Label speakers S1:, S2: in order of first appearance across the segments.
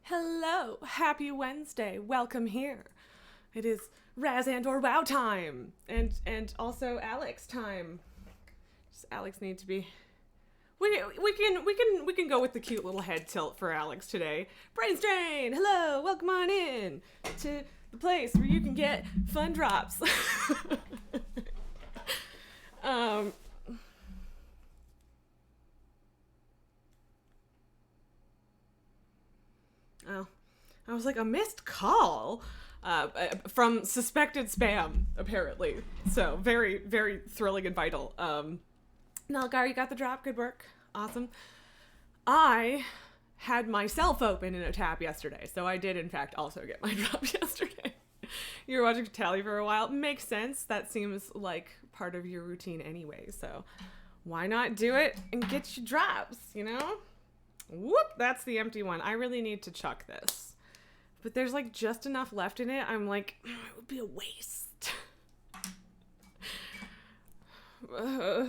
S1: Hello, happy Wednesday. Welcome here. It is Raz and or Wow time, and also Alex time. Just Alex needs to be. We can go with the cute little head tilt for Alex today. Brain strain. Hello, welcome on in to the place where you can get fun drops. um. Oh, I was like, a missed call from suspected spam, apparently. So, very, very thrilling and vital. Nalgar, you got the drop. Good work. Awesome. I had myself open in a tab yesterday, so I did, in fact, also get my drop yesterday. You were watching Tally for a while. Makes sense. That seems like part of your routine anyway, so why not do it and get your drops, you know? Whoop, that's the empty one. I really need to chuck this. But there's like just enough left in it. I'm like, it would be a waste. I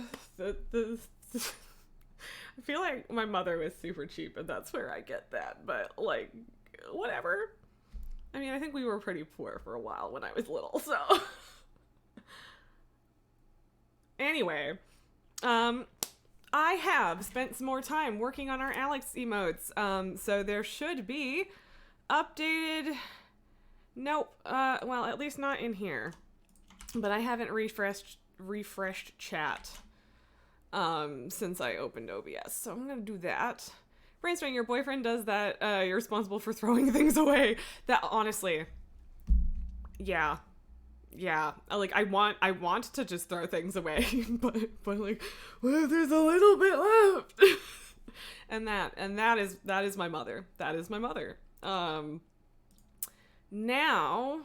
S1: feel like my mother was super cheap and that's where I get that. But like, whatever. I mean, I think we were pretty poor for a while when I was little, so. Anyway, I have spent some more time working on our Alex emotes, so there should be updated, nope, well, at least not in here, but I haven't refreshed chat, since I opened OBS, so I'm gonna do that. Brainstorming, your boyfriend does that, you're responsible for throwing things away. That, honestly, yeah, like I want to just throw things away, but like, well, there's a little bit left. and that is my mother. That is my mother. Now,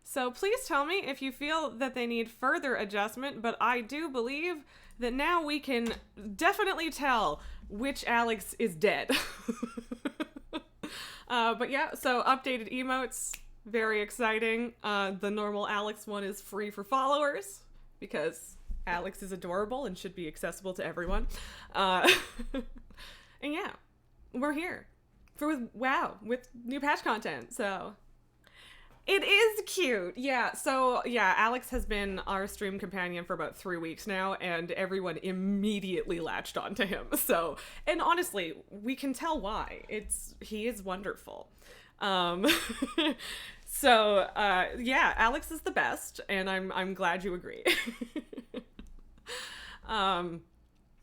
S1: so please tell me if you feel that they need further adjustment, but I do believe that now we can definitely tell which Alex is dead. But yeah, so updated emotes. Very exciting. The normal Alex one is free for followers because Alex is adorable and should be accessible to everyone. And yeah, we're here with new patch content. So it is cute. Yeah. So yeah, Alex has been our stream companion for about 3 weeks now and everyone immediately latched onto him. So, and honestly, we can tell why. He is wonderful. So, yeah, Alex is the best, and I'm glad you agree.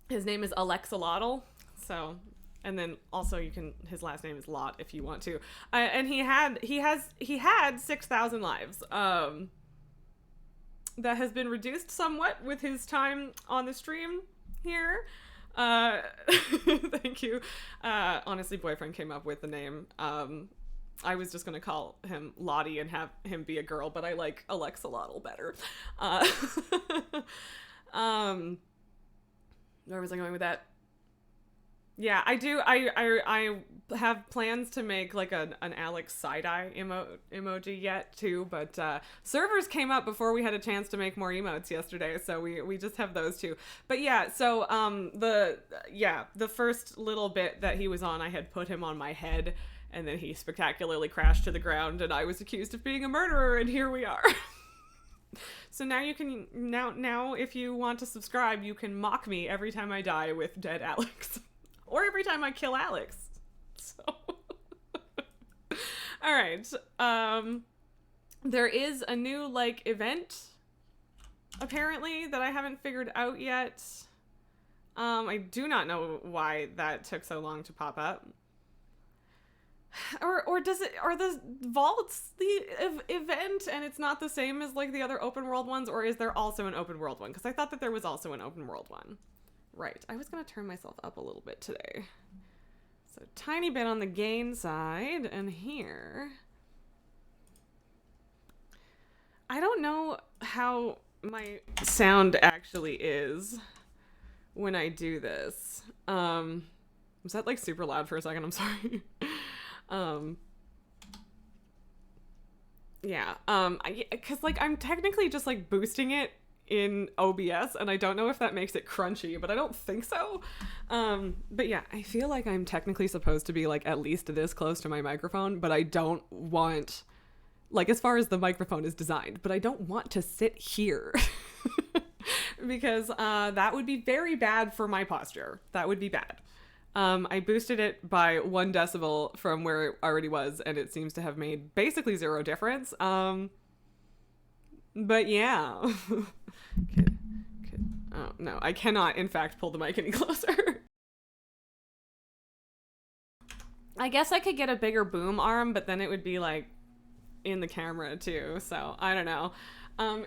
S1: His name is Alexalotl, so, and then also his last name is Lot if you want to. And he had 6,000 lives. That has been reduced somewhat with his time on the stream here. Thank you. Honestly, boyfriend came up with the name. I was just going to call him Lottie and have him be a girl, but I like Alexalotl better. Where was I going with that? Yeah, I do. I have plans to make like an Alex side-eye emoji yet too, but servers came up before we had a chance to make more emotes yesterday, so we just have those two. But yeah, so the first little bit that he was on, I had put him on my head, and then he spectacularly crashed to the ground, and I was accused of being a murderer, and here we are. So now you can now if you want to subscribe, you can mock me every time I die with dead Alex. Or every time I kill Alex. So all right. There is a new like event apparently that I haven't figured out yet. I do not know why that took so long to pop up. Or are the vaults the event and it's not the same as like the other open world ones, or is there also an open world one? Because I thought that there was also an open world one. Right. I was going to turn myself up a little bit today. So tiny bit on the gain side, and here. I don't know how my sound actually is when I do this. Was that like super loud for a second? I'm sorry. Yeah. Because like I'm technically just like boosting it in OBS, and I don't know if that makes it crunchy, but I don't think so. But yeah, I feel like I'm technically supposed to be like at least this close to my microphone, but I don't want, like, as far as the microphone is designed, but I don't want to sit here because that would be very bad for my posture. That would be bad. I boosted it by 1 decibel from where it already was, and it seems to have made basically 0 difference. But yeah. Oh, no, I cannot, in fact, pull the mic any closer. I guess I could get a bigger boom arm, but then it would be, like, in the camera, too. So, I don't know. Well,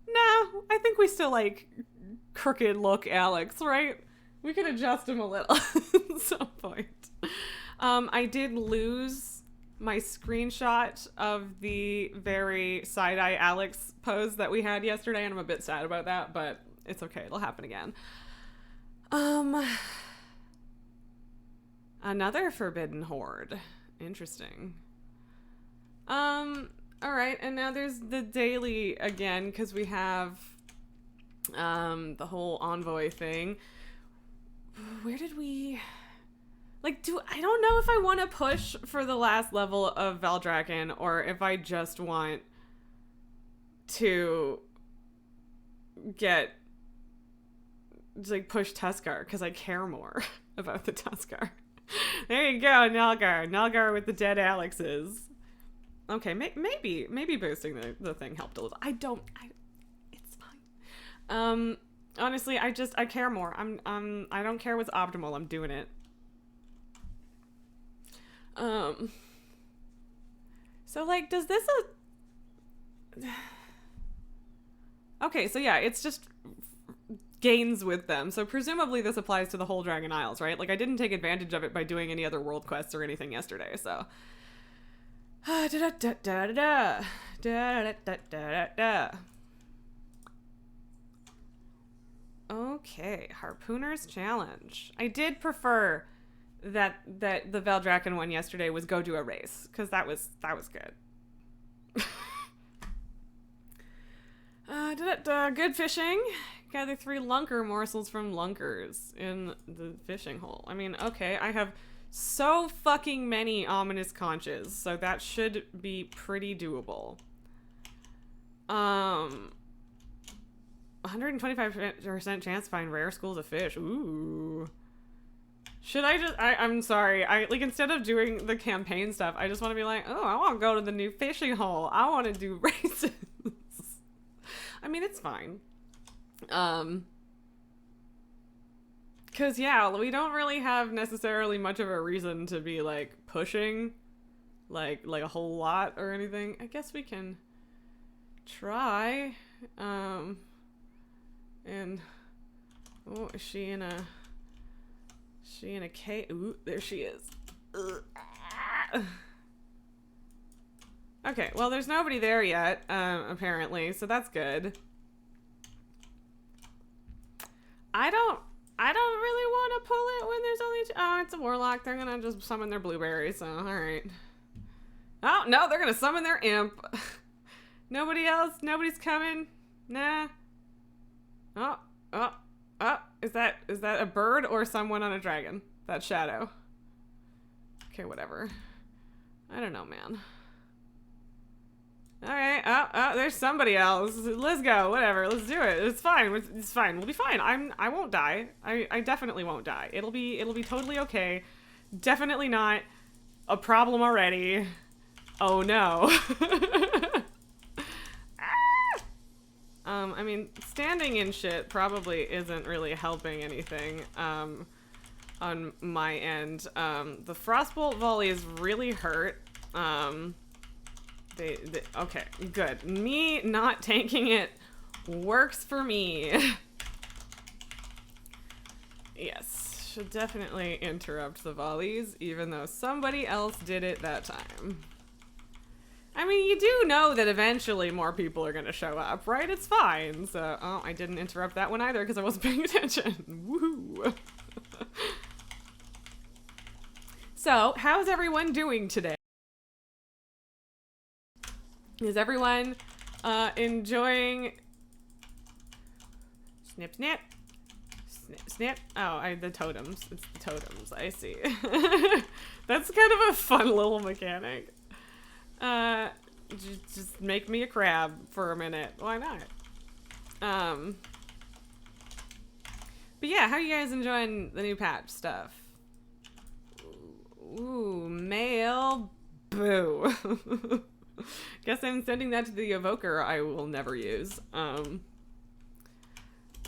S1: no, I think we still, like, crooked look Alex, right? We could adjust him a little at some point. I did lose my screenshot of the very side-eye Alex pose that we had yesterday, and I'm a bit sad about that, but it's okay. It'll happen again. Another forbidden horde. Interesting. All right, and now there's the daily again, because we have the whole envoy thing. Where did we... Like, I don't know if I want to push for the last level of Valdrakken, or if I just want to get, like, push Tuskar, because I care more about the Tuskar. There you go, Nalgar. Nalgar with the dead Alexes. Okay, maybe boosting the thing helped a little. It's fine. Honestly, I care more. I don't care what's optimal. I'm doing it. So, like, does this okay, so yeah, it's just gains with them. So presumably this applies to the whole Dragon Isles, right? Like, I didn't take advantage of it by doing any other world quests or anything yesterday, so. Okay, Harpooner's Challenge. I did prefer that the Valdrakken one yesterday was go do a race, because that was good. Good fishing. Gather 3 lunker morsels from lunkers in the fishing hole. I mean, okay, I have so fucking many ominous conches, so that should be pretty doable. 125% chance to find rare schools of fish. Ooh. Should I just... I'm sorry. Like, instead of doing the campaign stuff, I just want to be like, oh, I want to go to the new fishing hole. I want to do races. I mean, it's fine. Because, yeah, we don't really have necessarily much of a reason to be, like, pushing, like a whole lot or anything. I guess we can try. And... oh, is she in a cave? Ooh, there she is. Okay, well, there's nobody there yet, apparently, so that's good. I don't really want to pull it when there's only oh, it's a warlock. They're gonna just summon their blueberries, so alright. Oh, no, they're gonna summon their imp. Nobody else? Nobody's coming? Nah. Oh. Is that a bird or someone on a dragon? That shadow. Okay, whatever. I don't know, man. Alright, oh, there's somebody else. Let's go, whatever, let's do it. It's fine, it's fine, we'll be fine. I won't die. I definitely won't die. It'll be totally okay. Definitely not a problem already. Oh no. I mean, standing in shit probably isn't really helping anything, on my end. The Frostbolt volleys really hurt. Okay, good. Me not tanking it works for me. Yes, should definitely interrupt the volleys, even though somebody else did it that time. I mean, you do know that eventually more people are gonna show up, right? It's fine. So, oh, I didn't interrupt that one either because I wasn't paying attention. Woohoo! So, how's everyone doing today? Is everyone Enjoying... Snip, snip. Snip, snip. Oh, the totems. It's the totems. I see. That's kind of a fun little mechanic. Just make me a crab for a minute. Why not? But yeah, how are you guys enjoying the new patch stuff? Ooh, mail. Boo. Guess I'm sending that to the evoker I will never use.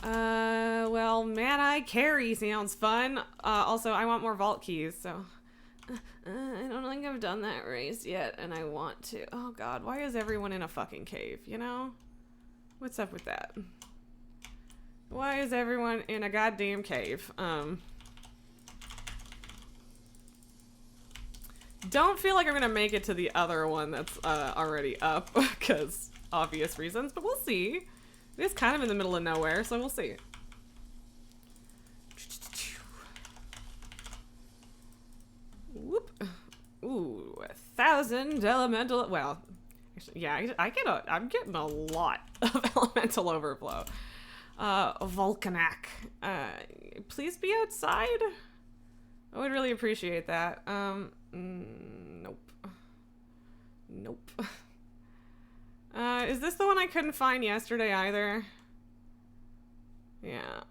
S1: Well, man-eye carry sounds fun. Also, I want more vault keys, so... I don't think I've done that race yet, and I want to. Oh god, why is everyone in a fucking cave, you know? What's up with that? Why is everyone in a goddamn cave? Don't feel like I'm gonna make it to the other one that's already up, because obvious reasons, but we'll see. It is kind of in the middle of nowhere, so we'll see. Whoop. Ooh, 1,000 elemental. Well, actually, yeah, I'm getting a lot of elemental overflow. Volcanac. Please be outside. I would really appreciate that. Nope. Nope. Is this the one I couldn't find yesterday either? Yeah,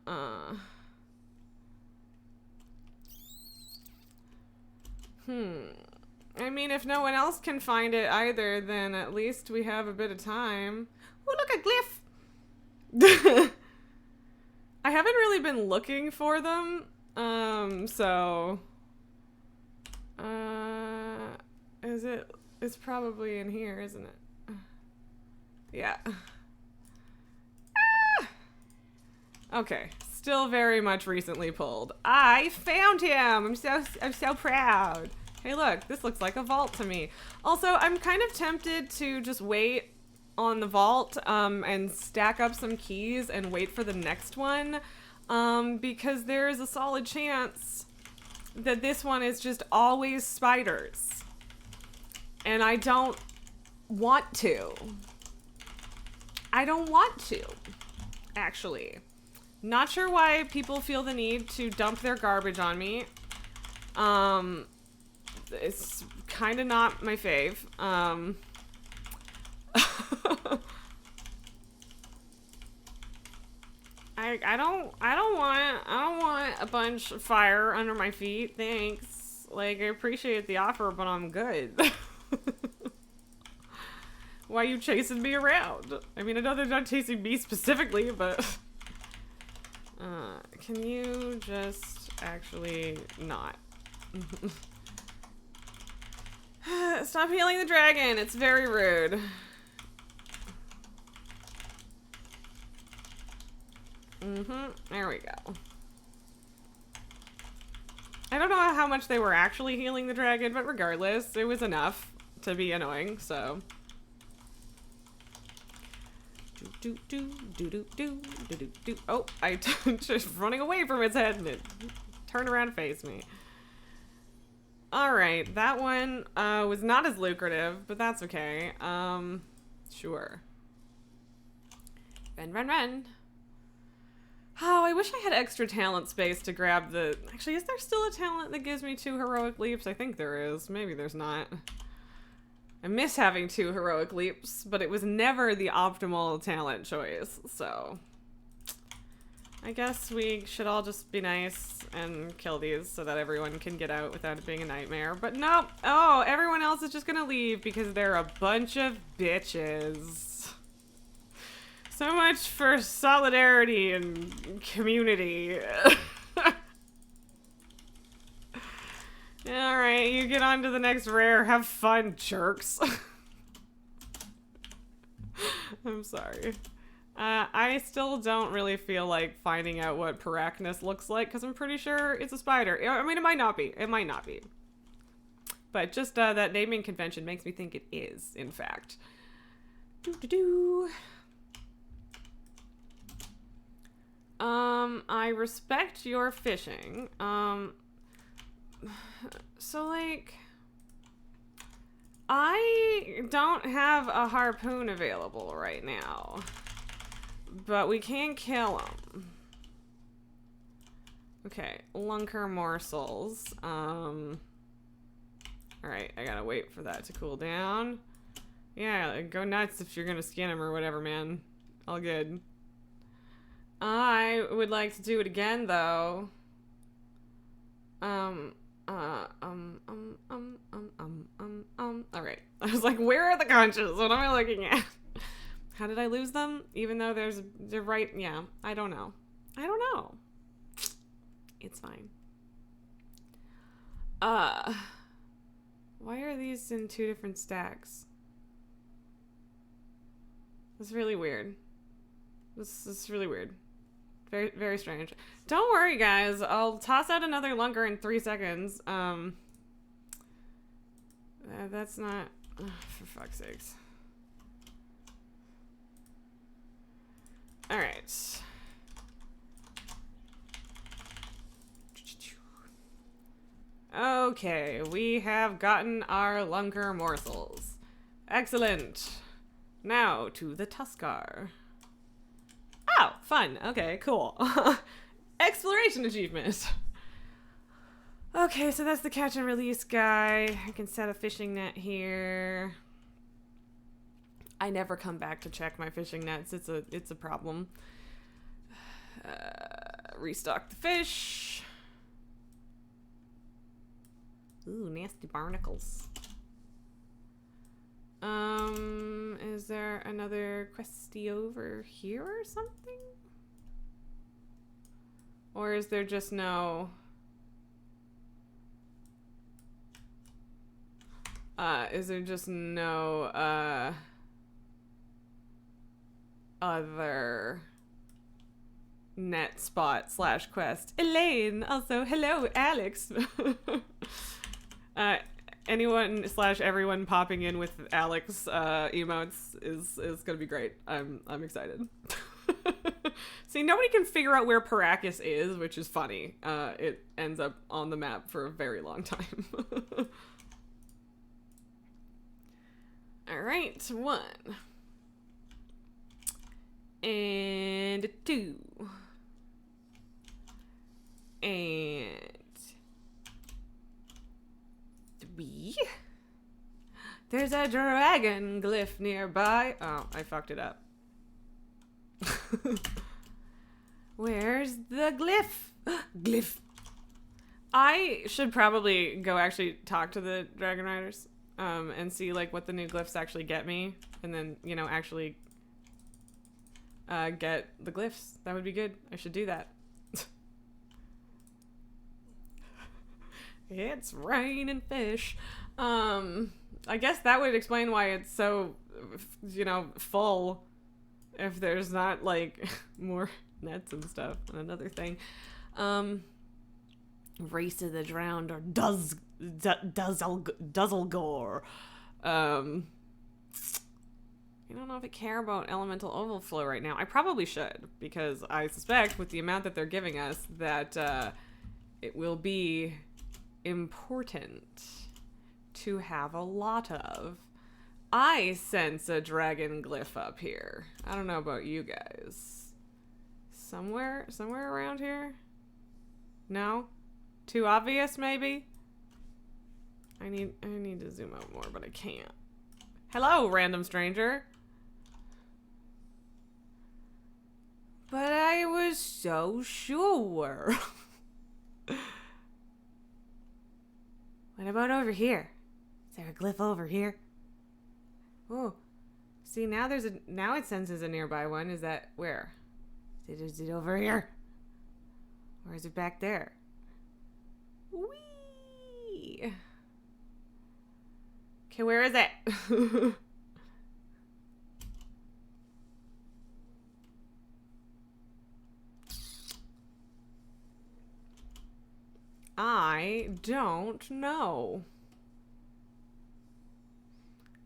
S1: I mean, if no one else can find it either, then at least we have a bit of time. Oh, look, a glyph! I haven't really been looking for them, so... It's probably in here, isn't it? Yeah. Ah! Okay, still very much recently pulled. I found him! I'm so proud. Hey look, this looks like a vault to me. Also, I'm kind of tempted to just wait on the vault and stack up some keys and wait for the next one because there is a solid chance that this one is just always spiders. And I don't want to. I don't want to, actually. Not sure why people feel the need to dump their garbage on me. It's kind of not my fave. I don't want a bunch of fire under my feet. Thanks. Like, I appreciate the offer, but I'm good. Why are you chasing me around? I mean, I know they're not chasing me specifically, but... can you just actually not? Stop healing the dragon. It's very rude. There we go. I don't know how much they were actually healing the dragon, but regardless, it was enough to be annoying, so... Oh, I just running away from its head and it turned around and faced me. Alright, that one was not as lucrative, but that's okay. Sure. Run. Oh, I wish I had extra talent space to grab the... Actually, is there still a talent that gives me 2 heroic leaps? I think there is. Maybe there's not. I miss having 2 heroic leaps, but it was never the optimal talent choice, so... I guess we should all just be nice and kill these so that everyone can get out without it being a nightmare. But nope! Oh, everyone else is just gonna leave because they're a bunch of bitches. So much for solidarity and community. Alright, you get on to the next rare. Have fun, jerks. I'm sorry. I still don't really feel like finding out what Parachnus looks like, because I'm pretty sure it's a spider. I mean, it might not be. It might not be. But just that naming convention makes me think it is, in fact. I respect your fishing. So, like... I don't have a harpoon available right now, but we can kill them. Okay, lunker morsels. Alright, I gotta wait for that to cool down. Yeah, go nuts if you're gonna skin him or whatever, man. All good. I would like to do it again, though. Alright. I was like, where are the conches? What am I looking at? How did I lose them? Even though they're right, yeah. I don't know. I don't know. It's fine. Why are these in 2 different stacks? That's really weird. This is really weird. Very, very strange. Don't worry, guys. I'll toss out another lunker in 3 seconds. That's not... for fuck's sakes. Alright. Okay, we have gotten our lunker morsels. Excellent. Now to the Tuskar. Oh, fun. Okay, cool. Exploration achievement. Okay, so that's the catch and release guy. I can set a fishing net here. I never come back to check my fishing nets. It's a problem. Restock the fish. Ooh, nasty barnacles. Is there another questy over here or something? Or is there just no... is there just no, other net spot / quest? Elaine! Also, hello, Alex! Anyone / everyone popping in with Alex emotes is gonna be great. I'm excited. See, nobody can figure out where Paracus is, which is funny. It ends up on the map for a very long time. Alright, 1. And 2. And 3. There's a dragon glyph nearby. Oh, I fucked it up. Where's the glyph? Glyph. I should probably go actually talk to the dragon riders and see like what the new glyphs actually get me, and then, you know, actually get the glyphs. That would be good. I should do that. It's raining fish. I guess that would explain why it's so, you know, full if there's not like more nets and stuff. And another thing, Race of the Drowned or Duzzlegore. I don't know if I care about elemental overflow right now. I probably should, because I suspect with the amount that they're giving us that it will be important to have a lot of. I sense a dragon glyph up here. I don't know about you guys. Somewhere around here? No? Too obvious, maybe? I need to zoom out more, but I can't. Hello, random stranger. But I was so sure. What about over here? Is there a glyph over here? Oh, see, now now it senses a nearby one. Is that where? Is it over here? Or is it back there? Whee! Okay, where is it? I don't know.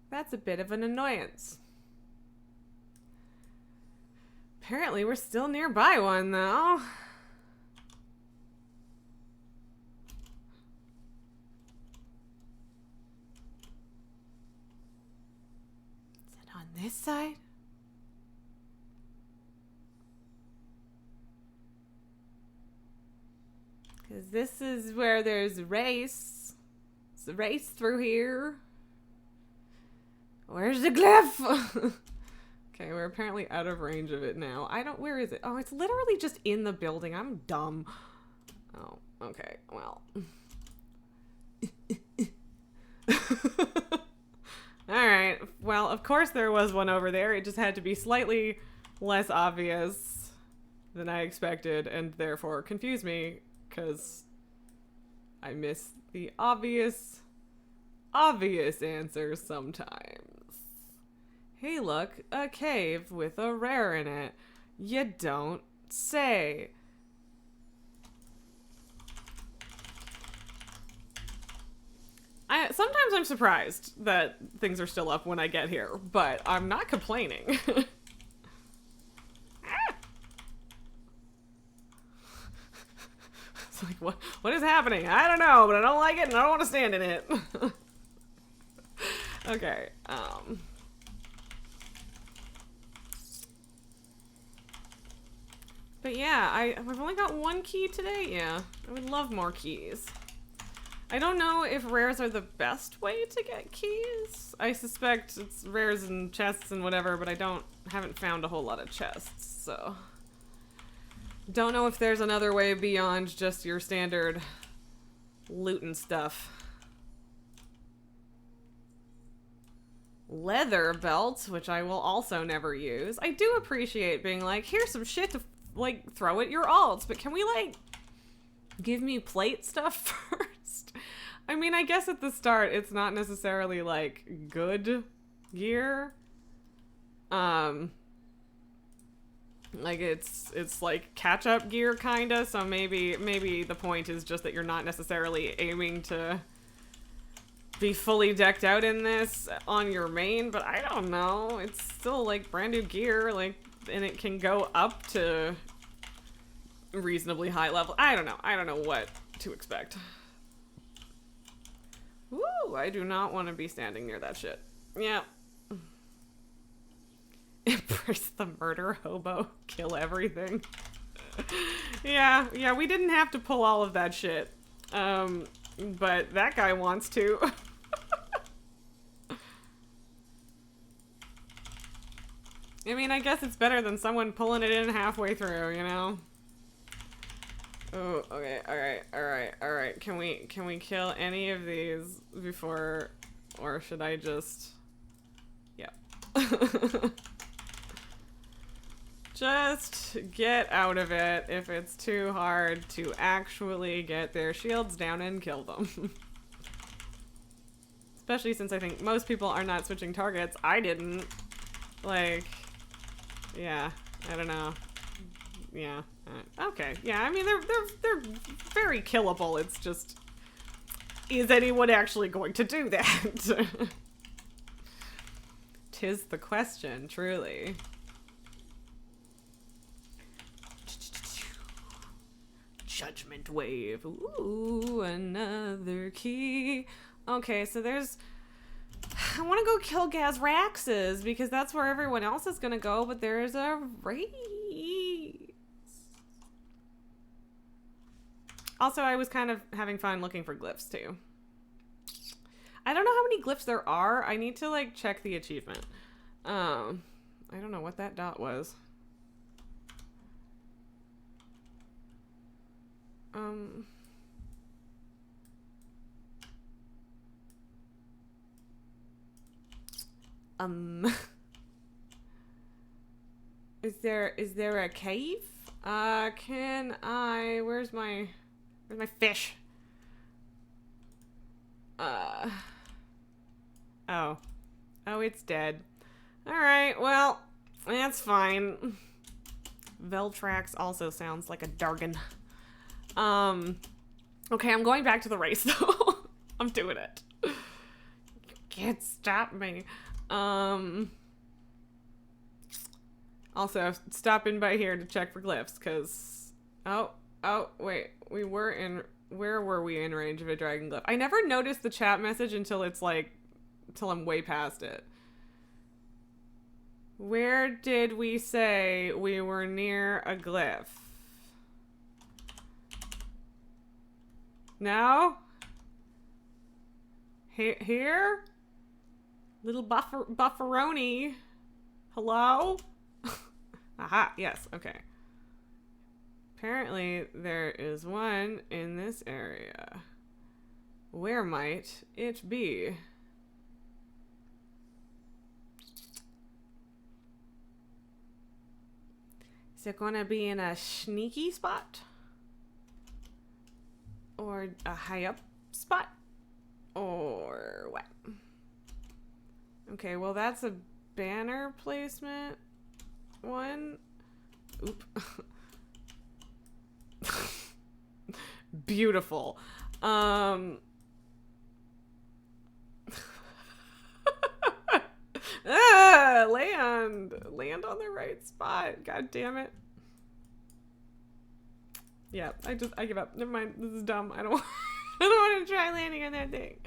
S1: That's a bit of an annoyance. Apparently we're still nearby one, though. side? Because this is where there's a race. It's a race through here. Where's the glyph? Okay, we're apparently out of range of it now. Where is it? Oh, it's literally just in the building. I'm dumb. Oh, okay, well. Alright, well, of course there was one over there. It just had to be slightly less obvious than I expected, and therefore confuse me, because I miss the obvious answers sometimes. Hey look, a cave with a rare in it. You don't say. Sometimes I'm surprised that things are still up when I get here, but I'm not complaining. It's like, what is happening? I don't know, but I don't like it and I don't want to stand in it. Okay, but yeah, I've only got one key today. Yeah, I would love more keys. I don't know if rares are the best way to get keys. I suspect it's rares and chests and whatever, but I haven't found a whole lot of chests, so. Don't know if there's another way beyond just your standard loot and stuff. Leather belt, which I will also never use. I do appreciate being like, here's some shit to, like, throw at your alts, but can we, like, give me plate stuff first? I mean, I guess at the start, it's not necessarily, like, good gear. Like, it's like, catch-up gear, kinda, so maybe the point is just that you're not necessarily aiming to be fully decked out in this on your main, but I don't know. It's still, like, brand new gear, like, and it can go up to reasonably high level. I don't know what to expect. Woo, I do not want to be standing near that shit. Yeah. Embrace the murder hobo, kill everything. Yeah, we didn't have to pull all of that shit. But that guy wants to. I mean, I guess it's better than someone pulling it in halfway through, you know? Oh, okay, alright. Can we kill any of these before, or should I just... Yeah. Just get out of it if it's too hard to actually get their shields down and kill them. Especially since I think most people are not switching targets. I didn't. Like, yeah, I don't know. Yeah. Okay. Yeah, I mean, they're very killable. It's just, is anyone actually going to do that? 'Tis the question, truly. Judgment wave. Ooh, another key. Okay, so there's... I want to go kill Gazraxes because that's where everyone else is going to go, but there's a race. Also, I was kind of having fun looking for glyphs, too. I don't know how many glyphs there are. I need to, like, check the achievement. I don't know what that dot was. Is there a cave? Where's my fish? Oh, it's dead. Alright, well, that's fine. Veltrax also sounds like a Dargan. Okay, I'm going back to the race, though. I'm doing it. You can't stop me. Also, stopping by here to check for glyphs, because... Oh, wait. Where were we in range of a dragon glyph? I never noticed the chat message until it's like... Until I'm way past it. Where did we say we were near a glyph? No? Here? Little bufferoni. Hello? Aha, yes, okay. Apparently there is one in this area. Where might it be? Is it gonna be in a sneaky spot? Or a high up spot? Or what? Okay, well that's a banner placement one. Oop. Beautiful. Land on the right spot. God damn it. Yeah, I give up. Never mind. This is dumb. I don't want to try landing on that thing.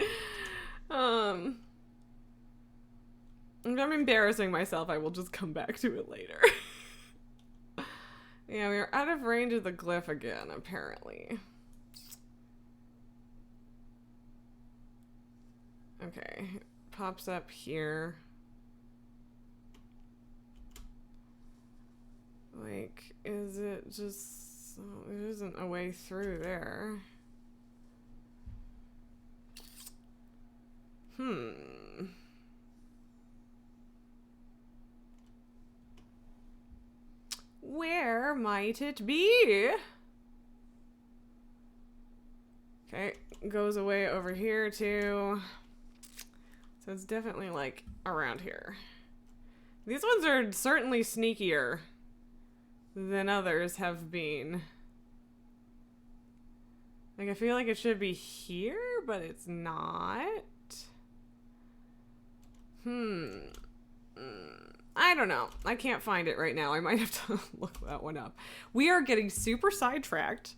S1: If I'm embarrassing myself, I will just come back to it later. Yeah, we are out of range of the glyph again, apparently. Okay, pops up here. Like, is it just... Oh, there isn't a way through there. Where might it be? Okay, goes away over here too. So it's definitely like around here. These ones are certainly sneakier than others have been. Like, I feel like it should be here, but it's not. I don't know. I can't find it right now. I might have to look that one up. We are getting super sidetracked.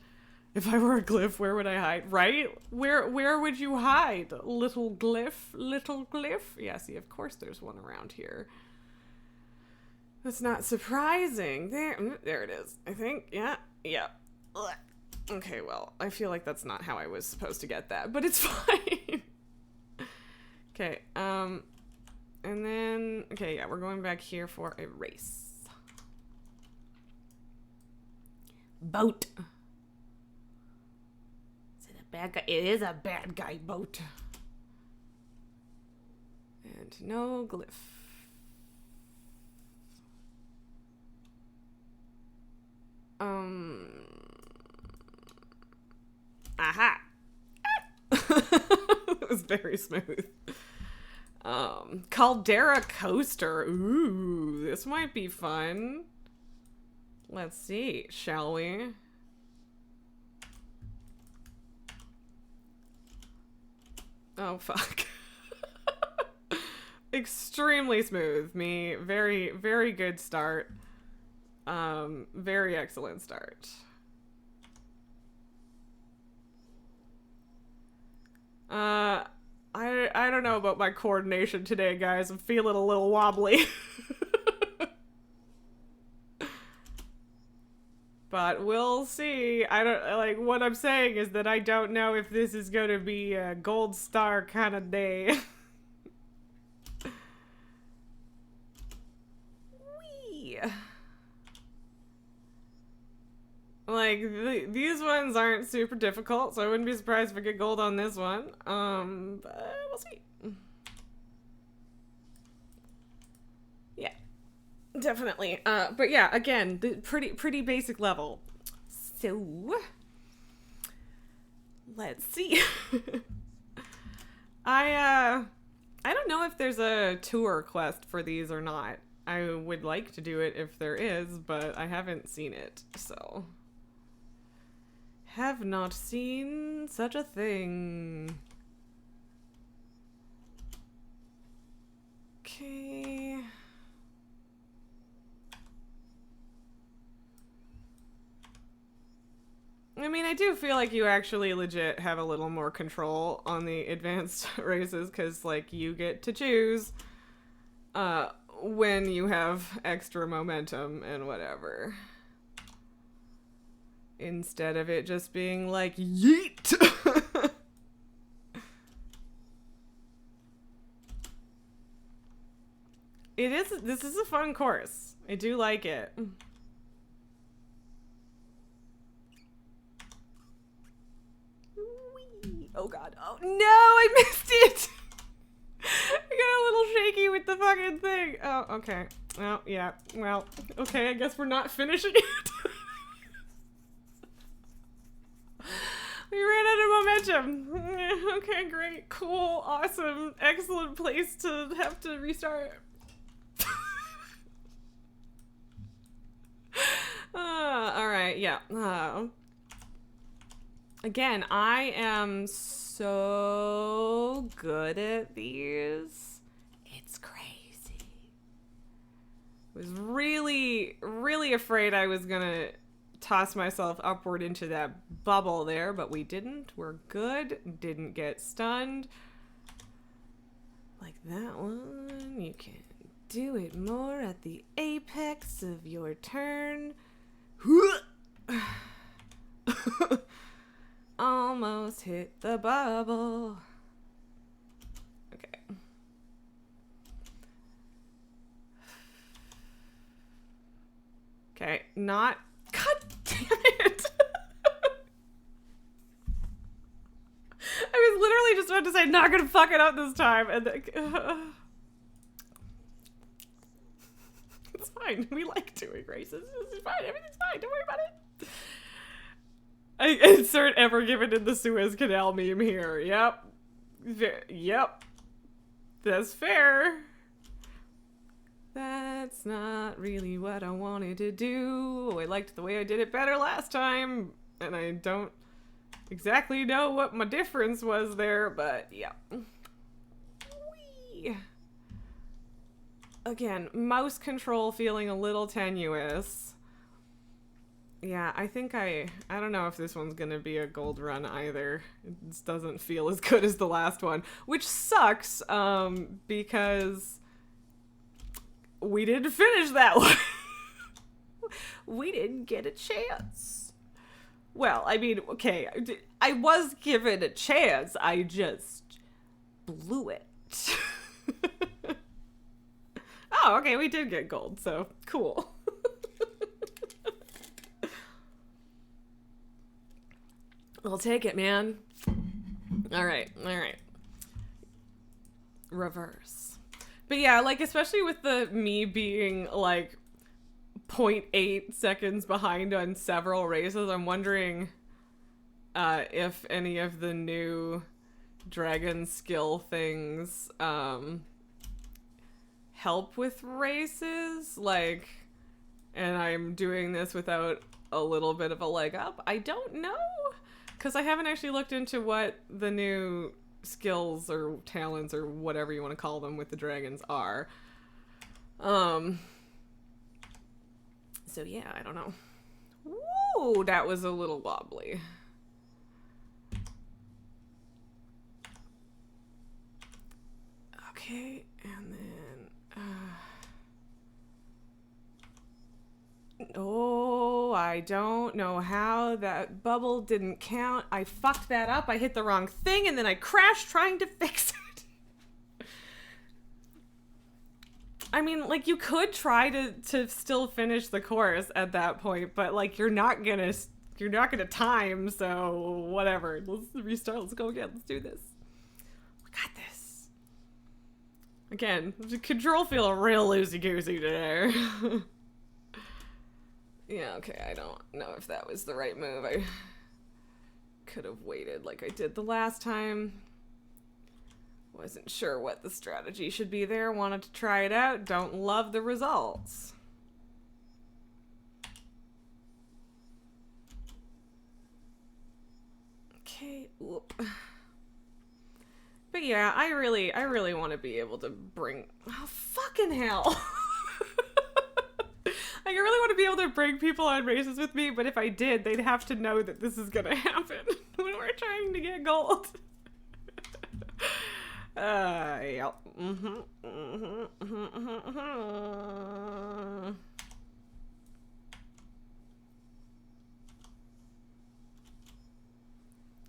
S1: If I were a glyph, where would I hide? Right? Where would you hide? Little glyph? Little glyph? Yeah, see, of course there's one around here. That's not surprising. There it is. I think. Yeah. Ugh. Okay, well, I feel like that's not how I was supposed to get that, but it's fine. Okay, and then, okay, yeah, we're going back here for a race. Boat. Is it a bad guy? It is a bad guy boat. And no glyph. Aha. It was very smooth. Caldera coaster. Ooh, this might be fun. Let's see, shall we? Oh, fuck. Extremely smooth. Me, very, very good start. Very excellent start. I don't know about my coordination today, guys. I'm feeling a little wobbly. But we'll see. I don't, like, what I'm saying is that I don't know if this is gonna be a gold star kind of day. Whee! Like, these ones aren't super difficult, so I wouldn't be surprised if I get gold on this one. But we'll see. Yeah, definitely. But yeah, again, the pretty basic level. So, let's see. I don't know if there's a tour quest for these or not. I would like to do it if there is, but I haven't seen it, so... Have not seen such a thing. Okay. I mean, I do feel like you actually legit have a little more control on the advanced races, because, like, you get to choose when you have extra momentum and whatever. Instead of it just being like, yeet! This is a fun course. I do like it. Oh god. Oh no, I missed it! I got a little shaky with the fucking thing. Oh, okay. Oh, yeah. Well, okay, I guess we're not finishing it. We ran out of momentum. Okay, great. Cool. Awesome. Excellent place to have to restart. Alright, yeah. Again, I am so good at these. It's crazy. I was really, really afraid I was gonna toss myself upward into that bubble there, but we didn't. We're good. Didn't get stunned. Like that one. You can do it more at the apex of your turn. Almost hit the bubble. Okay. Okay, not... God damn it! I was literally just about to say, not gonna fuck it up this time, and then... It's fine. We like doing races. This is fine. Everything's fine. Don't worry about it. I insert ever given in the Suez Canal meme here. Yep. Yep. That's fair. That's not really what I wanted to do. I liked the way I did it better last time, and I don't exactly know what my difference was there, but yeah. Whee! Again, mouse control feeling a little tenuous. Yeah, I think I don't know if this one's gonna be a gold run either. It just doesn't feel as good as the last one, which sucks, because we didn't finish that one. We didn't get a chance. Well, I mean, okay, I was given a chance, I just blew it. Oh, okay, we did get gold, so cool. I'll take it, man. All right. Reverse. But yeah, like, especially with the me being like 0.8 seconds behind on several races, I'm wondering if any of the new dragon skill things help with races, like, and I'm doing this without a little bit of a leg up. I don't know, because I haven't actually looked into what the new skills or talents or whatever you want to call them with the dragons are. So yeah, I don't know. Woo, that was a little wobbly. Okay, and then oh, I don't know how that bubble didn't count. I fucked that up. I hit the wrong thing and then I crashed trying to fix it. I mean, like, you could try to still finish the course at that point, but like you're not gonna time, so whatever. Let's restart. Let's go again. Let's do this. We got this. Again, the control feel real loosey-goosey today. Yeah, okay, I don't know if that was the right move. I could have waited like I did the last time. Wasn't sure what the strategy should be there. Wanted to try it out. Don't love the results. Okay, whoop. But yeah, I really want to be able to bring... Oh, fucking hell! I really want to be able to bring people on races with me, but if I did, they'd have to know that this is gonna happen when we're trying to get gold. Yeah.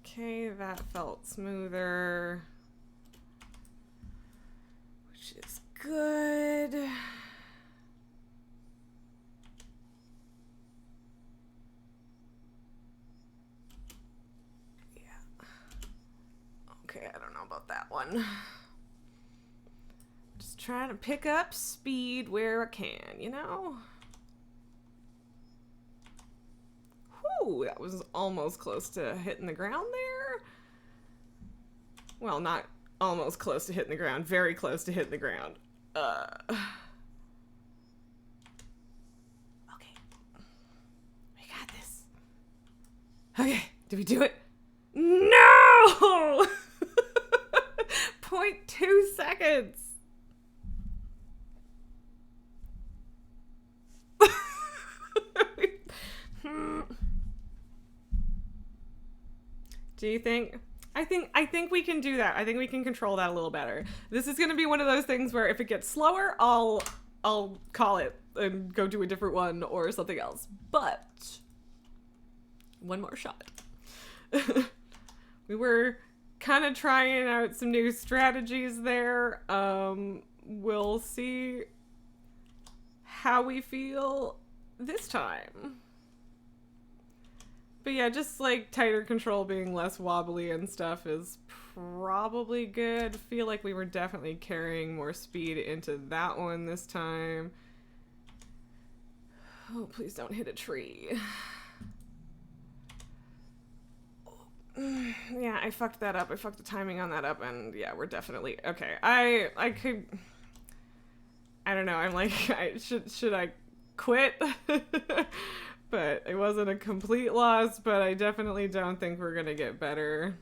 S1: Okay, that felt smoother, which is good. Okay, I don't know about that one. Just trying to pick up speed where I can, you know? Whew, that was almost close to hitting the ground there. Well, not almost close to hitting the ground, very close to hitting the ground. Okay. We got this. Okay, did we do it? No! 0.2 seconds. Do you think? I think we can do that. I think we can control that a little better. This is going to be one of those things where if it gets slower, I'll call it and go do a different one or something else. But one more shot. We were kind of trying out some new strategies there. We'll see how we feel this time. But yeah, just like tighter control, being less wobbly and stuff is probably good. Feel like we were definitely carrying more speed into that one this time. Oh, please don't hit a tree. Yeah, I fucked that up. I fucked the timing on that up, and yeah, we're definitely okay. I don't know. I'm like, should I quit? But it wasn't a complete loss, but I definitely don't think we're gonna get better.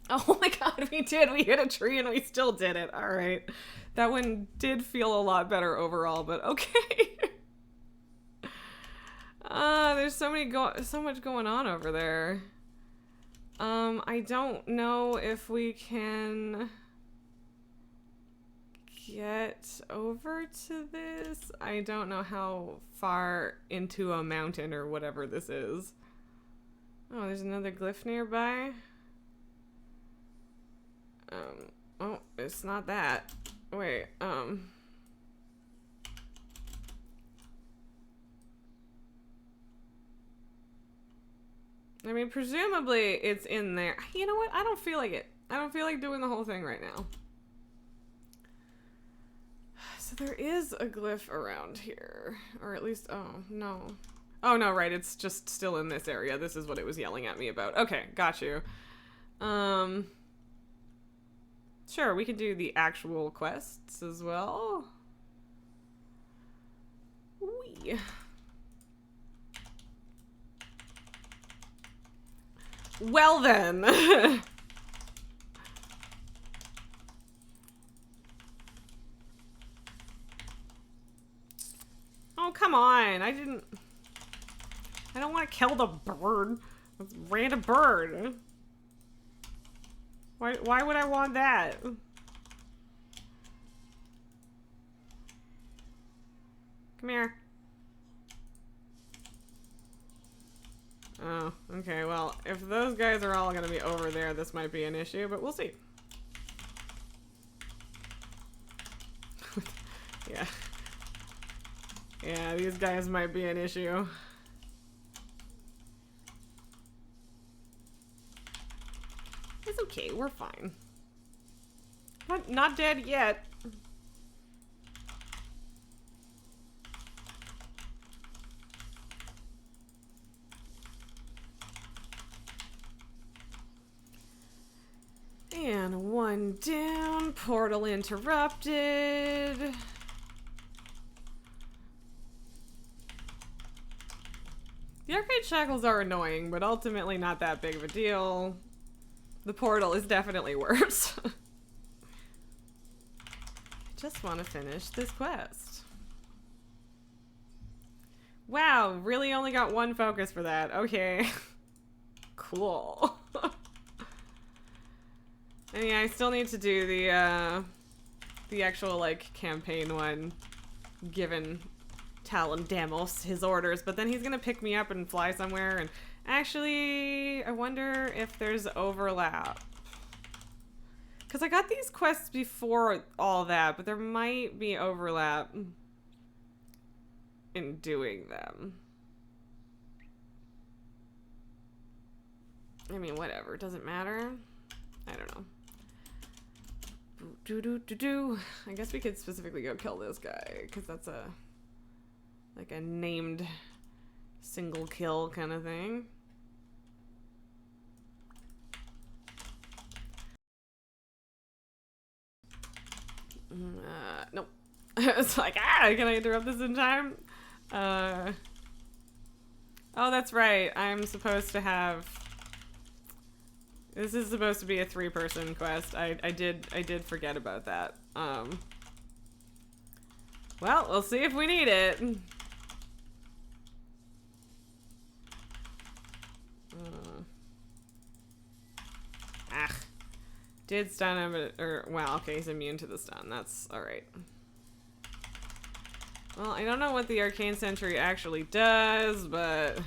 S1: Oh my god, we did! We hit a tree and we still did it. Alright. That one did feel a lot better overall, but okay. There's so much going on over there. I don't know if we can get over to this. I don't know how far into a mountain or whatever this is. Oh, there's another glyph nearby. Oh, it's not that. Wait, I mean, presumably it's in there. You know what? I don't feel like it. I don't feel like doing the whole thing right now. So there is a glyph around here. Or at least, oh, no. Oh, no, right. It's just still in this area. This is what it was yelling at me about. Okay, got you. Sure, we can do the actual quests as well. Whee. Well then. Oh, come on. I don't want to kill the bird. Let's random bird. Why would I want that? Come here. Oh, okay, well, if those guys are all gonna be over there, this might be an issue, but we'll see. Yeah. Yeah, these guys might be an issue. It's okay, we're fine. Not dead yet. And one down, portal interrupted. The arcade shackles are annoying, but ultimately not that big of a deal. The portal is definitely worse. I just want to finish this quest. Wow, really only got one focus for that. Okay. Cool. I mean, I still need to do the actual, like, campaign one, given Talon Damos his orders, but then he's gonna pick me up and fly somewhere, and actually, I wonder if there's overlap. Because I got these quests before all that, but there might be overlap in doing them. I mean, whatever. Doesn't matter. I don't know. I guess we could specifically go kill this guy, because that's a, like, a named single kill kind of thing. Nope. It's like, can I interrupt this in time? Oh, that's right. I'm supposed to have... This is supposed to be a 3-person quest. I did forget about that. Well, we'll see if we need it. Did stun him, or, well, okay, he's immune to the stun. That's alright. Well, I don't know what the Arcane Sentry actually does, but...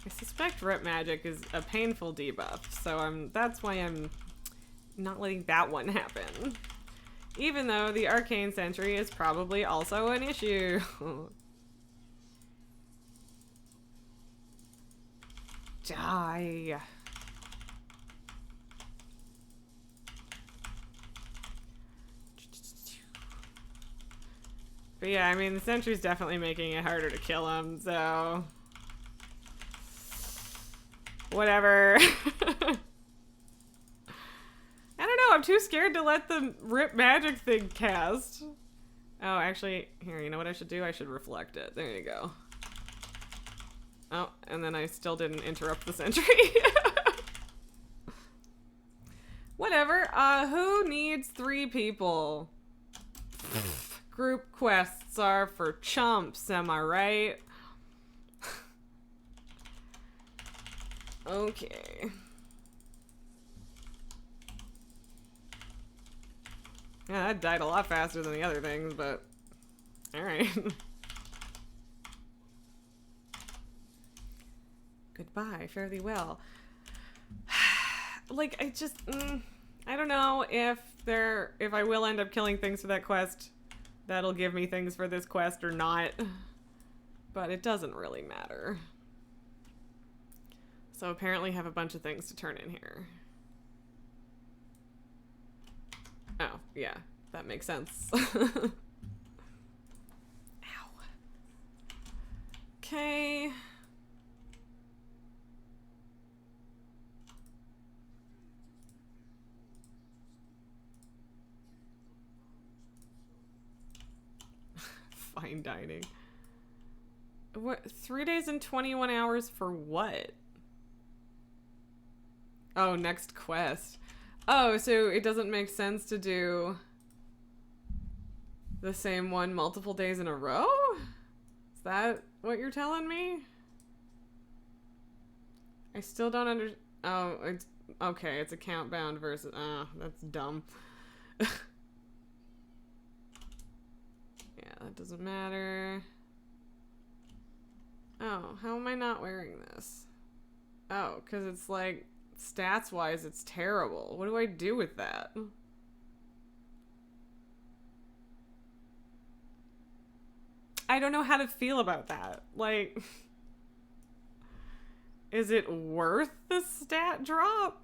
S1: I suspect Rip Magic is a painful debuff, so that's why I'm not letting that one happen. Even though the Arcane Sentry is probably also an issue. Die. But yeah, I mean, the Sentry's definitely making it harder to kill him, so... Whatever. I don't know, I'm too scared to let the Rip Magic thing cast. Oh, actually, here, you know what I should do? I should reflect it. There you go. Oh, and then I still didn't interrupt the sentry. Whatever. Who needs 3 people? Group quests are for chumps, am I right? Okay. Yeah, that died a lot faster than the other things, but... Alright. Goodbye, fare thee well. Like, I just... I don't know if I will end up killing things for that quest. That'll give me things for this quest or not. But it doesn't really matter. So apparently I have a bunch of things to turn in here. Oh, yeah. That makes sense. Ow. Okay. Fine dining. What? 3 days and 21 hours for what? Oh, next quest. Oh, so it doesn't make sense to do the same one multiple days in a row? Is that what you're telling me? I still don't oh, it's okay, it's account bound versus that's dumb. Yeah, that doesn't matter. Oh, how am I not wearing this? Oh, because it's like stats wise it's terrible. What do I do with that? I don't know how to feel about that. Like, is it worth the stat drop?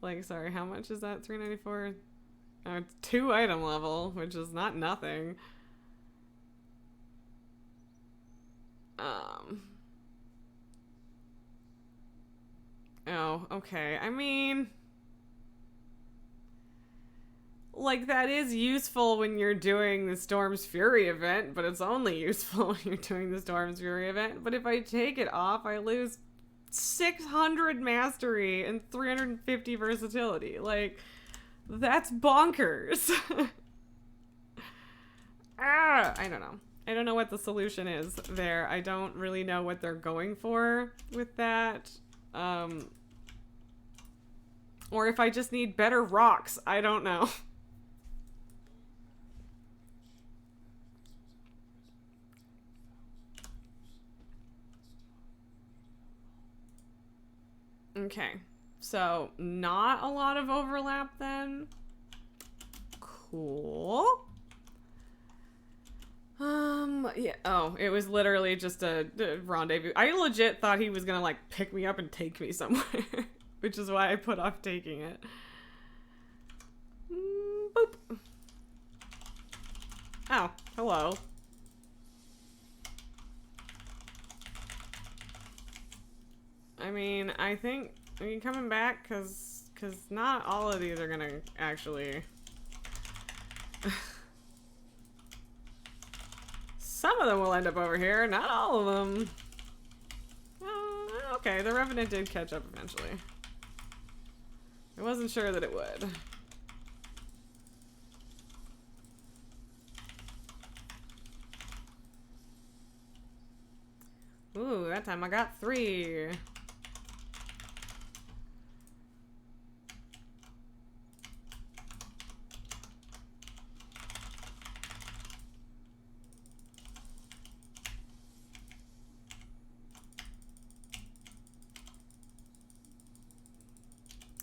S1: Like, sorry, how much is that? 394? Oh, it's 2 item level, which is not nothing. Oh, okay. I mean, like, that is useful when you're doing the Storm's Fury event, but it's only useful when you're doing the Storm's Fury event. But if I take it off, I lose 600 mastery and 350 versatility. Like, that's bonkers. I don't know. I don't know what the solution is there. I don't really know what they're going for with that. Or if I just need better rocks. I don't know. Okay. So, not a lot of overlap then. Cool. Yeah. Oh, it was literally just a rendezvous. I legit thought he was gonna, like, pick me up and take me somewhere. Which is why I put off taking it. Boop. Oh, hello. I mean, I think... Are you coming back? Cause not all of these are gonna actually... Some of them will end up over here, not all of them. Okay, the Revenant did catch up eventually. I wasn't sure that it would. Ooh, that time I got 3.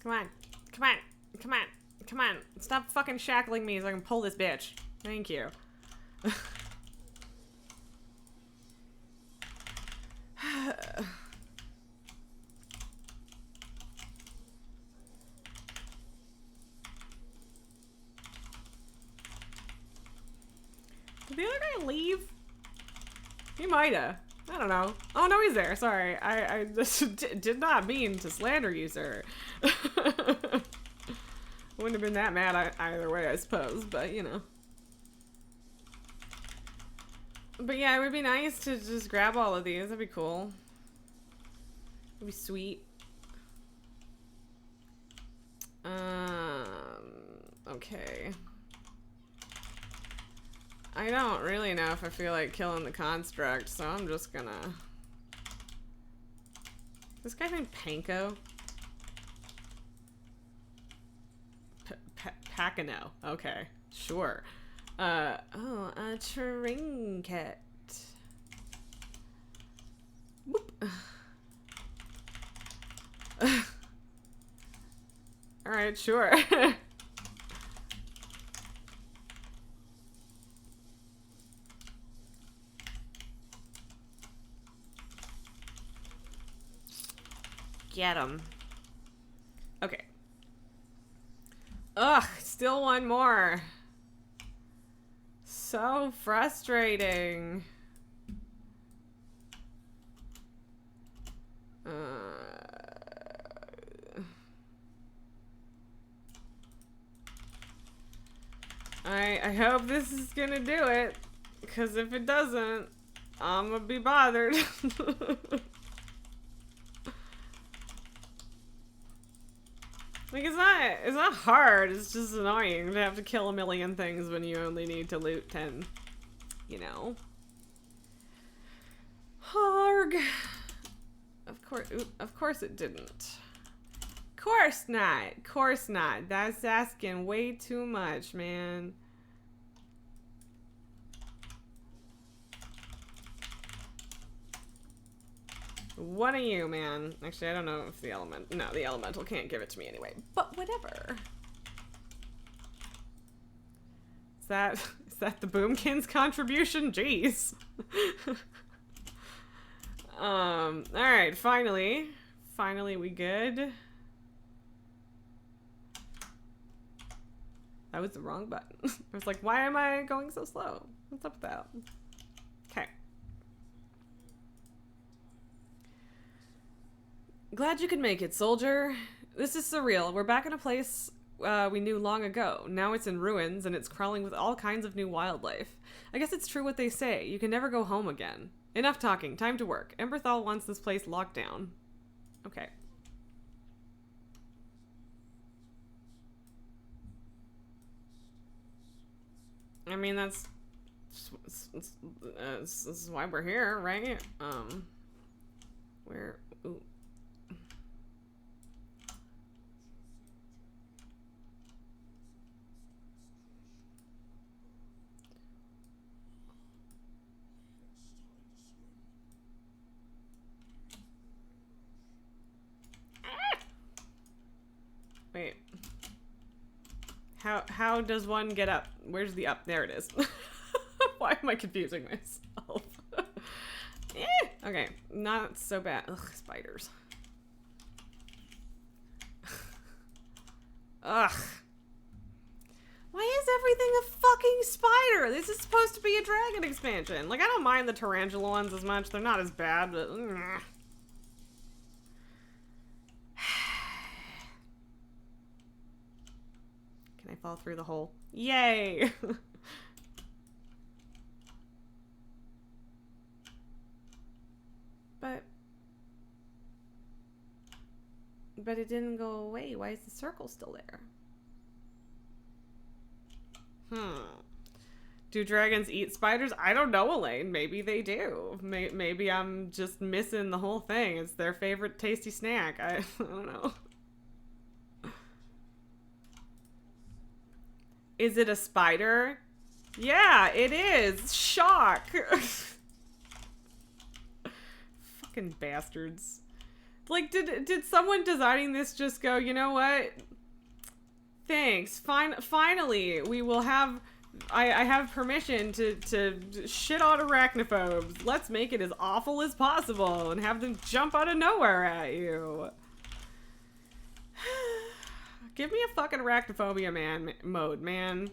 S1: Come on. Come on. Come on. Come on. Stop fucking shackling me so I can pull this bitch. Thank you. Did the other guy leave? He might've. I don't know. Oh, no, he's there. Sorry. I just did not mean to slander you, sir. Wouldn't have been that mad either way, I suppose, but you know. But yeah, it would be nice to just grab all of these. That'd be cool. It'd be sweet. Okay. I don't really know if I feel like killing the construct, so I'm just gonna... This guy named Panko? Pacino. Okay. Sure. Oh, a trinket. Boop. Alright, sure. Get him. Okay. Ugh, still one more. So frustrating. I hope this is gonna do it, because if it doesn't, I'm gonna be bothered. Like, it's not hard, it's just annoying to have to kill a million things when you only need to loot 10. You know? Harg. Of course it didn't. Course not. Course not. That's asking way too much, man. One of you, man. Actually, I don't know if the elemental can't give it to me anyway. But whatever. Is that the Boomkin's contribution? Jeez. Alright, finally. Finally we good. That was the wrong button. I was like, why am I going so slow? What's up with that? Okay. Glad you could make it, soldier. This is surreal. We're back in a place we knew long ago. Now it's in ruins, and it's crawling with all kinds of new wildlife. I guess it's true what they say. You can never go home again. Enough talking. Time to work. Emberthal wants this place locked down. Okay. I mean, that's This is why we're here, right? Where? Ooh. Wait. How does one get up? Where's the up? There it is. Why am I confusing myself? Okay, not so bad. Ugh, spiders. Ugh. Why is everything a fucking spider? This is supposed to be a dragon expansion. Like, I don't mind the tarantula ones as much. They're not as bad, but... Can I fall through the hole? Yay! But it didn't go away. Why is the circle still there? Do dragons eat spiders? I don't know, Elaine. Maybe they do. Maybe I'm just missing the whole thing. It's their favorite tasty snack. I don't know. Is it a spider? Yeah, it is. Shock. Fucking bastards. Like, did someone designing this just go, you know what? Thanks. Finally, we will have... I have permission to shit on arachnophobes. Let's make it as awful as possible and have them jump out of nowhere at you. Give me a fucking arachnophobia mode, man.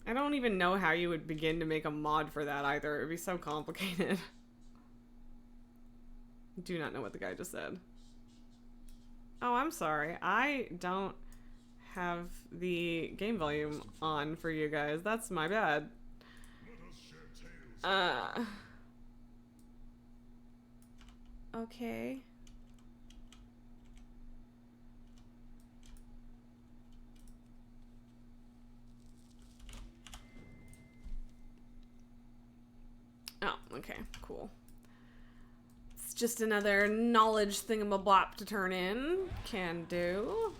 S1: I don't even know how you would begin to make a mod for that either. It would be so complicated. Do not know what the guy just said. Oh, I'm sorry. I don't have the game volume on for you guys. That's my bad. Okay. Oh, okay, cool. It's just another knowledge thingamabop to turn in. Can do.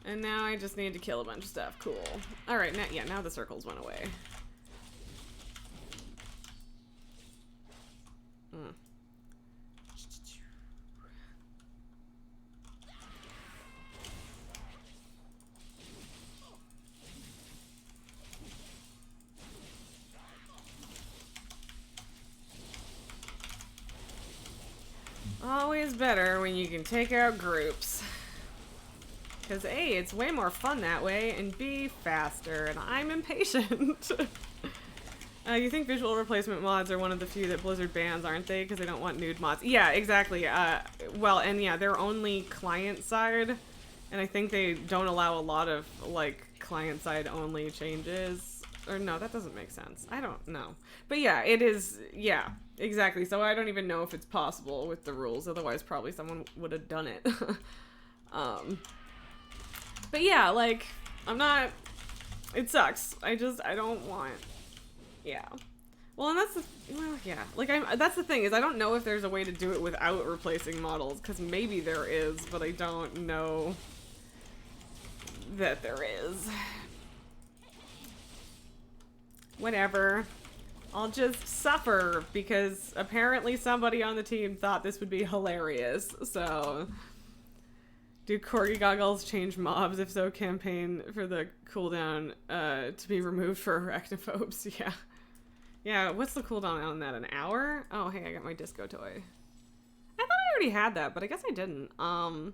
S1: And now I just need to kill a bunch of stuff. Cool. Alright, now the circles went away. Always better when you can take out groups. Because A, it's way more fun that way, and B, faster, and I'm impatient. You think visual replacement mods are one of the few that Blizzard bans, aren't they? Because they don't want nude mods. Yeah, exactly. Well, and yeah, they're only client-side, and I think they don't allow a lot of, like, client-side only changes. Or no, that doesn't make sense. I don't know. But yeah, it is, yeah, exactly. So I don't even know if it's possible with the rules, otherwise probably someone would have done it. But yeah, like, I'm not, it sucks. I don't want, yeah. Well, and that's the, well, yeah. Like, that's the thing, is I don't know if there's a way to do it without replacing models, because maybe there is, but I don't know that there is. Whatever. I'll just suffer, because apparently somebody on the team thought this would be hilarious, so... Do corgi goggles change mobs? If so, campaign for the cooldown to be removed for arachnophobes. Yeah. Yeah, what's the cooldown on that? An hour? Oh, hey, I got my disco toy. I thought I already had that, but I guess I didn't. Oh,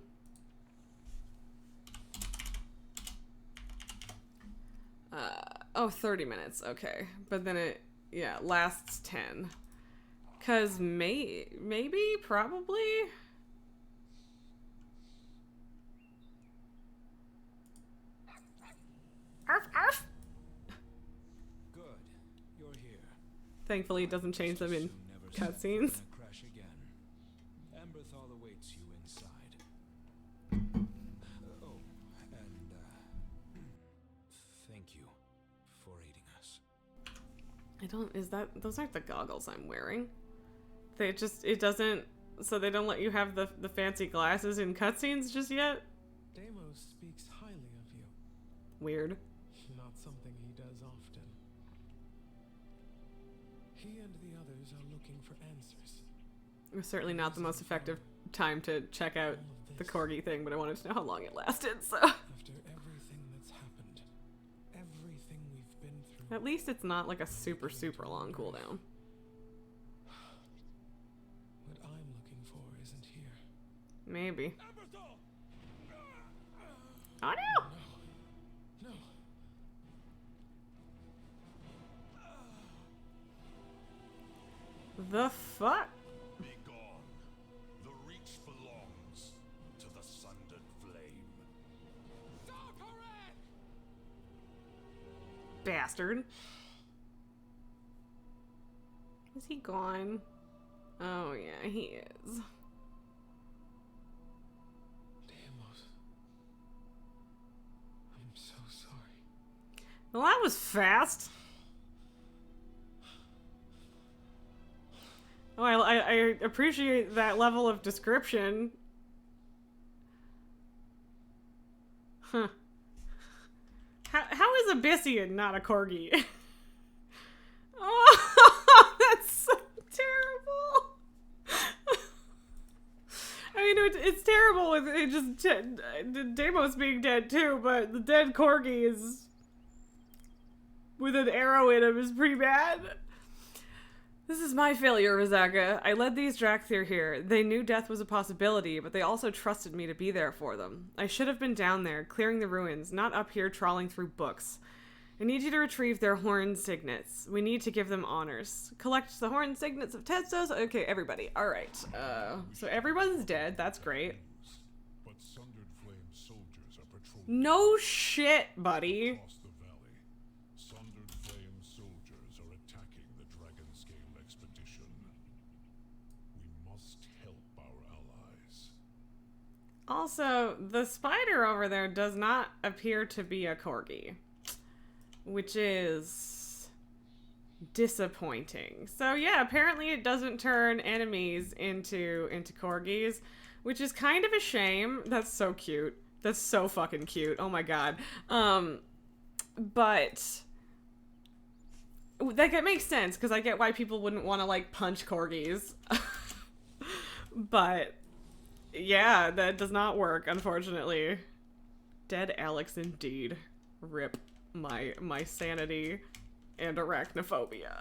S1: 30 minutes. Okay. But then it, yeah, lasts 10. 'Cause maybe? Probably? Arf, arf.
S2: Good. You're here.
S1: Thankfully, it doesn't change them in cutscenes.
S2: Crash again. Emberthal awaits you inside. Oh, and thank you for aiding us.
S1: those aren't the goggles I'm wearing. It doesn't, so they don't let you have the fancy glasses in cutscenes just yet?
S2: Deimos speaks highly of you.
S1: Weird.
S2: Not something he does often. He and the others are looking for answers.
S1: It was certainly not the most effective time to check out the corgi thing, but I wanted to know how long it lasted, so.
S2: After everything that's happened, everything we've been through.
S1: At least it's not like a super, super long cooldown.
S2: What I'm looking for isn't here.
S1: Maybe. Oh no!
S2: No.
S1: The fuck?
S3: Be gone. The reach belongs to the sundered flame.
S1: Bastard. Is he gone? Oh yeah, he is.
S2: Deimos. I'm so sorry.
S1: Well, that was fast. Oh, I appreciate that level of description. Huh. How is a Byssian not a corgi? Oh, that's so terrible. I mean, it's terrible with it just Deimos being dead too, but the dead corgi is with an arrow in him is pretty bad. This is my failure, Rizaka. I led these Drakthir here. They knew death was a possibility, but they also trusted me to be there for them. I should have been down there, clearing the ruins, not up here trawling through books. I need you to retrieve their horn signets. We need to give them honors. Collect the horn signets of Testos. Okay, everybody. Alright. So everyone's dead. That's great.
S3: But sundered flame soldiers are patrolling
S1: No shit, buddy.
S3: across the valley. Sundered flame soldiers are attacking the Dragonscale expedition. We must help our allies.
S1: Also, the spider over there does not appear to be a corgi, which is disappointing. So yeah, apparently it doesn't turn enemies into corgis, which is kind of a shame. That's so cute. That's so fucking cute. Oh my god. But like it makes sense because I get why people wouldn't want to like punch corgis. But yeah, that does not work, unfortunately. Dead Alex indeed. Rip my sanity and arachnophobia.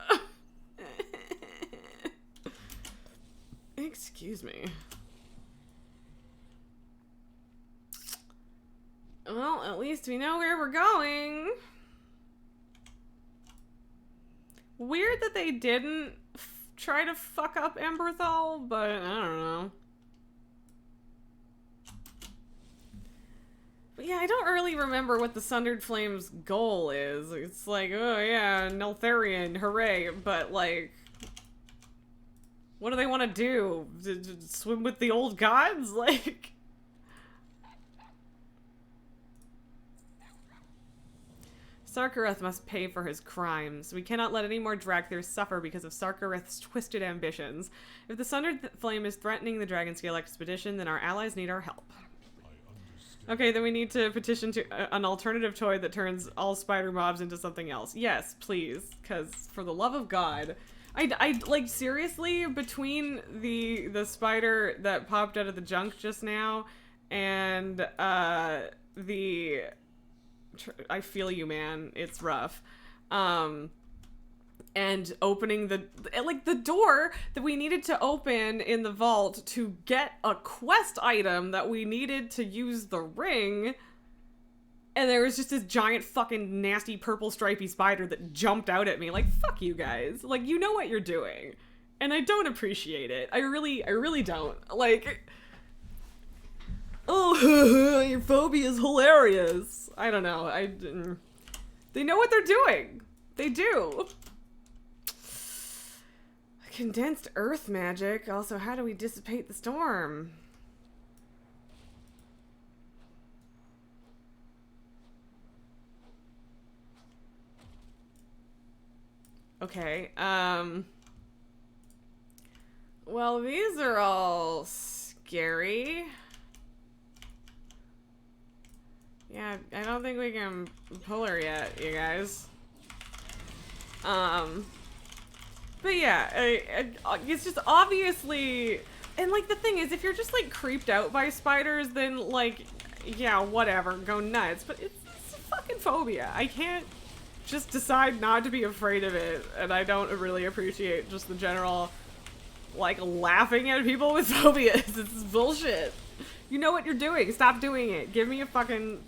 S1: Excuse me. Well, at least we know where we're going. Weird that they didn't try to fuck up Emberthal, but I don't know. But yeah, I don't really remember what the Sundered Flame's goal is. It's like, oh yeah, Neltharion, hooray. But like, what do they want to do? Swim with the old gods? Like... Sarkareth must pay for his crimes. We cannot let any more Dragthir suffer because of Sarkareth's twisted ambitions. If the Sundered Flame is threatening the Dragonscale expedition, then our allies need our help. Okay, then we need to petition to an alternative toy that turns all spider mobs into something else. Yes, please, because for the love of God, I like seriously, between the spider that popped out of the junk just now and I feel you, man. It's rough. And opening the door that we needed to open in the vault to get a quest item that we needed to use the ring. And there was just this giant fucking nasty purple stripy spider that jumped out at me. Like, fuck you guys. Like, you know what you're doing. And I don't appreciate it. I really don't. Like... Oh, your phobia is hilarious. I don't know. They know what they're doing. They do. Condensed earth magic. Also, how do we dissipate the storm? Okay, well, these are all scary. Yeah, I don't think we can pull her yet, you guys. But yeah, it's just obviously, and like the thing is, if you're just like creeped out by spiders, then like, yeah, whatever, go nuts. But it's a fucking phobia. I can't just decide not to be afraid of it, and I don't really appreciate just the general, like, laughing at people with phobias. It's bullshit. You know what you're doing. Stop doing it. Give me a fucking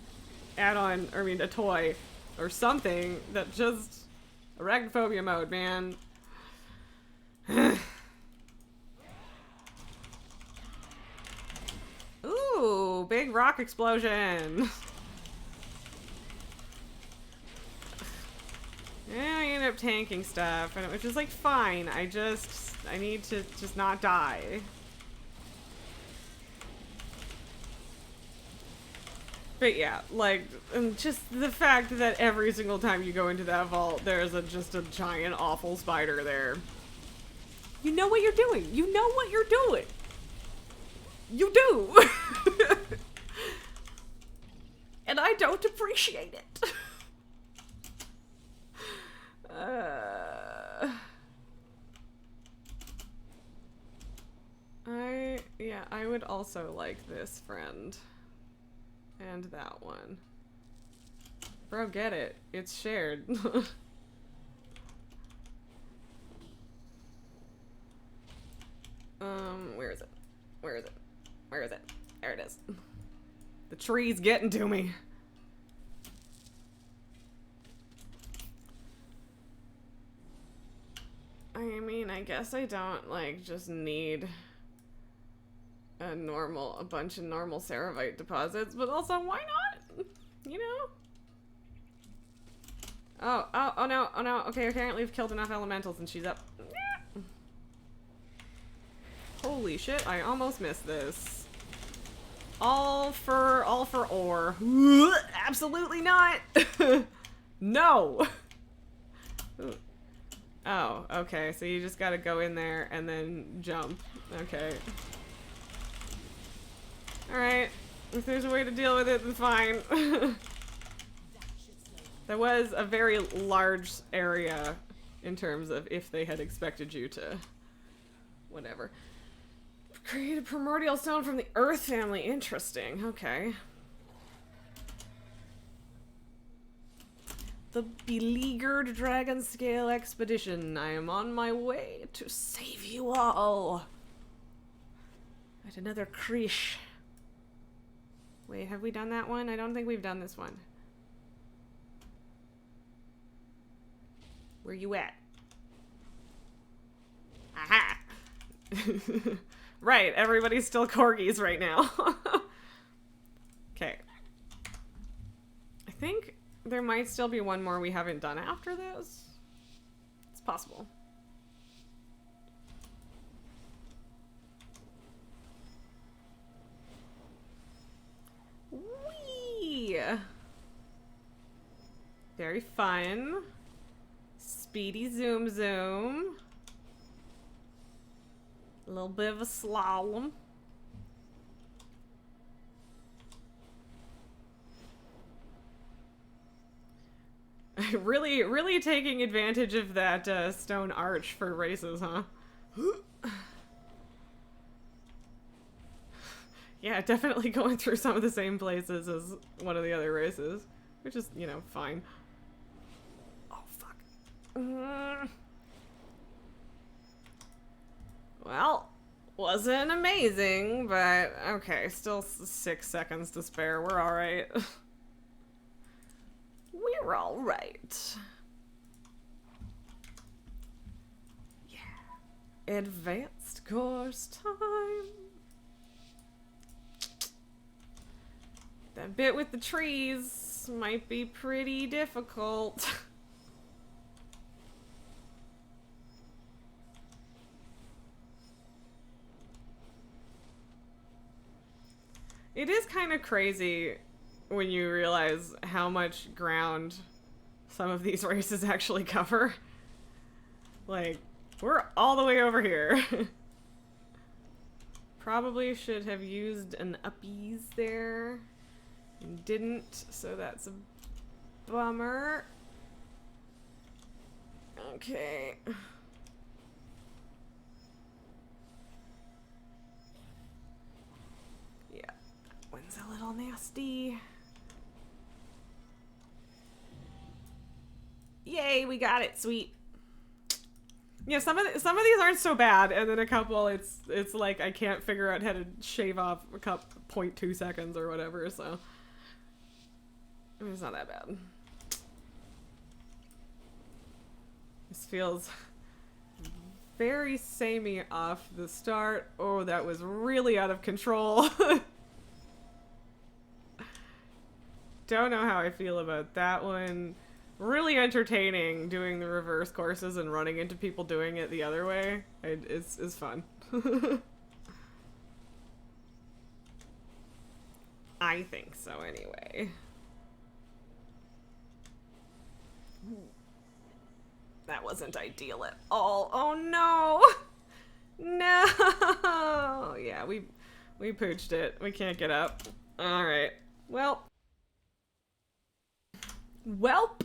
S1: add-on, or I mean, a toy, or something that just arachnophobia mode, man. Ooh, big rock explosion. Yeah, I end up tanking stuff, and which is like fine. I need to just not die. But yeah, like, and just the fact that every single time you go into that vault, there's just a giant awful spider there. You know what you're doing. You know what you're doing. You do. And I don't appreciate it. I would also like this friend. And that one. Bro, get it. It's shared. Where is it? Where is it? Where is it? There it is. The tree's getting to me. I mean, I guess I don't, like, just need a bunch of normal ceravite deposits, but also, why not? You know? Oh no. Okay, apparently we've killed enough elementals and she's up. Holy shit, I almost missed this. All for ore. Absolutely not! No! Oh, okay, so you just gotta go in there and then jump. Okay. Alright. If there's a way to deal with it, then fine. That was a very large area in terms of if they had expected you to... whatever. Create a primordial stone from the Earth family. Interesting. Okay. The beleaguered dragon scale expedition. I am on my way to save you all. At another creche. Wait, have we done that one? I don't think we've done this one. Where you at? Aha! Right, everybody's still corgis right now. Okay. I think there might still be one more we haven't done after this. It's possible. Whee! Very fun. Speedy zoom zoom. A little bit of a slalom. Really taking advantage of that stone arch for races, huh? Yeah, definitely going through some of the same places as one of the other races, which is, you know, fine. Oh, fuck. Well, wasn't amazing, but okay, still 6 seconds to spare. We're alright. We're alright. Yeah. Advanced course time. That bit with the trees might be pretty difficult. It is kind of crazy when you realize how much ground some of these races actually cover. Like, we're all the way over here. Probably should have used an uppies there. And didn't, so that's a bummer. Okay. Yeah, that one's a little nasty. Yay, we got it, sweet. Yeah, some of these aren't so bad, and then a couple, it's like I can't figure out how to shave off a 0.2 seconds or whatever. So I mean, it's not that bad. This feels very samey off the start. Oh, that was really out of control. Don't know how I feel about that one. Really entertaining doing the reverse courses and running into people doing it the other way. It's fun. I think so anyway. That wasn't ideal at all. Oh no! No! Yeah, we pooched it. We can't get up. Alright. Well. Welp.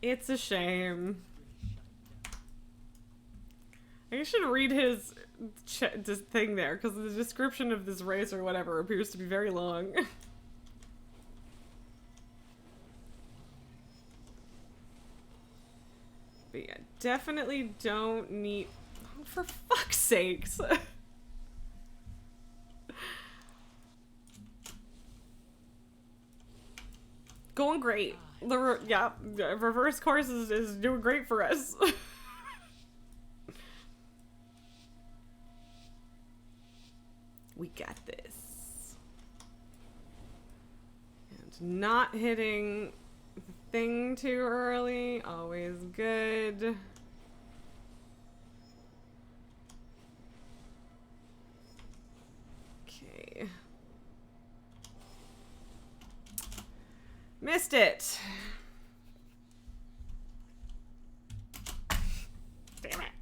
S1: It's a shame. I should read his thing there, because the description of this race or whatever appears to be very long. But yeah, definitely don't need... Oh, for fuck's sakes! Going great. The reverse course is doing great for us. We got this. And not hitting the thing too early, always good. Okay. Missed it. Damn it.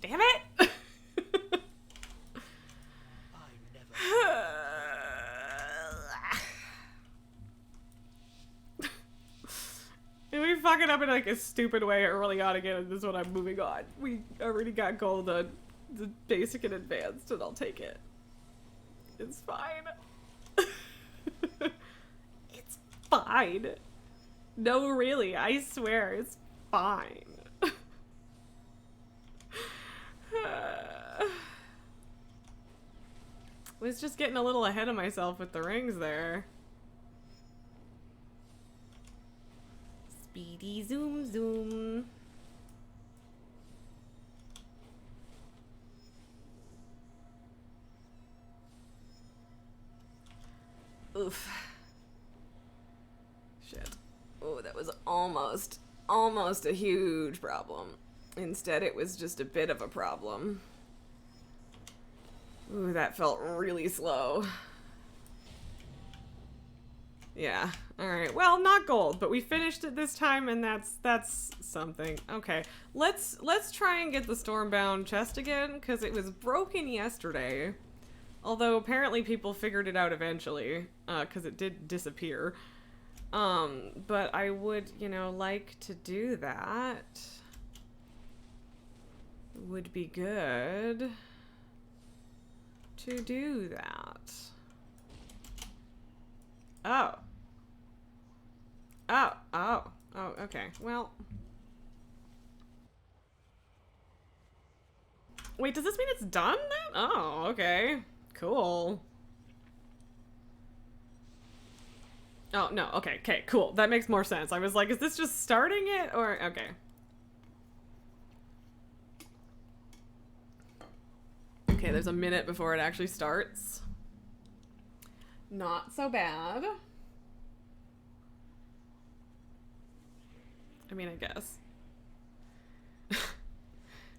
S1: Damn it. If we fuck it up in like a stupid way early on again, and this is what I'm moving on. We already got gold on the basic and advanced, and I'll take it. It's fine. It's fine. No, really, I swear, it's fine. Was just getting a little ahead of myself with the rings there. Speedy zoom zoom. Oof. Shit. Oh, that was almost a huge problem. Instead, it was just a bit of a problem. Ooh, that felt really slow. Yeah. Alright. Well, not gold, but we finished it this time, and that's something. Okay. Let's try and get the Stormbound chest again, because it was broken yesterday. Although apparently people figured it out eventually, because it did disappear. But I would, you know, like to do that. Would be good to do that. Oh. Oh, okay. Well. Wait, does this mean it's done then? Oh, okay. Cool. Oh, no, okay, cool. That makes more sense. I was like, is this just starting it? Or, okay. Okay, there's a minute before it actually starts. Not so bad. I mean, I guess.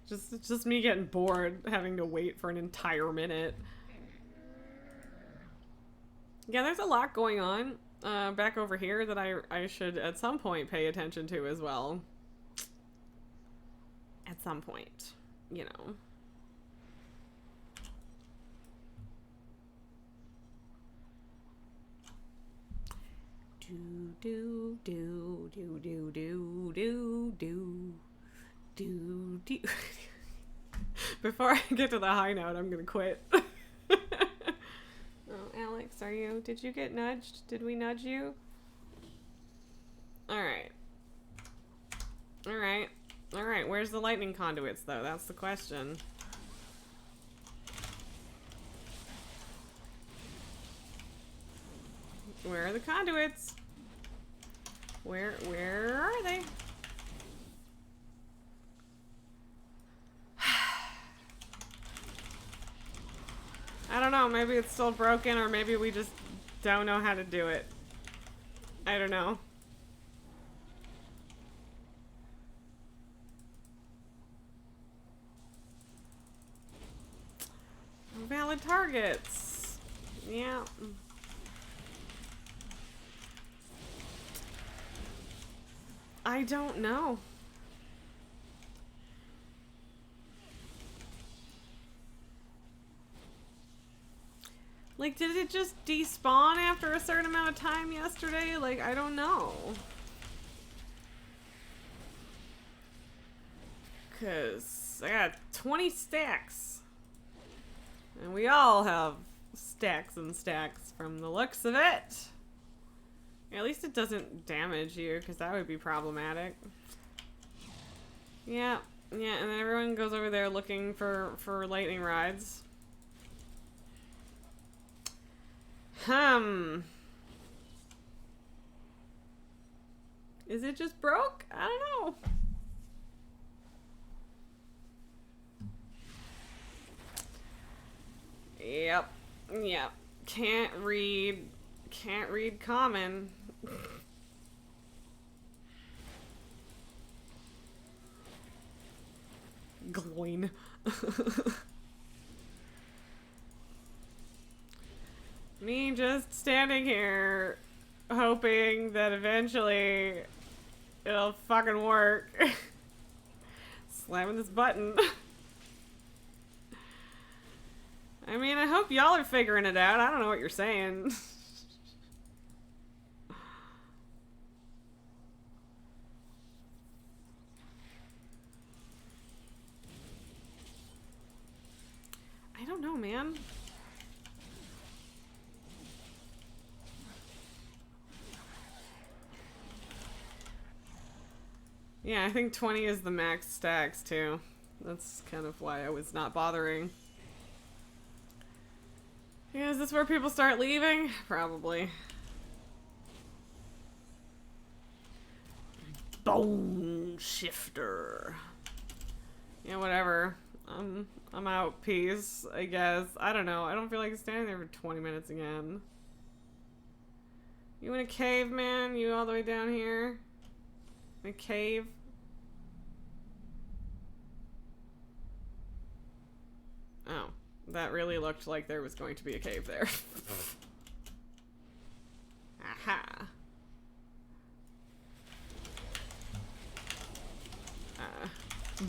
S1: just me getting bored having to wait for an entire minute. Yeah, there's a lot going on. back over here that I should at some point pay attention to as well. At some point, you know. Do do do do do do do do do. Before I get to the high note, I'm gonna quit. Oh, Alex, did you get nudged? Did we nudge you? Alright. Alright. Alright, where's the lightning conduits, though? That's the question. Where are the conduits? Where are they? I don't know, maybe it's still broken, or maybe we just don't know how to do it. I don't know. Valid targets. Yeah. I don't know. Like, did it just despawn after a certain amount of time yesterday? Like, I don't know. 'Cause I got 20 stacks. And we all have stacks and stacks from the looks of it. At least it doesn't damage you, because that would be problematic. Yeah, yeah, and then everyone goes over there looking for lightning rods. Is it just broke? I don't know. Yep. Yep. Can't read common. Gloin. Me just standing here hoping that eventually it'll fucking work. Slamming this button. I mean, I hope y'all are figuring it out. I don't know what you're saying. I don't know, man. Yeah, I think 20 is the max stacks, too. That's kind of why I was not bothering. Yeah, is this where people start leaving? Probably. Bone shifter. Yeah, whatever. I'm out. Peace, I guess. I don't know. I don't feel like standing there for 20 minutes again. You in a cave, man? You all the way down here? In a cave? Oh. That really looked like there was going to be a cave there. Aha.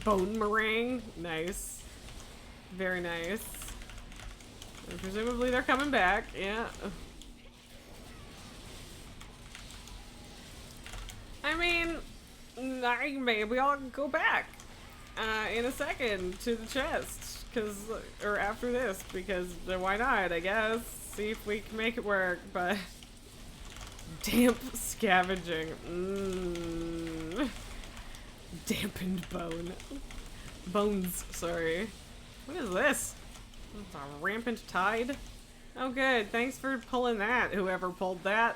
S1: Bone meringue. Nice. Very nice. And presumably they're coming back. Yeah. I mean, maybe I'll go back in a second to the chest. Or after this, because why not, I guess. See if we can make it work, but damp scavenging. Dampened bone. Bones, sorry. What is this? It's a rampant tide? Oh good, thanks for pulling that, whoever pulled that.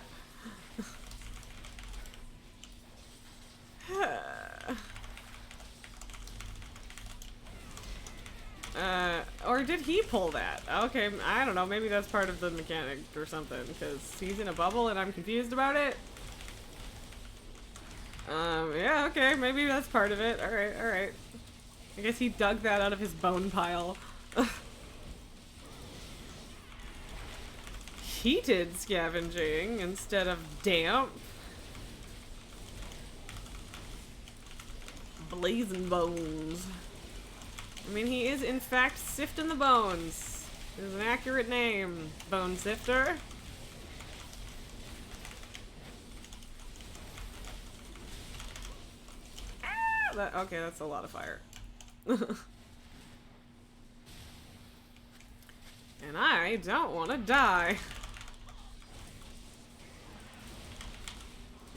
S1: Or did he pull that? Okay, I don't know. Maybe that's part of the mechanic or something, because he's in a bubble and I'm confused about it. Yeah, okay. Maybe that's part of it. Alright, alright. I guess he dug that out of his bone pile. heated scavenging instead of damp. Blazing bones. I mean, he is in fact sifting the bones. It is an accurate name, Bone Sifter. Ah, okay, that's a lot of fire. And I don't want to die.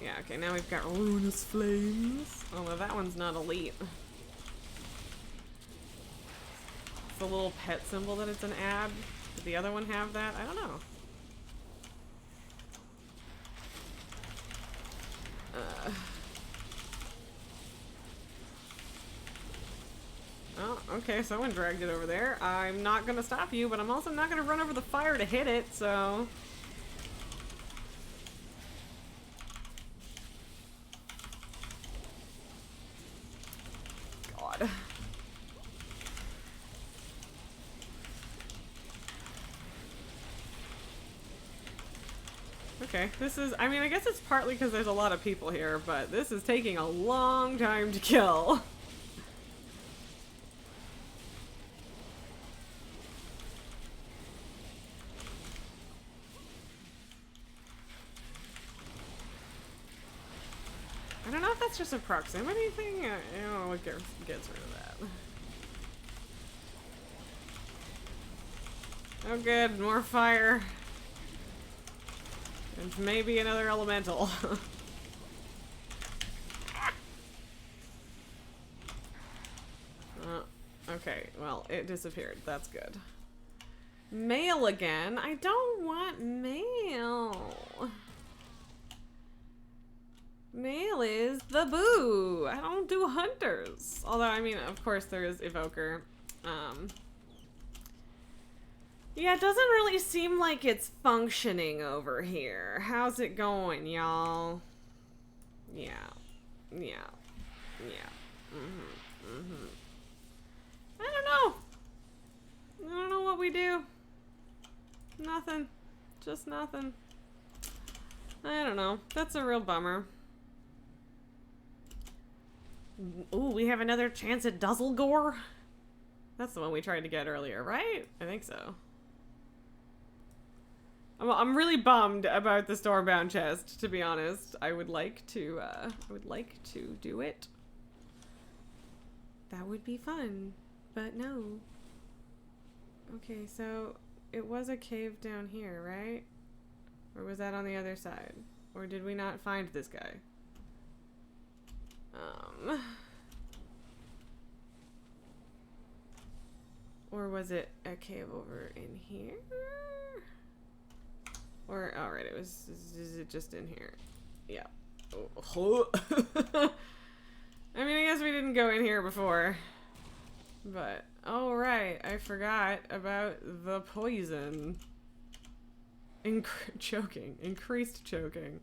S1: Yeah, okay, now we've got ruinous flames. Although that one's not elite. It's the little pet symbol that it's an ad. Did the other one have that? I don't know. Oh, okay, someone dragged it over there. I'm not gonna stop you, but I'm also not gonna run over the fire to hit it, so... God. Okay, this is... I mean, I guess it's partly because there's a lot of people here, but this is taking a long time to kill. I don't know if that's just a proximity thing. I don't know what gets rid of that. Oh good, more fire. And maybe another elemental. Okay, well, it disappeared. That's good. Mail again? I don't want mail. Mail is the boo. I don't do hunters. Although, I mean, of course there is Evoker. Yeah, it doesn't really seem like it's functioning over here. How's it going, y'all? Yeah. Yeah. Yeah. I don't know. I don't know what we do. Nothing. Just nothing. I don't know. That's a real bummer. Ooh, we have another chance at Duzzlegore? That's the one we tried to get earlier, right? I think so. I'm really bummed about the stormbound chest, to be honest. I would like to do it. That would be fun, but no. Okay, so it was a cave down here, right? Or was that on the other side? Or did we not find this guy? Or was it a cave over in here? Or, alright, is it just in here? Yeah. Oh. I mean, I guess we didn't go in here before. But, oh right, I forgot about the poison. Choking. Increased choking.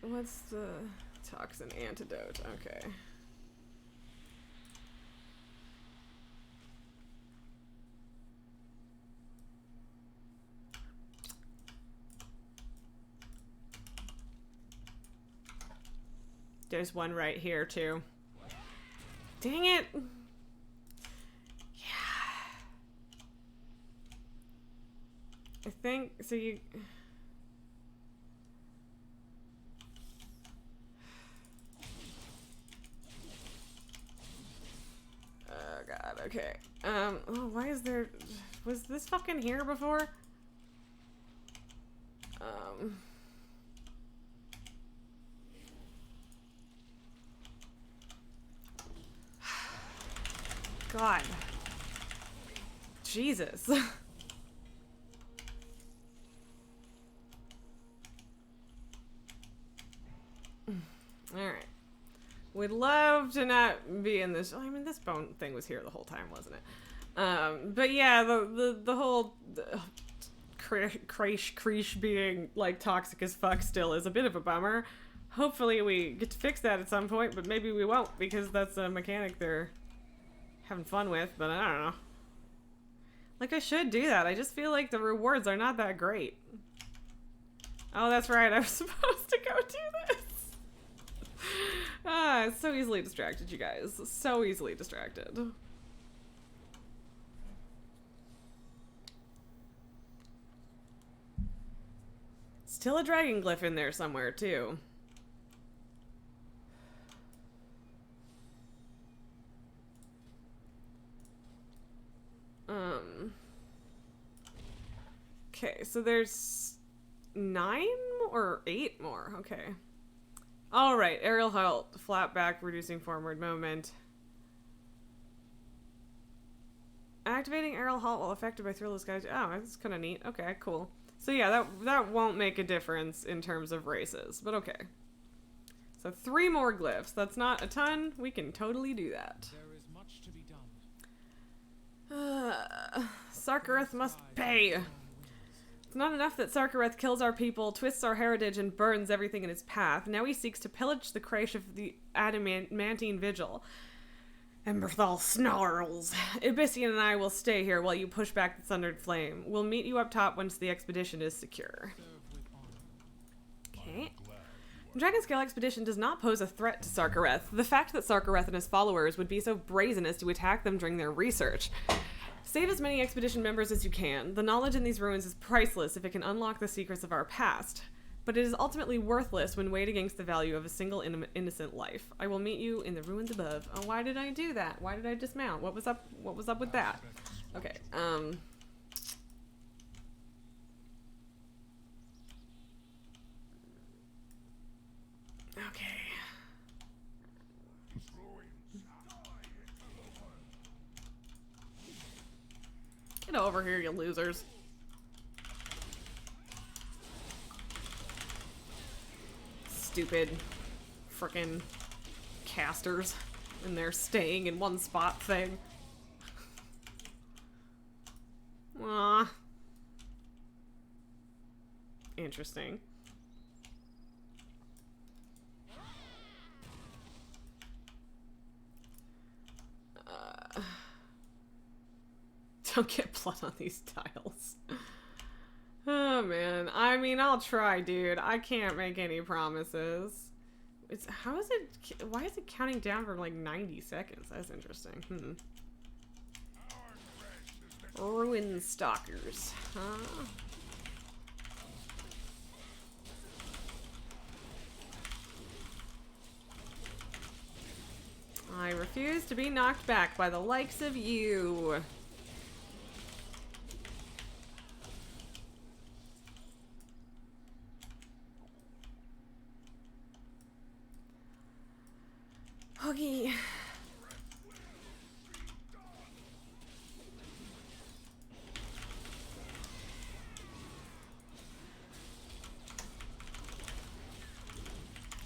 S1: What's the toxin antidote? Okay. There's one right here, too. Dang it! Yeah. I think, so you... Oh, God, okay. Oh, why is there... Was this fucking here before? God. Jesus. Alright. We'd love to not be in this. I mean, this bone thing was here the whole time, wasn't it? But yeah, the whole Creesh being like toxic as fuck still is a bit of a bummer. Hopefully we get to fix that at some point, but maybe we won't because that's a mechanic they're having fun with, but I don't know. Like, I should do that. I just feel like the rewards are not that great. Oh, that's right. I was supposed to go do this. Ah, so easily distracted, you guys. So easily distracted. Still a dragon glyph in there somewhere, too. Okay, so there's 9 or 8 more. Okay. All right, aerial halt, flat back, reducing forward movement. Activating aerial halt while affected by thrillers guys. Oh, that's kind of neat. Okay, cool. So yeah, that won't make a difference in terms of races, but okay. So 3 more glyphs. That's not a ton. We can totally do that.
S2: There is much to be done.
S1: Sarkareth must pay. It's not enough that Sarkareth kills our people, twists our heritage, and burns everything in his path. Now he seeks to pillage the creche of the adamantine vigil. Emberthal snarls. Abyssian and I will stay here while you push back the sundered flame. We'll meet you up top once the expedition is secure. Okay. Dragonscale expedition does not pose a threat to Sarkareth. The fact that Sarkareth and his followers would be so brazen as to attack them during their research. Save as many expedition members as you can. The knowledge in these ruins is priceless if it can unlock the secrets of our past. But it is ultimately worthless when weighed against the value of a single innocent life. I will meet you in the ruins above. Oh, why did I do that? Why did I dismount? What was up with that? Okay, Okay. Get over here, you losers. Stupid frickin' casters and their staying in one spot thing. Aw. Interesting. Don't get blood on these tiles. Oh man, I mean, I'll try, dude. I can't make any promises. It's how is it? Why is it counting down for like 90 seconds? That's interesting. Ruin stalkers, huh? I refuse to be knocked back by the likes of you. Okay.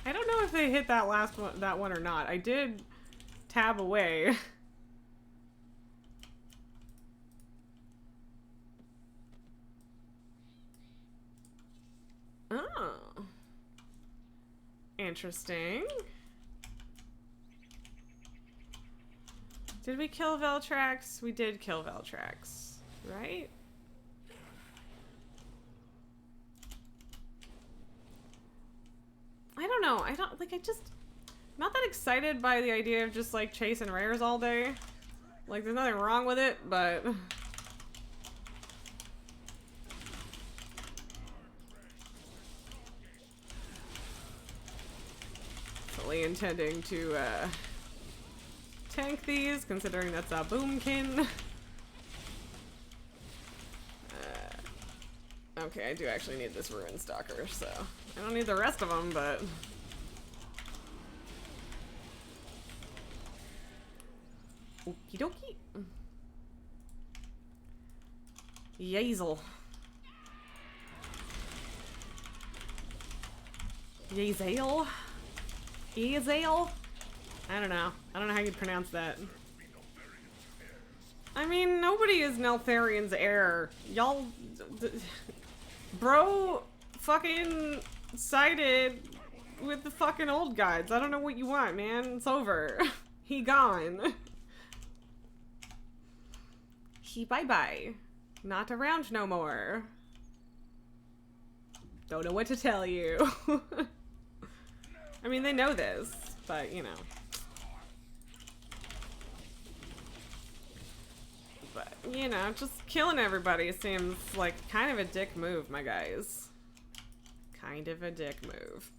S1: I don't know if they hit that last one, or not. I did tab away. Oh. Interesting. Did we kill Veltrax? We did kill Veltrax, right? I don't know. Not that excited by the idea of just like chasing rares all day. Like, there's nothing wrong with it, but fully intending to tank these, considering that's a boomkin. Okay, I do actually need this Ruin Stalker, so I don't need the rest of them, but okie dokie. Yazel. Yazel? Yazel? I don't know. I don't know how you'd pronounce that. I mean, nobody is Neltharian's heir. Y'all... Bro fucking sided with the fucking old guys. I don't know what you want, man. It's over. He gone. He bye-bye. Not around no more. Don't know what to tell you. I mean, they know this, but you know. But, you know, just killing everybody seems like kind of a dick move, my guys. Kind of a dick move.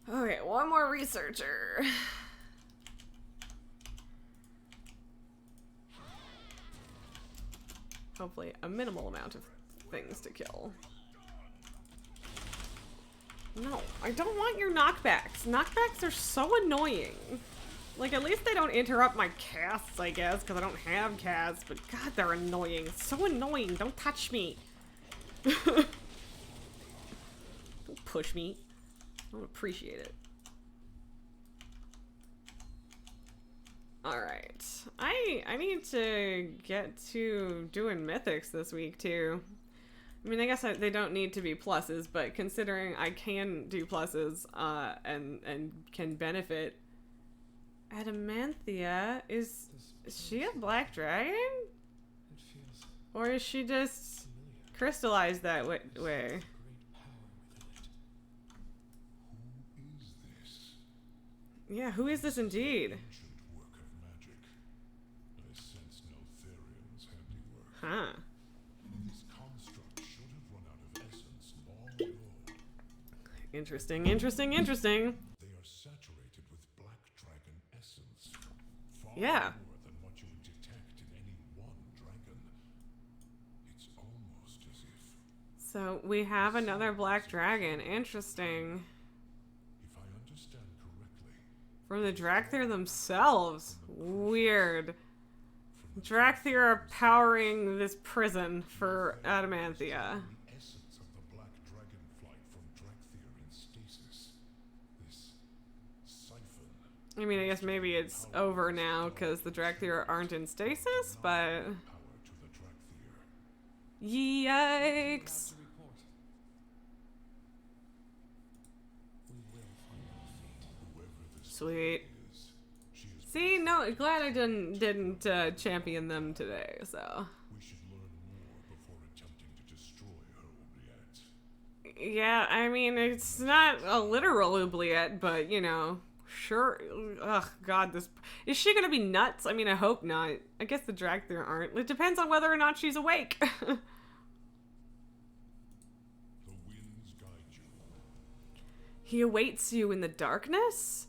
S1: Okay, one more researcher. Hopefully a minimal amount of things to kill. No, I don't want your knockbacks. Knockbacks are so annoying. Like, at least they don't interrupt my casts, I guess, because I don't have casts, but god, they're annoying. So annoying. Don't touch me. Don't push me. I don't appreciate it. Alright. I need to get to doing mythics this week, too. I mean, I guess they don't need to be pluses, but considering I can do pluses, and can benefit... Adamanthia, is she a black dragon?
S2: It feels
S1: Or is she just
S2: familiar.
S1: crystallized that way?
S2: Great power within it.
S3: Who is this?
S1: Yeah, who is this indeed?
S3: Ancient work of magic. I sense no Therian's handiwork.
S1: Huh.
S3: This construct should have run out of essence long ago.
S1: Interesting, interesting, interesting.
S3: They are saturated with black dragon essence. Far
S1: Yeah.
S3: more than what you would detect in any one dragon. It's almost as if,
S1: So we have another black dragon. Interesting.
S3: if I understand correctly,
S1: From the Drakthir themselves. Weird. Drakthir are powering this prison for Adamanthia.
S3: the essence of the black dragon flight from Drakthir in stasis. This siphon.
S1: I mean, I guess maybe it's over now because the Drakthir aren't in stasis, but...
S3: Power to the Drakthir.
S1: Yikes.
S2: To report. We will find our fate.
S3: Whoever this
S1: Sweet.
S3: is, she is.
S1: See, no, glad I didn't champion them today, so...
S3: We should learn more before attempting to destroy her oubliette.
S1: Yeah, I mean, it's not a literal oubliette, but, you know, sure. Ugh, God, this... Is she gonna be nuts? I mean, I hope not. I guess the Drakthir aren't. It depends on whether or not she's awake.
S3: The winds guide you.
S1: He awaits you in the darkness?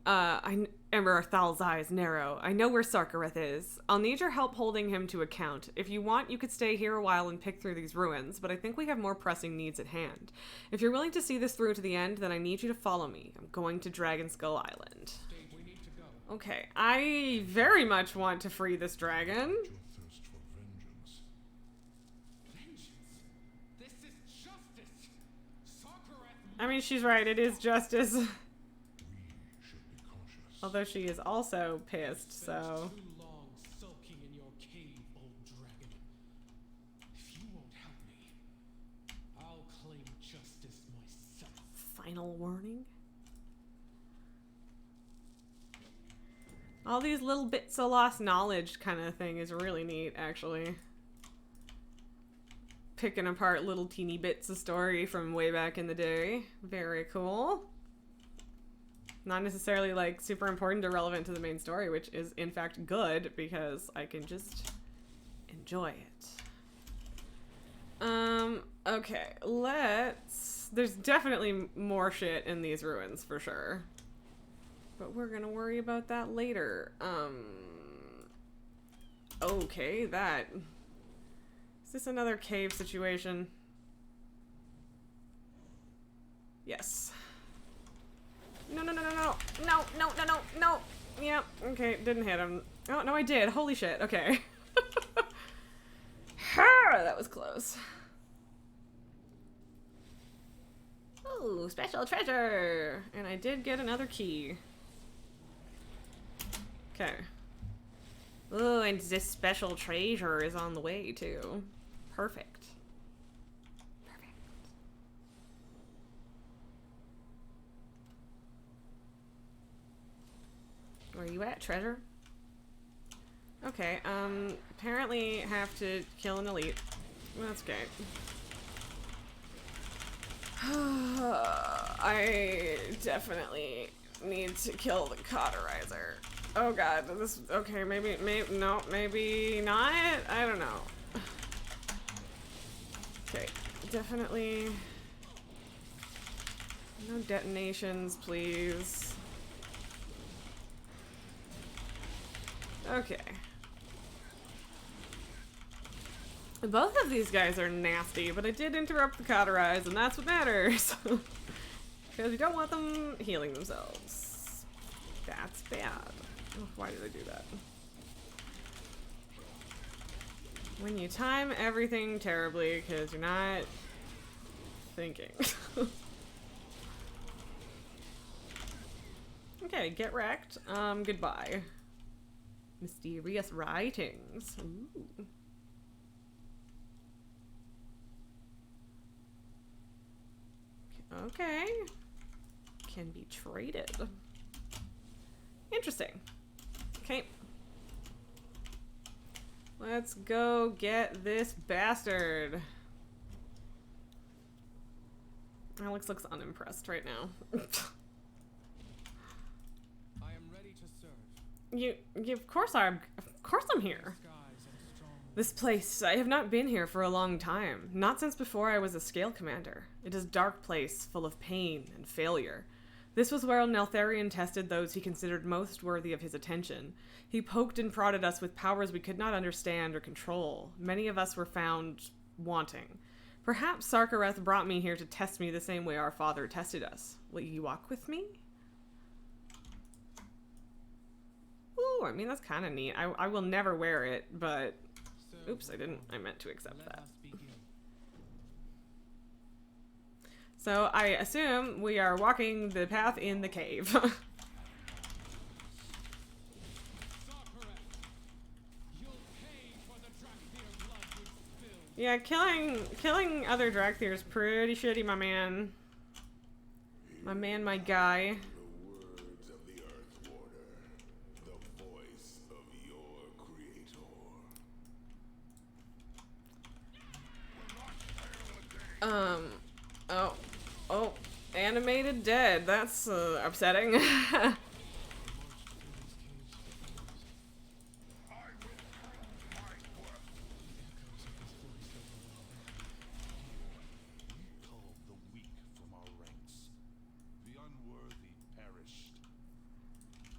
S1: Ember Thal's eyes narrow. I know where Sarkareth is. I'll need your help holding him to account. If you want, you could stay here a while and pick through these ruins, but I think we have more pressing needs at hand. If you're willing to see this through to the end, then I need you to follow me. I'm going to Dragon Skull Island.
S2: Stage, we need to go.
S1: Okay, I very much want to free this dragon.
S3: Your thirst for vengeance.
S2: Vengeance. This is justice. Sakura.
S1: I mean, she's right, it is justice.
S3: We should be cautious.
S1: Although she is also pissed,
S2: Spent
S1: so...
S2: too long sulking in your cave, old dragon. If you won't help me, I'll claim justice myself.
S1: Final warning? All these little bits of lost knowledge kind of thing is really neat, actually. Picking apart little teeny bits of story from way back in the day. Very cool. Not necessarily, like, super important or relevant to the main story, which is, in fact, good, because I can just enjoy it. Okay, let's... There's definitely more shit in these ruins, for sure. But we're gonna worry about that later. Okay, that... Is this another cave situation? Yes. No, no, no, no, no, no, no, no, no, no. Yep, okay, didn't hit him. Oh, no, I did. Holy shit, okay. That was close. Ooh, special treasure! And I did get another key. Okay. Oh, and this special treasure is on the way, too. Perfect. Perfect. Where are you at, treasure? Okay, apparently have to kill an elite. That's okay. I definitely need to kill the cauterizer. Oh god, this, okay, maybe no, maybe not? I don't know. Okay, definitely. No detonations, please. Okay. Both of these guys are nasty, but I did interrupt the cauterize, and that's what matters. Because you don't want them healing themselves. That's bad. Oh, why did I do that? When you time everything terribly because you're not thinking. Okay, get wrecked. Goodbye. Mysterious writings. Ooh. Okay. Can be traded. Interesting. Okay. Let's go get this bastard. Alex looks unimpressed right now.
S2: I am ready to serve.
S1: You, of course I'm here.
S2: Skies and strong.
S1: This place, I have not been here for a long time. Not since before I was a scale commander. It is a dark place, full of pain and failure. This was where Neltharion tested those he considered most worthy of his attention. He poked and prodded us with powers we could not understand or control. Many of us were found wanting. Perhaps Sarkareth brought me here to test me the same way our father tested us. Will you walk with me? Ooh, I mean, that's kind of neat. I will never wear it, but...
S2: So,
S1: Oops, I didn't. I meant to accept
S2: let
S1: that.
S2: us begin.
S1: So I assume we are walking the path in the cave.
S2: Sarkareth, you'll pay for the Drakthir blood we've spilled.
S1: Yeah, killing other Drakthir is pretty shitty, my man. My guy.
S3: The words of the Earth Warder, the voice of your creator.
S1: Oh, animated dead. That's upsetting.
S3: Call the weak from our ranks. The unworthy perished.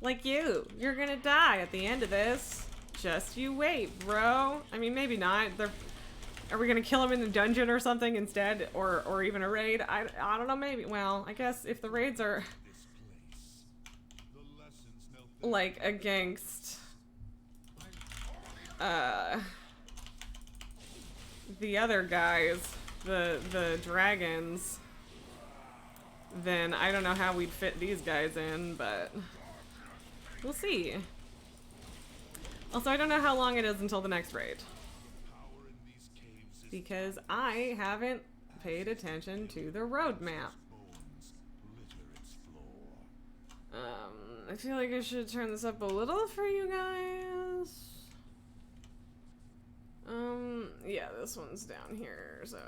S1: Like you. You're gonna die at the end of this. Just you wait, bro. I mean, maybe not. Are we gonna kill him in the dungeon or something instead? Or even a raid? I don't know, maybe. Well, I guess if the raids are...
S3: This place. The lessons Neltharion
S1: like against the other guys, the dragons, then I don't know how we'd fit these guys in, but we'll see. Also, I don't know how long it is until the next raid,
S3: power in these caves is
S1: because I haven't paid attention to the roadmap.
S3: bones litter its floor.
S1: I feel like I should turn this up a little for you guys. Yeah, this one's down here, so...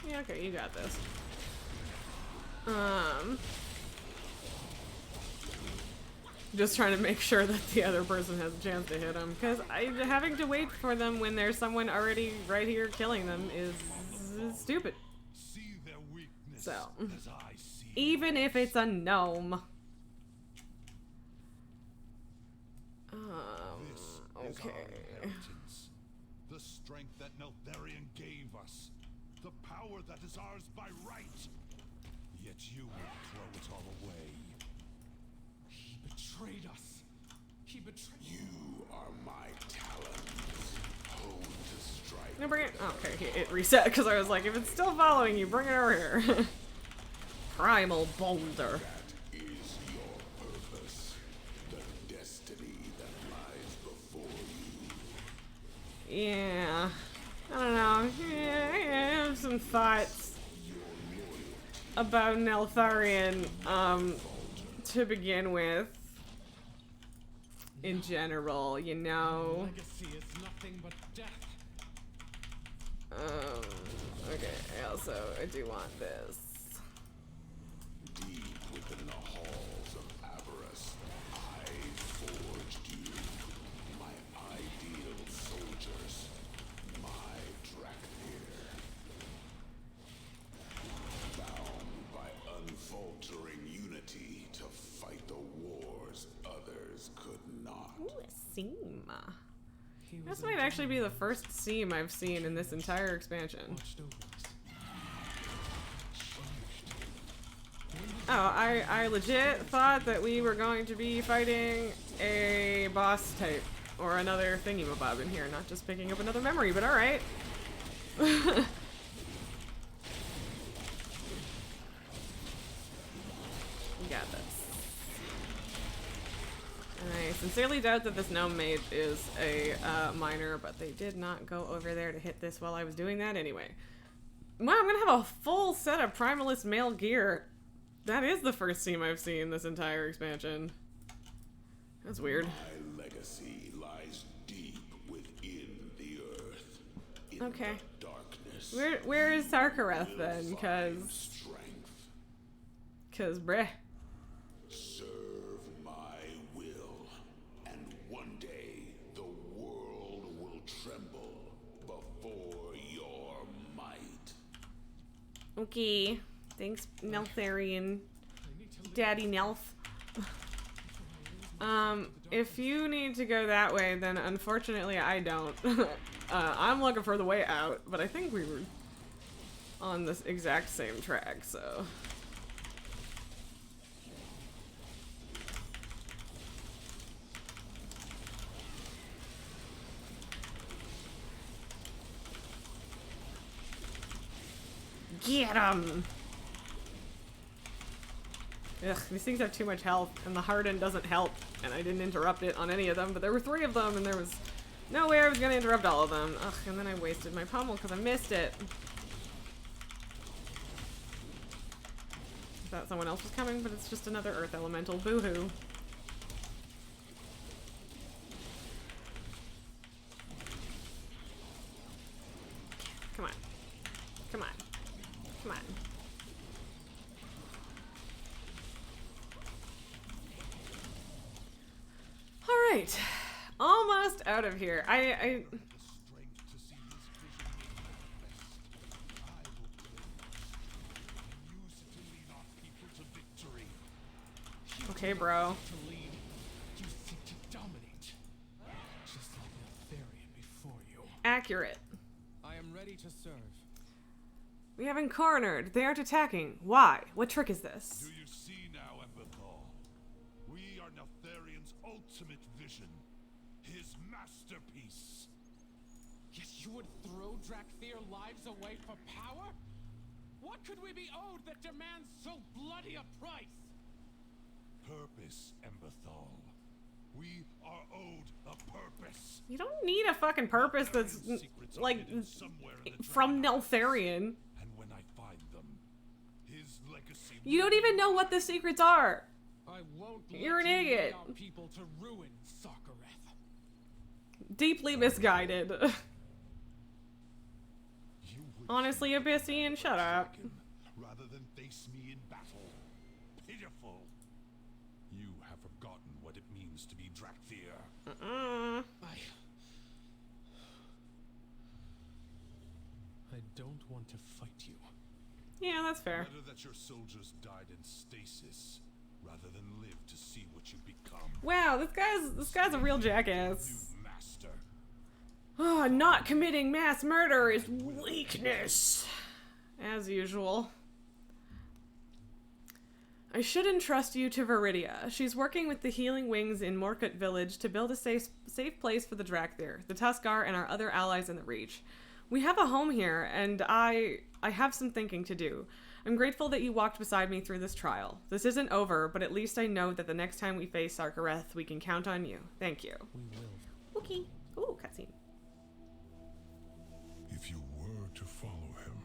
S1: Yeah, okay, you got this. Just trying to make sure that the other person has a chance to hit them, because having to wait for them when there's someone already right here killing them is stupid.
S3: See their weakness
S1: So,
S3: as I see
S1: even if it's a gnome.
S3: this is our
S1: Okay.
S3: inheritance. The strength that Neltharion gave us. The power that is ours by right. Yet you will throw it all away.
S2: He betrayed us. He betrayed.
S3: You are my talents. Honed to strike.
S1: No, bring it. Oh, okay, it reset because I was like, if it's still following you, bring it over here. Primal boulder.
S3: That is your purpose. The destiny that lies before you.
S1: Yeah. I don't know. Yeah, I have some thoughts about Neltharion, to begin with. In general, you know.
S2: Legacy is nothing but death.
S1: Okay, I do want this.
S3: Deep within the halls of avarice, I forged you, my ideal soldiers, my Drakthir. Bound by unfaltering unity to fight the wars others could not.
S1: Ooh, a seam.
S2: He was
S1: This might actually be the first seam I've seen in this entire expansion.
S2: watched over us. Changed.
S1: Oh, I legit thought that we were going to be fighting a boss type or another thingy-mabob in here, not just picking up another memory, but alright. We got this. And I sincerely doubt that this gnome mage is a miner, but they did not go over there to hit this while I was doing that anyway. Wow, I'm gonna have a full set of Primalist male gear. That is the first team I've seen this entire expansion. That's weird.
S3: My legacy lies deep within the earth. In
S1: Okay.
S3: the darkness.
S1: Where is Sarkareth then?
S3: Strength.
S1: Cause bruh.
S3: Serve my will, and one day the world will tremble before your might.
S1: Okay. Thanks, Neltharion.
S2: I need to leave.
S1: Daddy Nelth. If you need to go that way, then unfortunately I don't. I'm looking for the way out, but I think we were on this exact same track, so. Get 'em! Ugh, these things have too much health, and the harden doesn't help, and I didn't interrupt it on any of them, but there were 3 of them, and there was no way I was gonna interrupt all of them. Ugh, and then I wasted my pommel because I missed it. I thought someone else was coming, but it's just another earth elemental. Boo-hoo. Come on. Come on. Come on. Alright. Almost out of here.
S3: The strength to see his vision made manifest. I will use it to lead our people to victory.
S1: Okay, bro.
S2: To lead, you seek to dominate. Just like Neltharion before you.
S1: Accurate.
S2: I am ready to serve.
S1: We have been cornered. They aren't attacking. Why? What trick is this?
S3: Do you see now, Emberthal? We are Neltharion's ultimate vision. His masterpiece.
S2: Yet you would throw Drakthir lives away for power? What could we be owed that demands so bloody a price?
S3: Purpose, Emberthal. We are owed a purpose.
S1: You don't need a fucking purpose that's,
S3: Neltharion's secrets are
S1: like,
S3: hidden somewhere in the
S1: from
S3: Dragon.
S1: Neltharion.
S3: And when I find them, his legacy
S1: You
S3: will
S1: don't even know what the secrets are.
S2: I won't
S1: You're
S2: let
S1: an
S2: you lead
S1: idiot.
S2: our people to ruin Sarkareth.
S1: Deeply misguided.
S3: You would
S1: Honestly, Abyssian, shut up.
S3: dragon rather than face me in battle. Pitiful. You have forgotten what it means to be Drakthir.
S2: I don't want to fight you.
S1: Yeah, that's fair.
S3: Better that your soldiers died in stasis rather than live to see what you become.
S1: Wow, this guy's a real jackass.
S3: New master.
S1: Oh, not committing mass murder is weakness. As usual. I should entrust you to Viridia. She's working with the Healing Wings in Morkut Village to build a safe place for the Drakthir, the Tuskar, and our other allies in the Reach. We have a home here, and I have some thinking to do. I'm grateful that you walked beside me through this trial. This isn't over, but at least I know that the next time we face Sarkareth, we can count on you. Thank you.
S2: We will.
S1: Okay. Ooh, cutscene.
S3: If you were to follow him,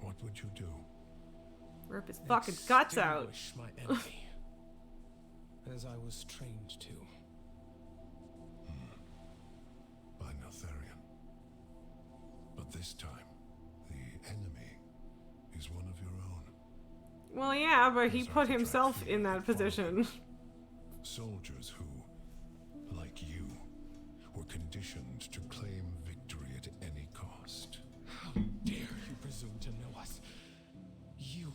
S3: what would you do?
S1: Rip his fucking guts out.
S2: Extinguish my enemy, as I was trained to.
S3: By Neltharion. But this time, the enemy is one of your own.
S1: Well, yeah, but he
S3: As
S1: put
S3: I
S1: himself
S3: track
S1: in
S3: the
S1: that position.
S3: Soldiers who, like you, were conditioned to claim victory at any cost.
S2: How dare you presume to know us? You,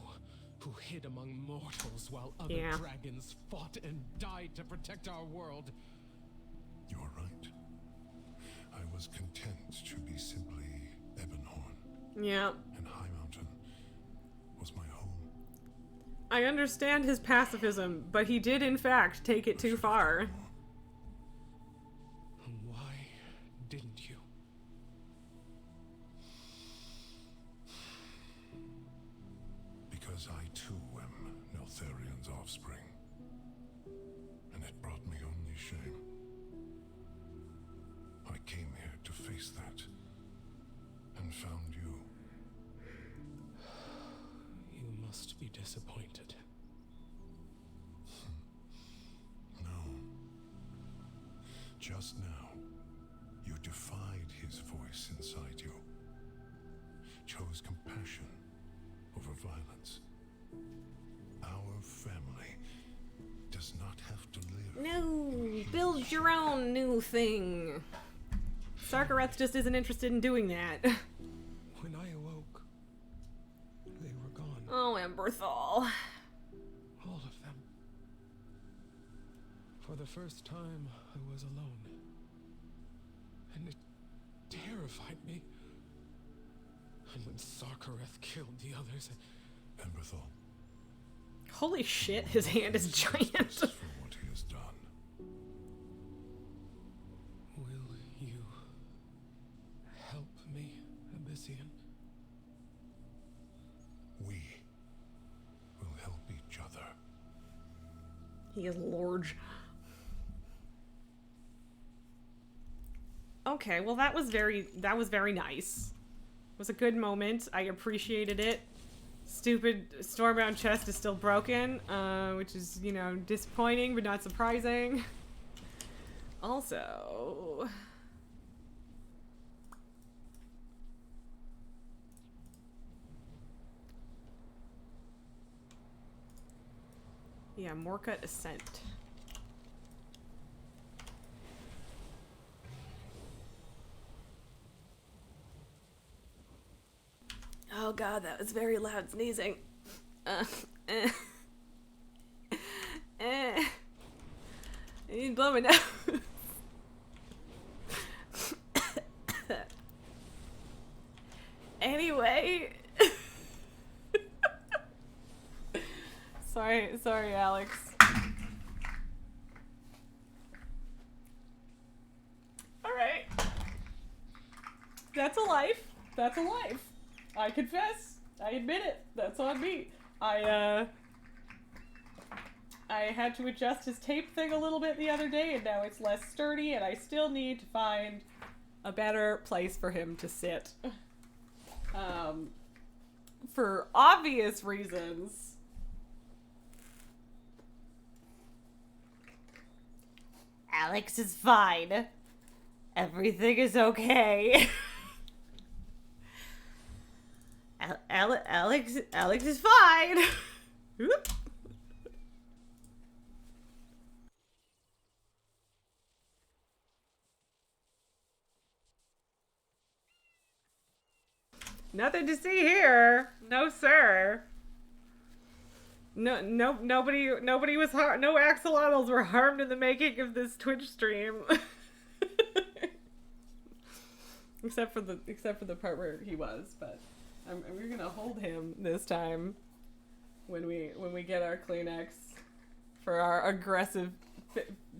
S2: who hid among mortals while other
S1: Yeah.
S2: dragons fought and died to protect our world.
S3: You're right. I was content to be simply Ebonhorn,
S1: Yeah.
S3: and High Mountain was my home.
S1: I understand his pacifism, but he did in fact take it too far.
S2: Why didn't you?
S3: Because I too am Neltharion's offspring. And it brought me only shame. I came here to face that. And found you.
S2: You must be disappointed.
S3: No. Just now, you defied his voice inside you. Chose compassion over violence. Our family does not have to live.
S1: No, build your own new thing. Sarkareth just isn't interested in doing that.
S2: When I awoke, they were gone.
S1: Oh, Emberthal.
S2: All of them. For the first time, I was alone. And it terrified me. And when Sarkareth killed the others,
S3: Emberthal,
S1: Holy shit, his hand is giant.
S3: justice for what he has done.
S2: will you help me, Abyssian?
S3: We will help each other.
S1: He is large. Okay, well that was very nice. It was a good moment. I appreciated it. Stupid Stormbound chest is still broken, which is, you know, disappointing but not surprising. Also, yeah, Morcut Ascent. Oh god, that was very loud sneezing. I need to blow my nose. Anyway. Sorry, Alex. Alright. That's a life. That's a life. I confess. I admit it. That's on me. I had to adjust his tape thing a little bit the other day, and now it's less sturdy, and I still need to find a better place for him to sit. For obvious reasons. Alex is fine. Everything is okay. Alex is fine. Whoop. Nothing to see here. No, sir. Nobody was harmed. No axolotls were harmed in the making of this Twitch stream. except for the part where he was, but we're gonna hold him this time when we get our Kleenex for our aggressive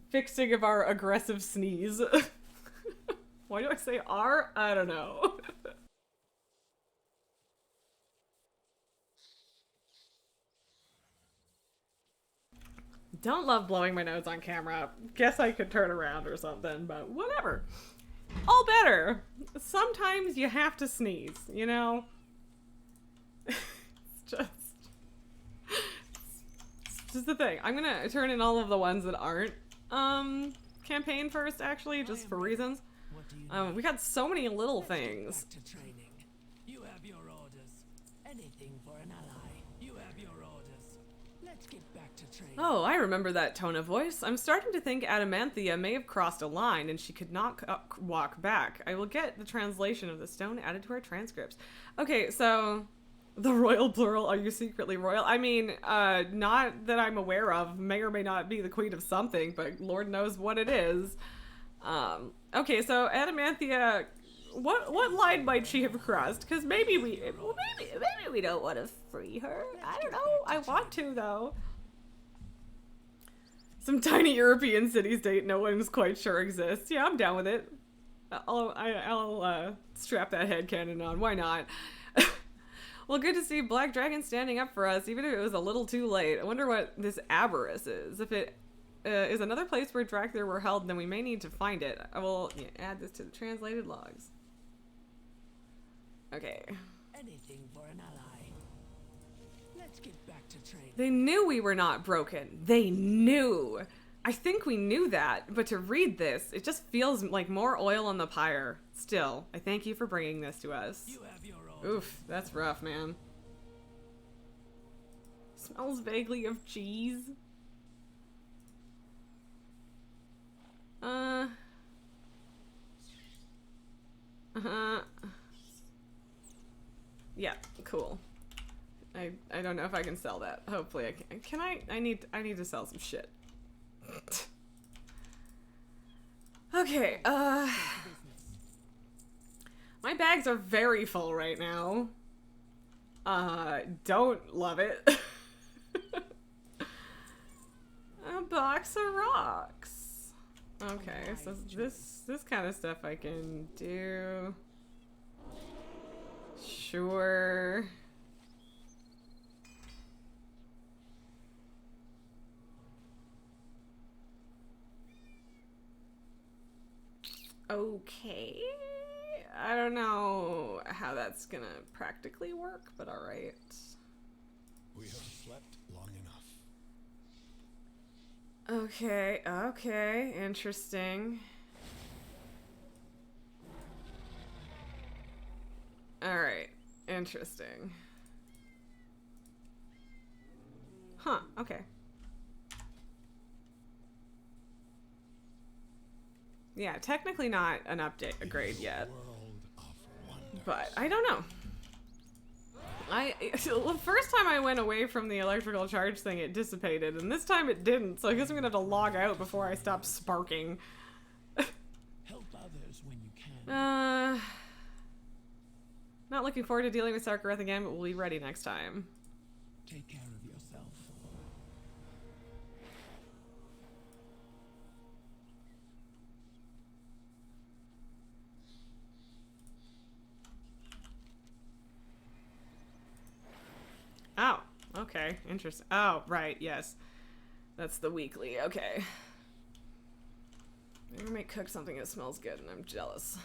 S1: fixing of our aggressive sneeze. Why do I say R? I don't know. Don't love blowing my nose on camera. Guess I could turn around or something, but whatever. All better. Sometimes you have to sneeze, you know? It's just... This is the thing. I'm gonna turn in all of the ones that aren't campaign first, actually, just for reasons.
S4: What do you
S1: We got so many little
S4: Let's get
S1: things.
S4: back to training. You have your orders. Anything for an ally. You have your orders. Let's get back to training.
S1: Oh, I remember that tone of voice. I'm starting to think Adamanthia may have crossed a line and she could not walk back. I will get the translation of the stone added to our transcripts. Okay, so the royal plural, are you secretly royal? I mean, not that I'm aware of. May or may not be the queen of something, but Lord knows what it is. Okay, so Adamanthia, what line might she have crossed? Because maybe we don't want to free her. I don't know. I want to, though. Some tiny European city-state no one's quite sure exists. Yeah, I'm down with it. I'll strap that headcanon on. Why not? Well, good to see Black Dragon standing up for us, even if it was a little too late. I wonder what this Aberrus is. If it is another place where Dracula were held, then we may need to find it. I will add this to the translated logs. Okay.
S4: Anything for an ally. Let's get back to training.
S1: They knew we were not broken. They knew. I think we knew that, but to read this, it just feels like more oil on the pyre. Still, I thank you for bringing this to us.
S4: You have your orders.
S1: Oof, that's rough, man. Smells vaguely of cheese. Yeah, cool. I don't know if I can sell that. Hopefully I can. Can I? I need to sell some shit. Okay, my bags are very full right now. Don't love it. A box of rocks. Okay, so this kind of stuff I can do. Sure. Okay. I don't know how that's gonna practically work, but alright.
S3: We have slept long enough.
S1: Okay, okay, interesting. Alright, interesting. Huh, okay. Yeah, technically not an upgrade yet.
S3: World of wonder.
S1: But I don't know. The first time I went away from the electrical charge thing, it dissipated, and this time it didn't, so I guess I'm gonna have to log out before I stop sparking.
S4: Help others when you can.
S1: Not looking forward to dealing with Sarkareth again, but we'll be ready next time.
S4: Take care of yourself.
S1: Oh, okay, interesting. Oh, right, yes. That's the weekly, okay. Maybe I might cook something that smells good and I'm jealous.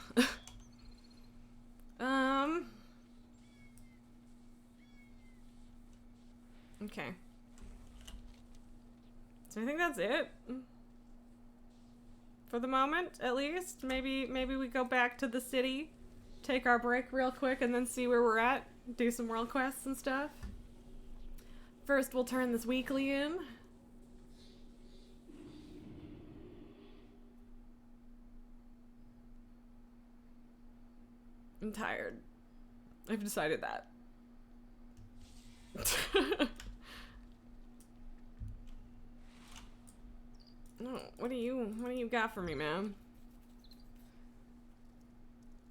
S1: Okay. So I think that's it. For the moment, at least. Maybe we go back to the city, take our break real quick, and then see where we're at. Do some world quests and stuff. First, we'll turn this weekly in. I'm tired. I've decided that. No, what do you got for me, man?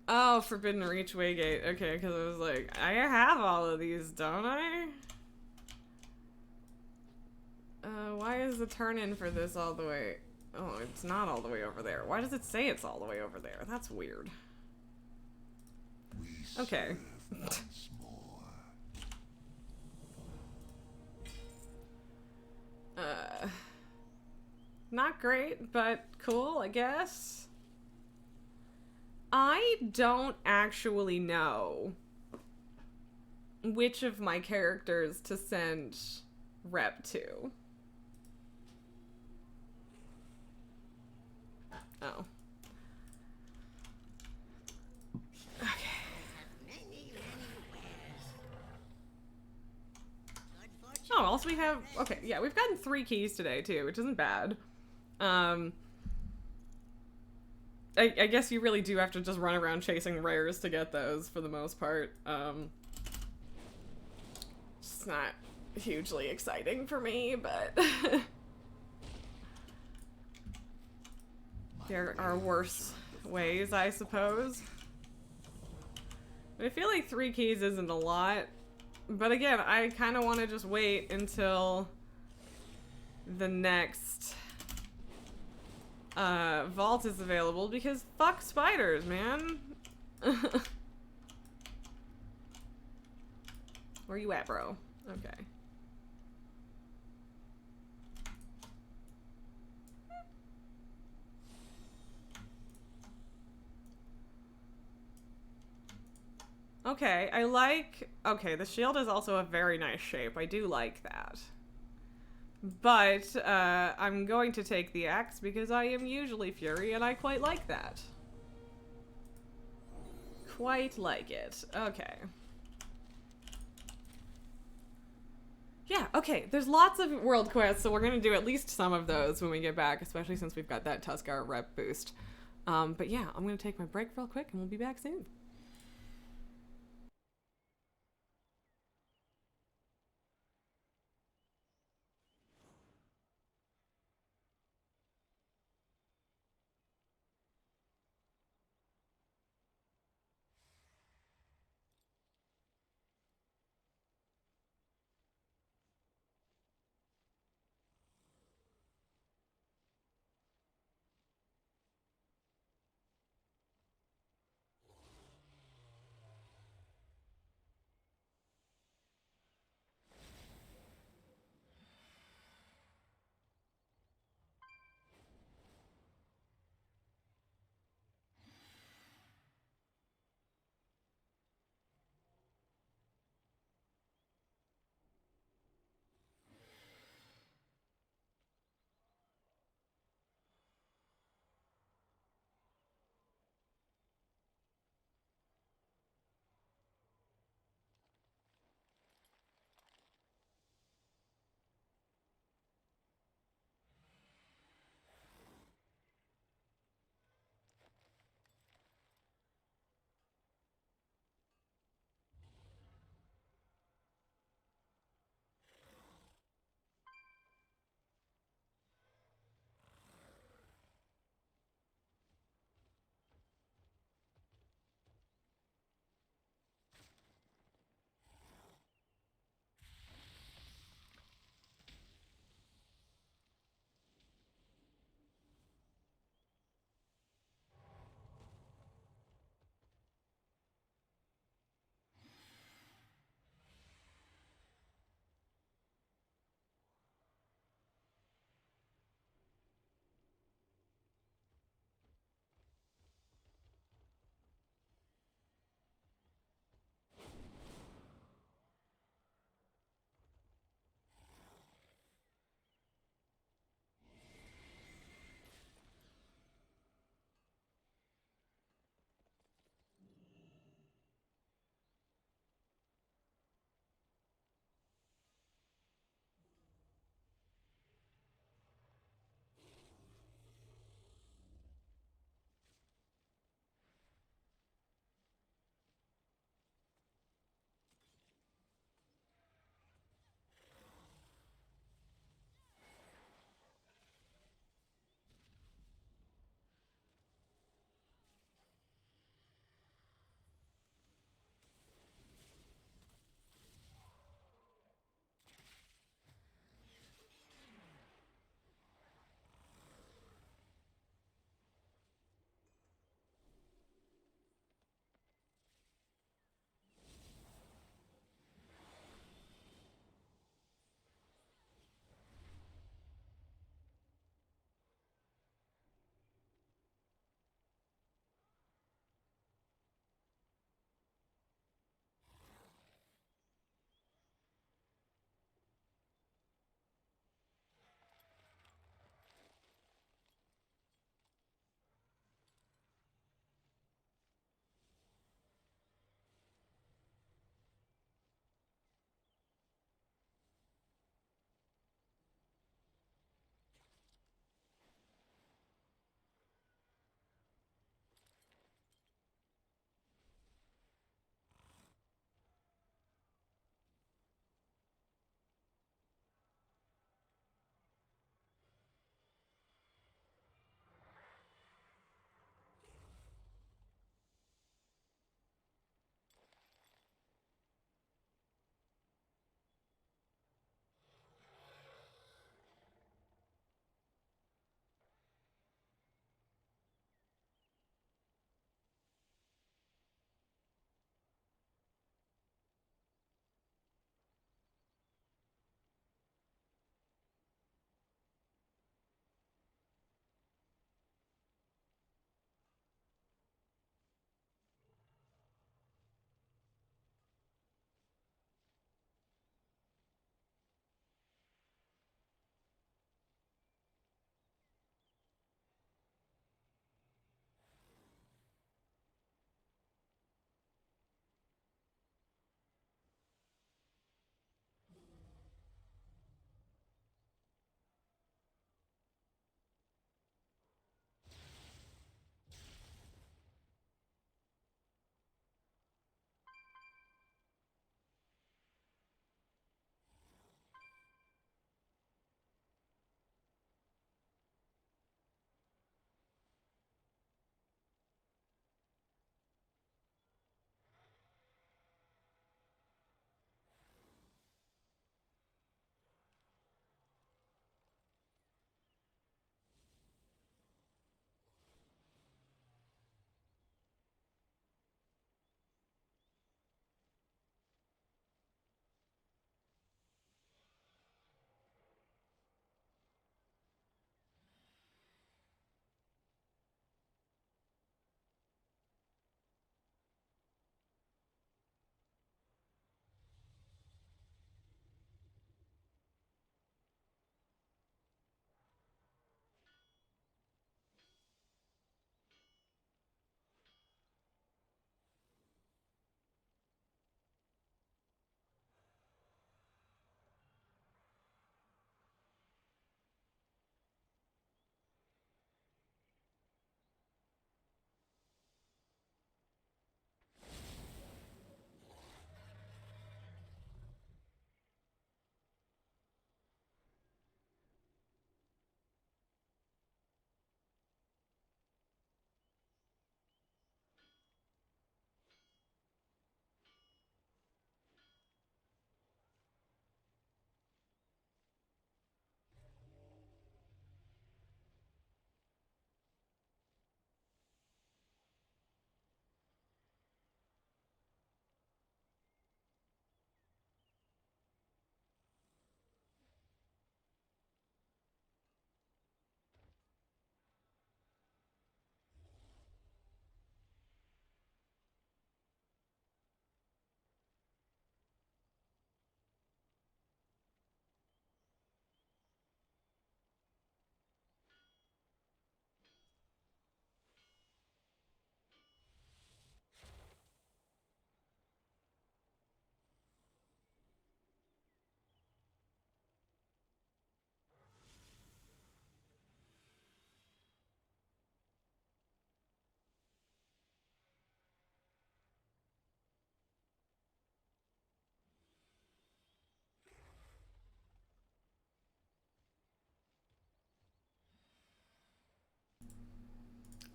S1: Oh, Forbidden Reach Waygate. Okay, because I was like, I have all of these, don't I? Why is the turn-in for this all the way... Oh, it's not all the way over there. Why does it say it's all the way over there? That's weird. Okay.
S3: Once more.
S1: Not great, but cool, I guess. I don't actually know which of my characters to send rep to. Oh. Okay. Oh, also we have... Okay, yeah, we've gotten 3 keys today, too, which isn't bad. I guess you really do have to just run around chasing rares to get those, for the most part. It's not hugely exciting for me, but... there are worse ways, I suppose. But I feel like 3 keys isn't a lot. But again, I kind of want to just wait until the next vault is available, because fuck spiders, man. Where you at, bro? Okay. Okay, I like... Okay, the shield is also a very nice shape. I do like that. But, I'm going to take the axe because I am usually Fury and I quite like that. Quite like it. Okay. Yeah, okay, there's lots of world quests, so we're gonna do at least some of those when we get back, especially since we've got that Tuskar rep boost. But yeah, I'm gonna take my break real quick and we'll be back soon.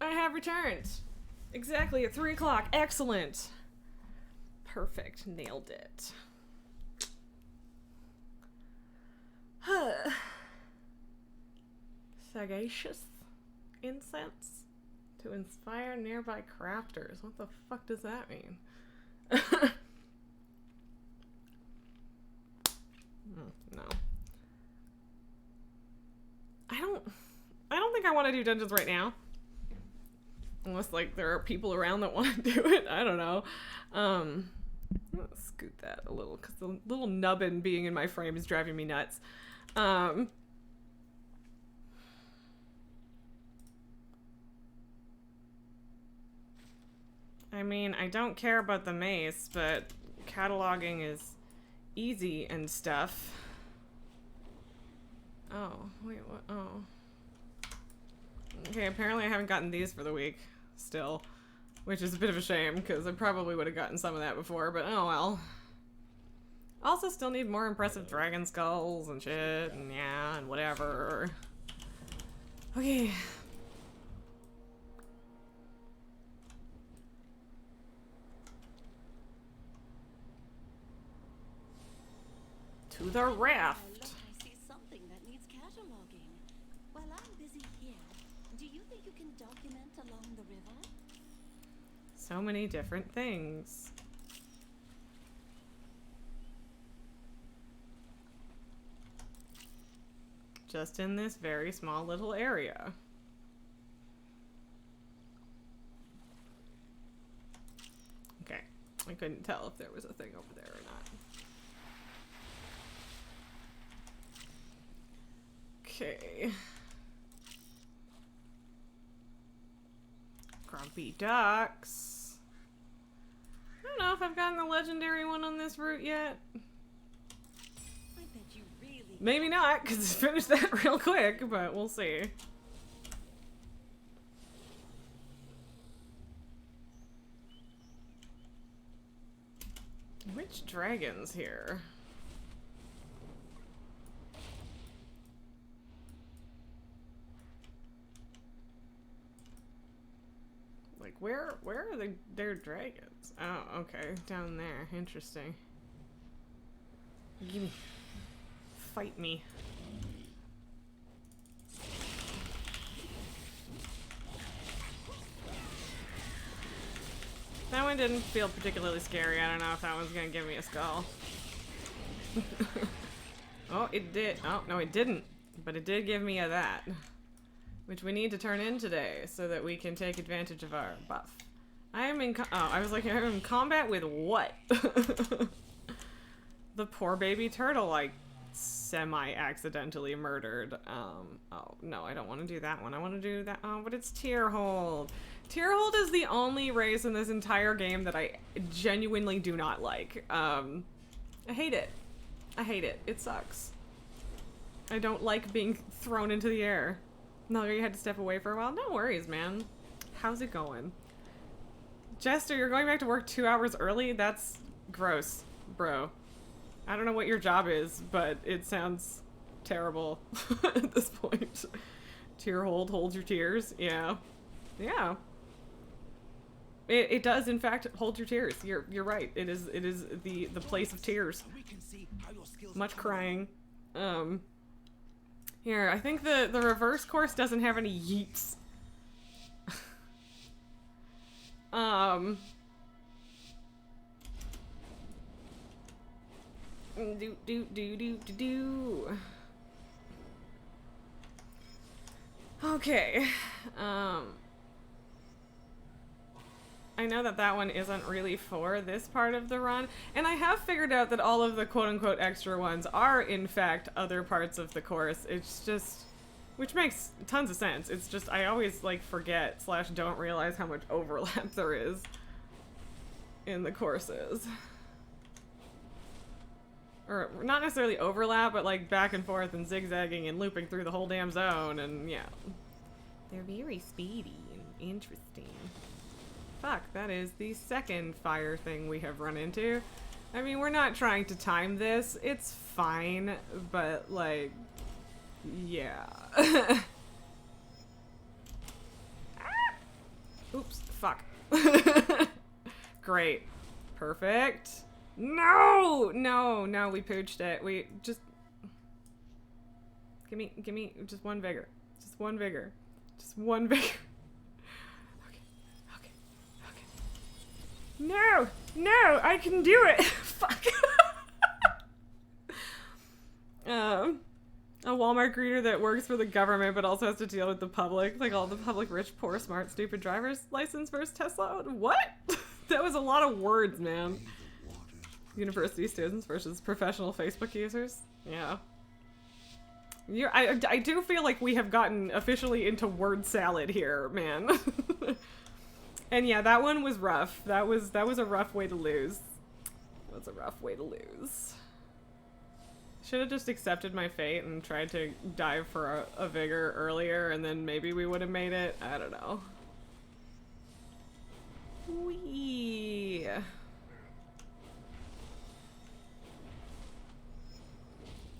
S1: I have returned. Exactly at 3 o'clock. Excellent. Perfect. Nailed it. Sagacious incense to inspire nearby crafters. What the fuck does that mean? No. I don't think I want to do dungeons right now. Unless like there are people around that want to do it. I don't know. Let's scoot that a little because the little nubbin being in my frame is driving me nuts. I mean, I don't care about the mace, but cataloging is easy and stuff. Oh, wait, what? Oh. Okay, apparently I haven't gotten these for the week still, which is a bit of a shame because I probably would have gotten some of that before, but oh well. Also still need more impressive dragon skulls and shit, and yeah, and whatever. Okay. To the raft.
S5: I see something that needs cataloging. While I'm busy here, do you think you can document along the river?
S1: So many different things. Just in this very small little area. Okay, I couldn't tell if there was a thing over there or not. Okay. Grumpy ducks. I don't know if I've gotten the legendary one on this route yet.
S5: I bet you really
S1: Maybe not, because it's finished that real quick, but we'll see. Which dragon's here? Like, where are their dragons? Oh, okay. Down there. Interesting. Gimme. Fight me. That one didn't feel particularly scary. I don't know if that one's gonna give me a skull. Oh, it did. Oh, no, it didn't. But it did give me a that. Which we need to turn in today so that we can take advantage of our buff. I am in I was like, I'm in combat with what? The poor baby turtle I semi-accidentally murdered. Oh, no, I don't want to do that one. I want to do that. Oh, but it's Tierhold. Tierhold is the only race in this entire game that I genuinely do not like. I hate it. I hate it. It sucks. I don't like being thrown into the air. No, you had to step away for a while? No worries, man. How's it going? Jester, you're going back to work 2 hours early? That's gross, bro. I don't know what your job is, but it sounds terrible at this point. Tierhold, hold your tears. Yeah. Yeah. It does, in fact, hold your tears. You're right. It is the place of tears. Much crying. Here, I think the reverse course doesn't have any yeets. Okay. I know that that one isn't really for this part of the run, and I have figured out that all of the quote-unquote extra ones are, in fact, other parts of the course. It's just... which makes tons of sense. It's just, I always, like, forget / don't realize how much overlap there is in the courses. Or, not necessarily overlap, but, like, back and forth and zigzagging and looping through the whole damn zone, and, yeah. They're very speedy and interesting. Fuck, that is the second fire thing we have run into. I mean, we're not trying to time this. It's fine, but, like, yeah. Oops, fuck. Great. Perfect. No! No, no, we pooched it. We just... Give me just one vigor. Just one vigor. Just one vigor. Okay, okay, okay. No! No! I can do it! Fuck. A Walmart greeter that works for the government but also has to deal with the public. Like all the public, rich, poor, smart, stupid drivers. License versus Tesla. What? That was a lot of words, man. University students versus professional Facebook users. Yeah. I do feel like we have gotten officially into word salad here, man. And yeah, that one was rough. That was a rough way to lose. That was a rough way to lose. Should have just accepted my fate and tried to dive for a vigor earlier, and then maybe we would have made it. I don't know. Wee.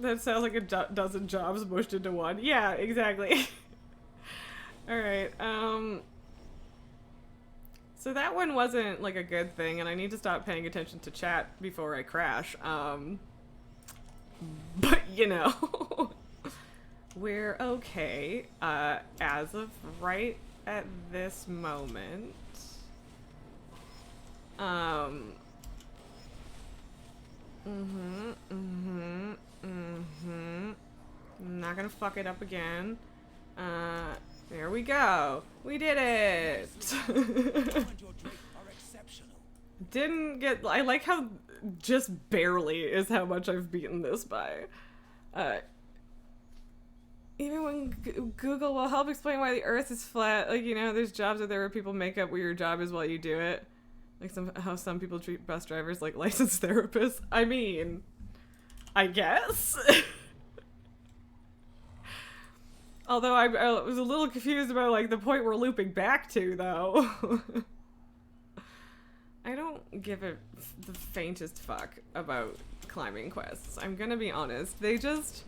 S1: That sounds like a dozen jobs mushed into one. Yeah, exactly. Alright, so that one wasn't, like, a good thing, and I need to stop paying attention to chat before I crash. But, you know, we're okay, as of right at this moment. I'm not gonna fuck it up again. There we go. We did it! Didn't get... I like how just barely is how much I've beaten this by. Even when Google will help explain why the Earth is flat, like, you know, there's jobs out there where people make up what your job is while you do it. Like how some people treat bus drivers like licensed therapists. I mean, I guess. Although I was a little confused about, like, the point we're looping back to, though. I don't give the faintest fuck about climbing quests. I'm gonna be honest. They just...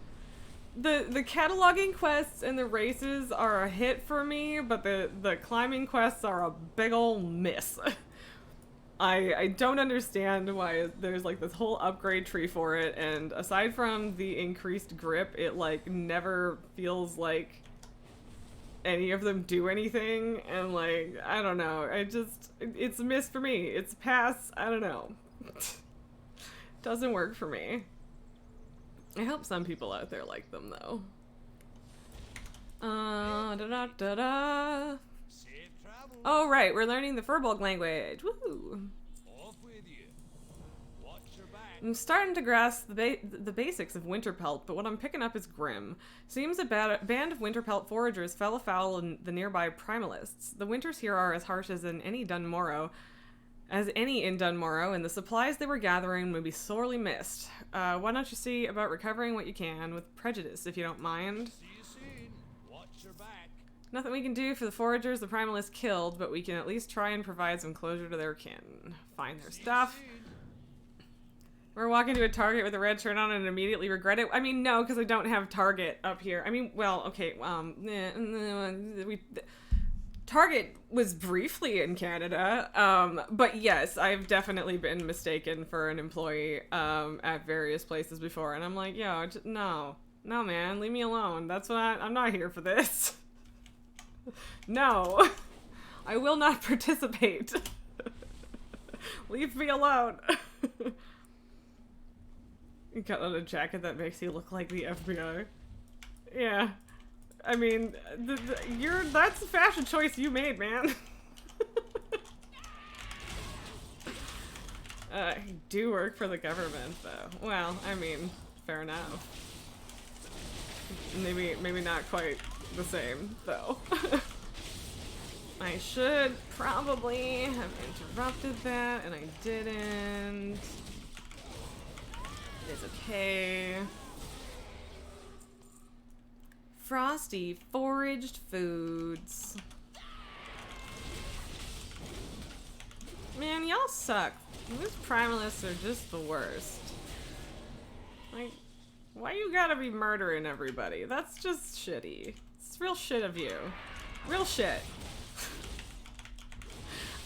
S1: The cataloging quests and the races are a hit for me, but the climbing quests are a big ol' miss. I don't understand why there's, like, this whole upgrade tree for it, and aside from the increased grip, it, like, never feels like any of them do anything, and, like, I don't know, it's a miss for me. It's a pass, I don't know. Doesn't work for me. I hope some people out there like them, though. Da-da-da-da. Oh, right, we're learning the Furbolg language. Woohoo! I'm starting to grasp the basics of Winterpelt, but what I'm picking up is grim. Seems a band of Winterpelt foragers fell afoul in the nearby primalists. The winters here are as harsh as any in Dunmorrow, and the supplies they were gathering would be sorely missed. Why don't you see about recovering what you can with prejudice, if you don't mind?
S6: See you soon. Watch your back.
S1: Nothing we can do for the foragers the primalists killed, but we can at least try and provide some closure to their kin. Find their stuff. We're walking to a Target with a red shirt on and immediately regret it. I mean, no, because I don't have Target up here. I mean, well, okay, Target was briefly in Canada, but yes, I've definitely been mistaken for an employee at various places before, and I'm like, yo, no, man, leave me alone. That's what I'm not here for this. No, I will not participate. Leave me alone. You got on a jacket that makes you look like the FBI. Yeah. I mean, that's a fashion choice you made, man. You do work for the government, though. Well, I mean, fair enough. Maybe not quite the same, though. I should probably have interrupted that, and I didn't. It's okay. Frosty foraged foods. Man, y'all suck. These primalists are just the worst. Like, why you gotta be murdering everybody? That's just shitty. It's real shit of you. Real shit.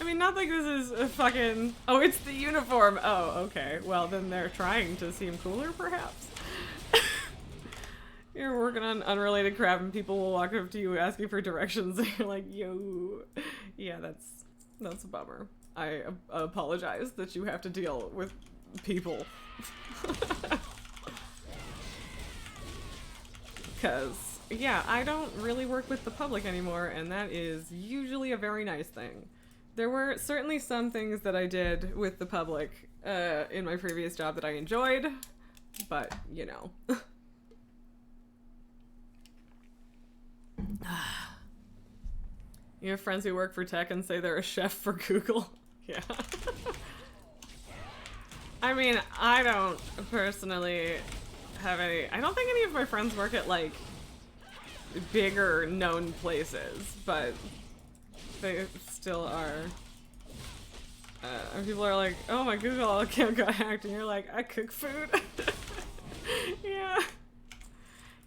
S1: I mean, not like this is a fucking... Oh, it's the uniform. Oh, okay. Well, then they're trying to seem cooler, perhaps? You're working on unrelated crap and people will walk up to you asking for directions and you're like, yo. Yeah, that's a bummer. I apologize that you have to deal with people. Because, yeah, I don't really work with the public anymore, and that is usually a very nice thing. There were certainly some things that I did with the public in my previous job that I enjoyed, but, you know. You have friends who work for tech and say they're a chef for Google? Yeah. I mean, I don't personally have any... I don't think any of my friends work at, like, bigger known places, but they still are. And people are like, oh, my Google account got hacked, and you're like, I cook food? Yeah.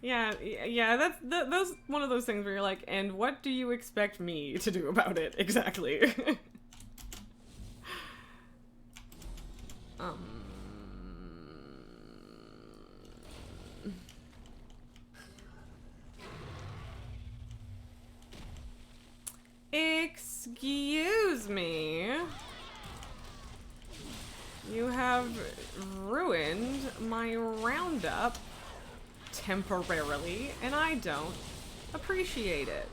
S1: Yeah, that's one of those things where you're like, and what do you expect me to do about it, exactly? Excuse me. You have ruined my roundup temporarily, and I don't appreciate it.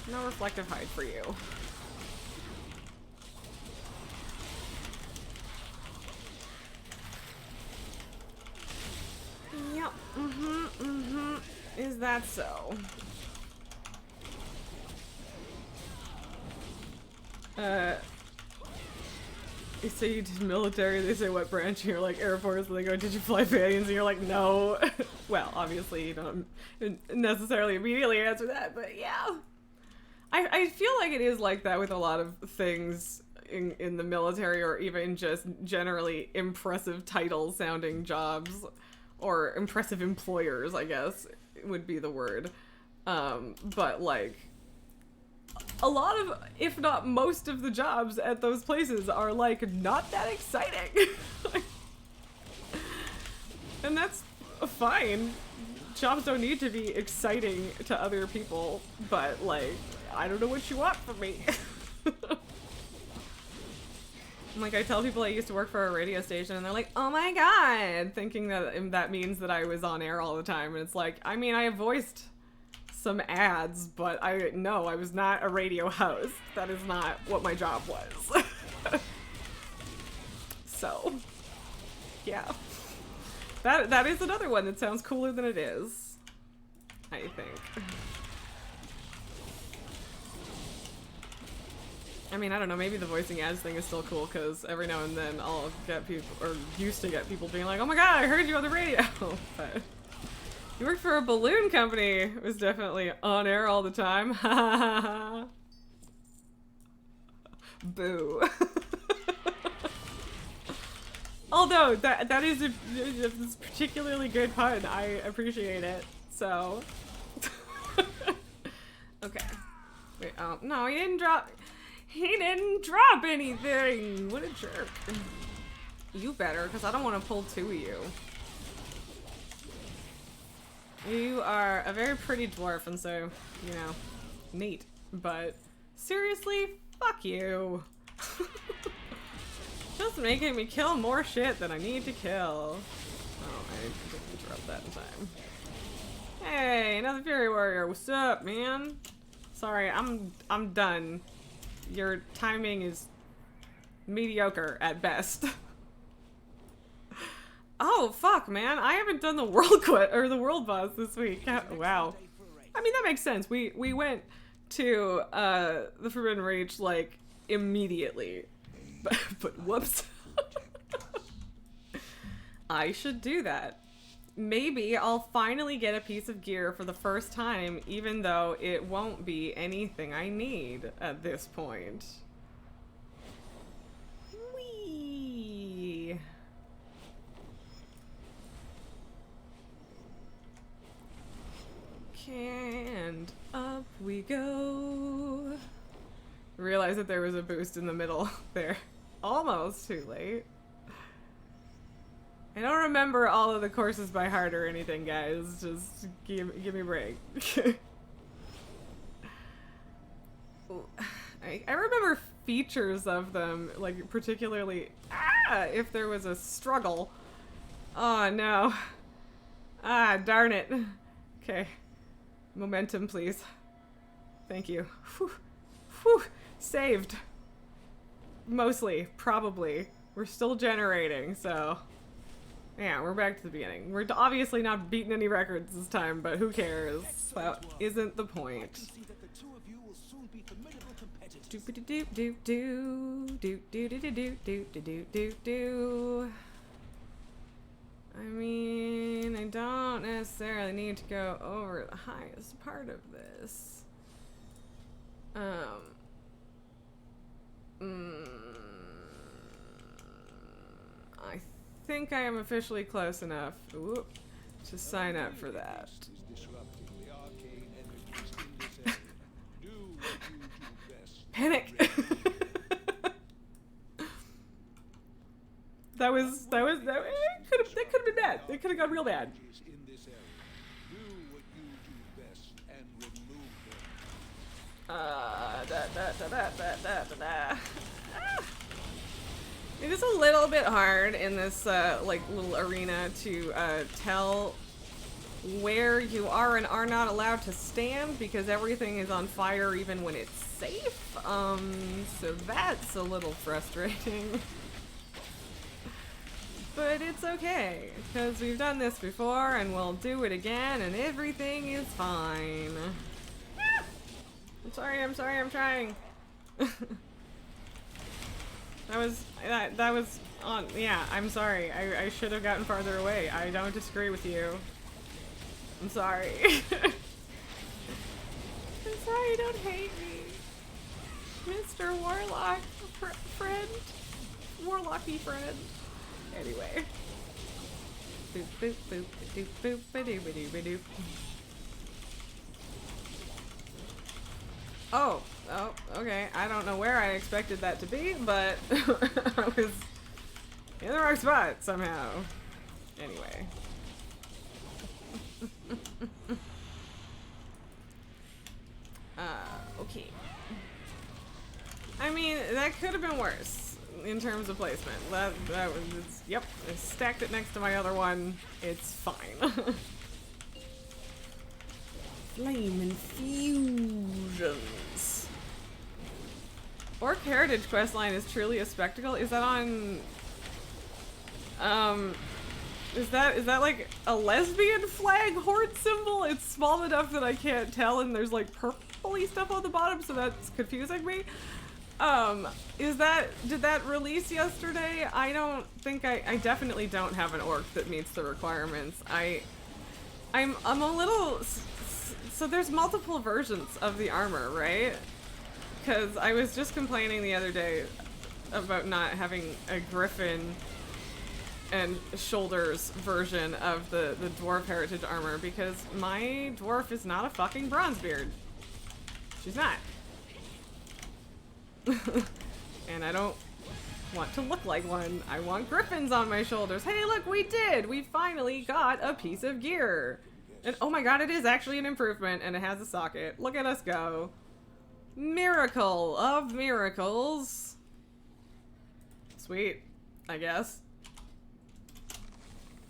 S1: No reflective hide for you. Yep, Is that so? You say you did military, they say what branch, and you're like Air Force, and they go, did you fly Phantoms? And you're like, no. Well, obviously you don't necessarily immediately answer that, but yeah. I feel like it is like that with a lot of things in the military, or even just generally impressive title sounding jobs, or impressive employers, I guess would be the word. But like, a lot of, if not most of the jobs at those places are like not that exciting. And that's fine. Jobs don't need to be exciting to other people, but like, I don't know what you want from me. Like, I tell people I used to work for a radio station, and they're like, oh my god, thinking that that means that I was on air all the time. And it's like, I mean, I voiced some ads, but I was not a radio host. That is not what my job was. So, yeah. That is another one that sounds cooler than it is, I think. I mean, I don't know, maybe the voicing ads thing is still cool, because every now and then I'll get people, or used to get people being like, oh my god, I heard you on the radio. But you worked for a balloon company. It was definitely on air all the time. Boo. Although, that is a particularly good pun. I appreciate it, so. Okay. Wait, no, he didn't drop anything! What a jerk. You better, because I don't want to pull two of you. You are a very pretty dwarf, and so, you know, neat. But, seriously, fuck you. Just making me kill more shit than I need to kill. Oh, I didn't interrupt that in time. Hey, another Fury Warrior, what's up, man? Sorry, I'm done. Your timing is mediocre at best. Oh, fuck, man. I haven't done the world the world boss this week. Wow. I mean, that makes sense. We went to the Forbidden Reach like immediately. But whoops. I should do that. Maybe I'll finally get a piece of gear for the first time, even though it won't be anything I need at this point. Whee! Okay, and up we go. realize that there was a boost in the middle there. Almost too late. I don't remember all of the courses by heart or anything, guys. Just give me a break. I remember features of them, like particularly if there was a struggle. Oh no. Ah, darn it. Okay. Momentum, please. Thank you. Whew. Whew. Saved. Mostly. Probably. We're still generating, so... Yeah, we're back to the beginning. We're obviously not beating any records this time, but who cares? That isn't the point. I mean, I don't necessarily need to go over the highest part of this. I think I am officially close enough to sign up for that. Panic! that could have been bad. It could have gone real bad. It is a little bit hard in this like little arena to tell where you are and are not allowed to stand because everything is on fire even when it's safe. So that's a little frustrating. But it's okay, because we've done this before and we'll do it again and everything is fine. I'm sorry, I'm trying. That was on, yeah, I'm sorry. I should have gotten farther away. I don't disagree with you. I'm sorry. I'm sorry, don't hate me. Mr. Warlock, friend. Warlocky friend. Anyway. Boop, boop, boop, boop, boop, ba-doo, ba-doo, ba-doo. Oh, okay. I don't know where I expected that to be, but I was in the wrong spot somehow. Anyway. Okay. I mean, that could have been worse in terms of placement. That was, yep, I stacked it next to my other one. It's fine. Flame infusions. Orc Heritage questline is truly a spectacle. Is that on... Is that like a lesbian flag horde symbol? It's small enough that I can't tell and there's like purpley stuff on the bottom, so that's confusing me. Did that release yesterday? I don't think I definitely don't have an orc that meets the requirements. I'm a little... So there's multiple versions of the armor, right? Because I was just complaining the other day about not having a griffin and shoulders version of the dwarf heritage armor because my dwarf is not a fucking bronzebeard. She's not. And I don't want to look like one. I want griffins on my shoulders. Hey, look, we did! We finally got a piece of gear. And oh my god, it is actually an improvement and it has a socket. Look at us go. Miracle of miracles. Sweet, I guess.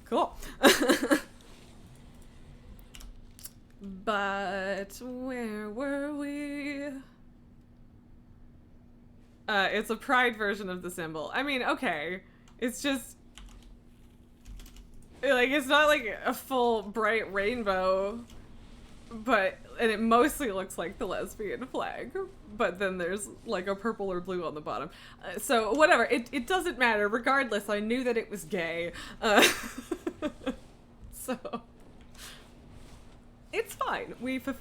S1: Cool. But where were we? It's a pride version of the symbol. I mean, okay. It's just... like, it's not like a full bright rainbow, but... and it mostly looks like the lesbian flag. But then there's like a purple or blue on the bottom. So, whatever. It doesn't matter. Regardless, I knew that it was gay. So... it's fine.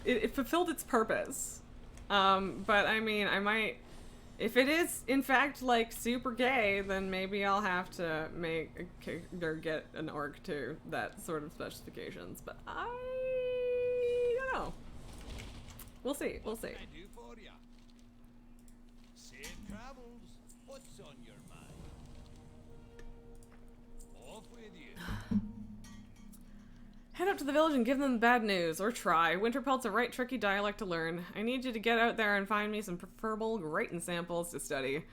S1: It fulfilled its purpose. But I mean, I might... if it is, in fact, like, super gay, then maybe I'll have to make or get an orc to that sort of specifications. But I don't know. We'll see. We'll see.
S6: Safe travels. What's on your mind? Off with you.
S1: Head up to the village and give them the bad news, or try. Winterpelt's a right tricky dialect to learn. I need you to get out there and find me some preferable gratin samples to study.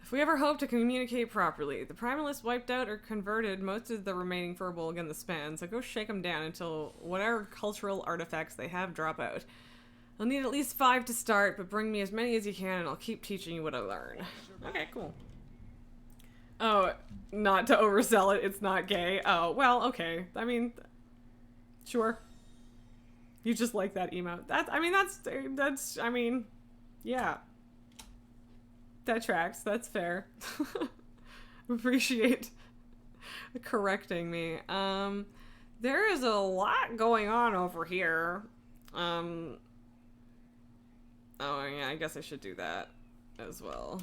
S1: If we ever hope to communicate properly, the primalists wiped out or converted most of the remaining Furbolg in the span, so go shake them down until whatever cultural artifacts they have drop out. I'll need at least 5 to start, but bring me as many as you can and I'll keep teaching you what I learn. Okay, cool. Oh, not to oversell it, it's not gay. Oh, well, okay. I mean, sure. You just like that emote. That's, I mean, yeah. That tracks. That's fair. Appreciate correcting me. There is a lot going on over here. Oh yeah, I guess I should do that as well.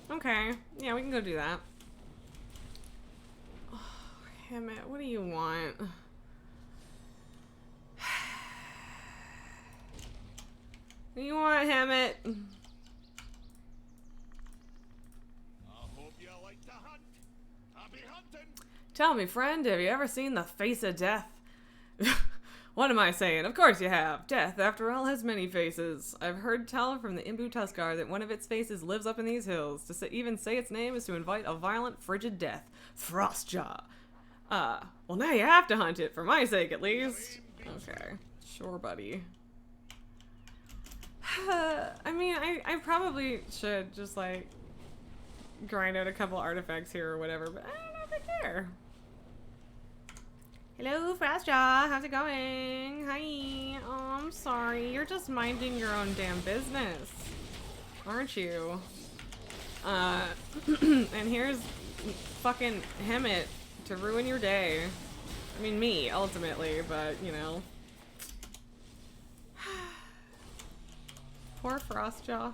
S1: Okay. Yeah, we can go do that. Oh, damn it. What do you want? What do you want, Hammett? Tell me, friend, have you ever seen the face of death? What am I saying? Of course you have. Death, after all, has many faces. I've heard tell from the Imbu Tuskar that one of its faces lives up in these hills. To even say its name is to invite a violent, frigid death. Frostjaw. Well, now you have to hunt it, for my sake at least. Okay. Sure, buddy. I mean, I probably should just, like, grind out a couple artifacts here or whatever, but I don't know if I care. Hello, Frostjaw. How's it going? Hi. Oh, I'm sorry. You're just minding your own damn business, aren't you? And here's fucking Hammett to ruin your day. I mean, me, ultimately, but, you know. Poor Frostjaw.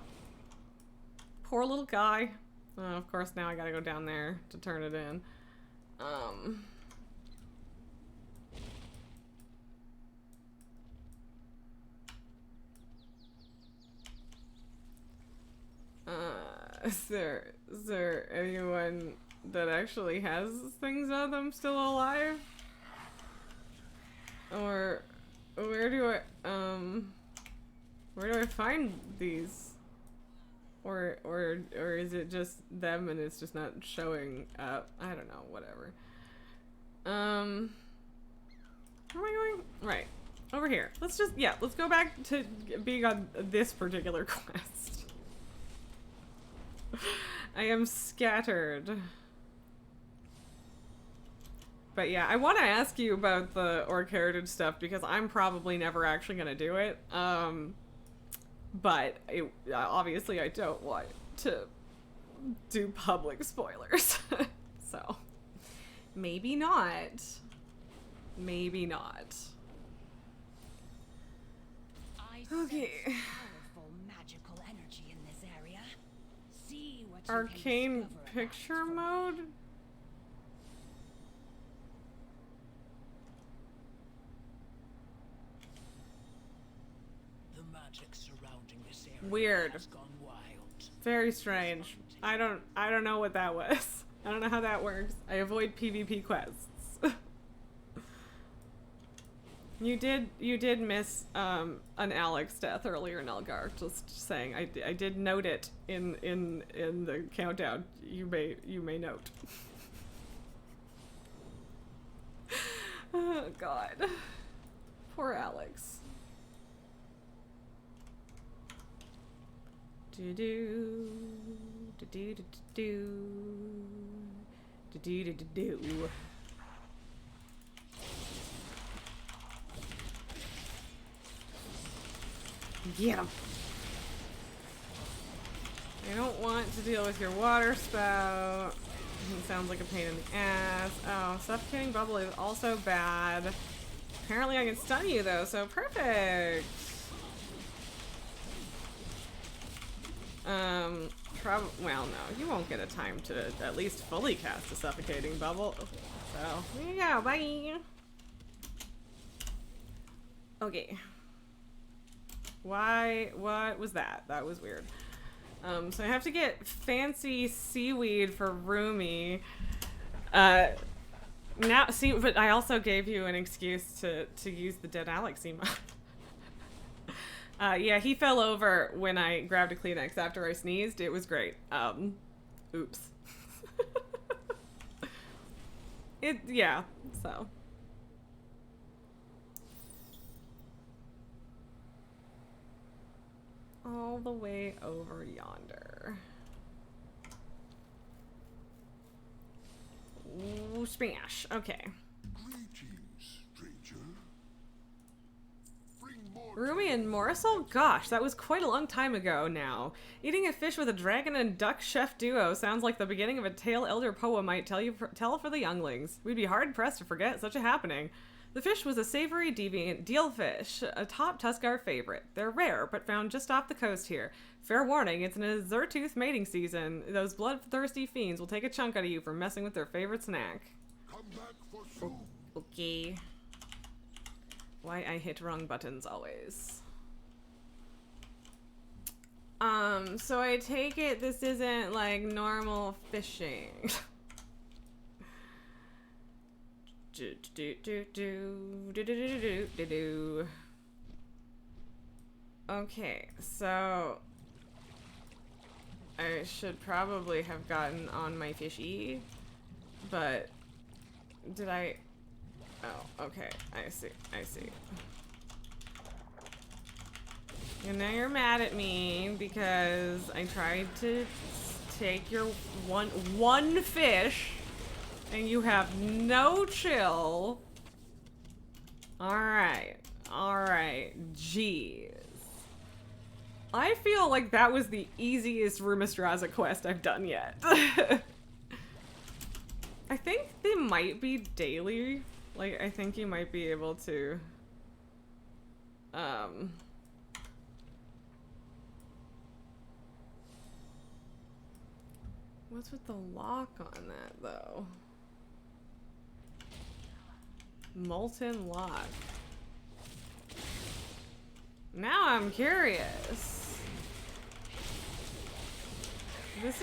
S1: Poor little guy. Oh, of course, now I gotta go down there to turn it in. Is there anyone that actually has things on them still alive? Or where do I find these? Or is it just them and it's just not showing up? I don't know, whatever. Where am I going? Right. Over here. Let's go back to being on this particular quest. I am scattered. But yeah, I want to ask you about the Orc Heritage stuff because I'm probably never actually going to do it. But obviously I don't want to do public spoilers. So, maybe not. Maybe not. Okay.
S5: Powerful magical energy in this area. See what you
S1: Arcane
S5: can discover
S1: picture
S5: about it.
S1: mode?
S4: The magic surrounding this area
S1: Weird.
S4: has gone wild.
S1: Very strange. I don't know what that was. I don't know how that works. I avoid PvP quests. You did miss an Alex death earlier in Elgar. Just saying, I did note it in the countdown. You may note. Oh God, poor Alex. Do do do do do do do do do do. Get him. I don't want to deal with your water spout. It sounds like a pain in the ass. Oh, suffocating bubble is also bad. Apparently I can stun you though, so perfect. Well, no, you won't get a time to at least fully cast a suffocating bubble. So, there you go, bye. Okay. Why? What was that? That was weird. So I have to get fancy seaweed for Rumi. Now, see, but I also gave you an excuse to use the dead Alex emote. Yeah, he fell over when I grabbed a Kleenex after I sneezed. It was great. Oops. Yeah, so. All the way over yonder. Ooh, smash. Okay.
S3: Greetings, stranger. Bring more
S1: Rumi and Morsel? Gosh, that was quite a long time ago now. Eating a fish with a dragon and duck chef duo sounds like the beginning of a tale Elder Poa might tell for the younglings. We'd be hard-pressed to forget such a happening. The fish was a savory, deviant dealfish, a top Tuscar favorite. They're rare, but found just off the coast here. Fair warning, it's an Azurtooth mating season. Those bloodthirsty fiends will take a chunk out of you for messing with their favorite snack.
S3: come back for soup.
S1: Okay. Why I hit wrong buttons always. So I take it this isn't like normal fishing. Okay, so I should probably have gotten on my fishy, but did I? Oh, okay, I see. And now you're mad at me because I tried to take your one fish and you have no chill. Alright. Jeez. I feel like that was the easiest Rumistraza quest I've done yet. I think they might be daily. Like, I think you might be able to, what's with the lock on that, though? Molten lock. Now I'm curious. This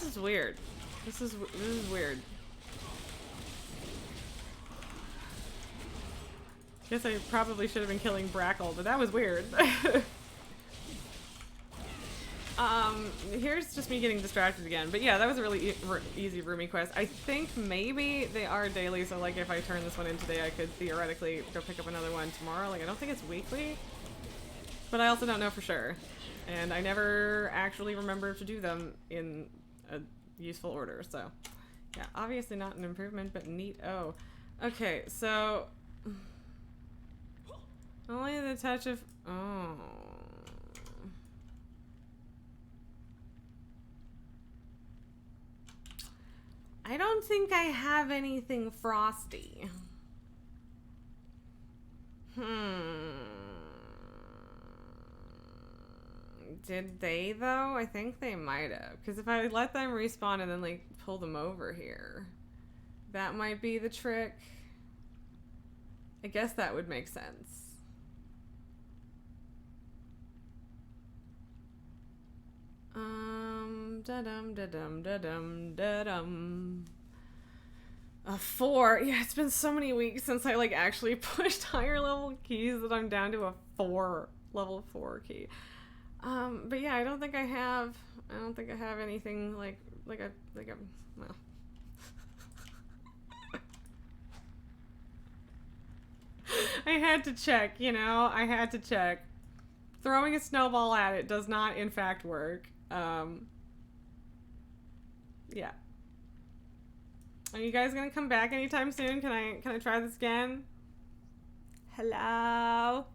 S1: is weird. This is weird. Guess I probably should have been killing Brackle, but that was weird. Here's just me getting distracted again. But yeah, that was a really easy Rumi quest. I think maybe they are daily, so like if I turn this one in today, I could theoretically go pick up another one tomorrow. Like I don't think it's weekly, but I also don't know for sure. And I never actually remember to do them in a useful order, so yeah, obviously not an improvement, but neat. Oh, okay, so only the touch of, oh. I don't think I have anything frosty. Did they though? I think they might have. Because if I let them respawn and then like pull them over here, that might be the trick. I guess that would make sense. Da-dum, da-dum, da-dum, da-dum. A 4. Yeah, it's been so many weeks since I like actually pushed higher level keys that I'm down to a 4, level 4 key. But yeah, I don't think I have anything like a well. I had to check, you know? I had to check. Throwing a snowball at it does not, in fact, work. Yeah. Are you guys gonna come back anytime soon? Can I try this again? Hello?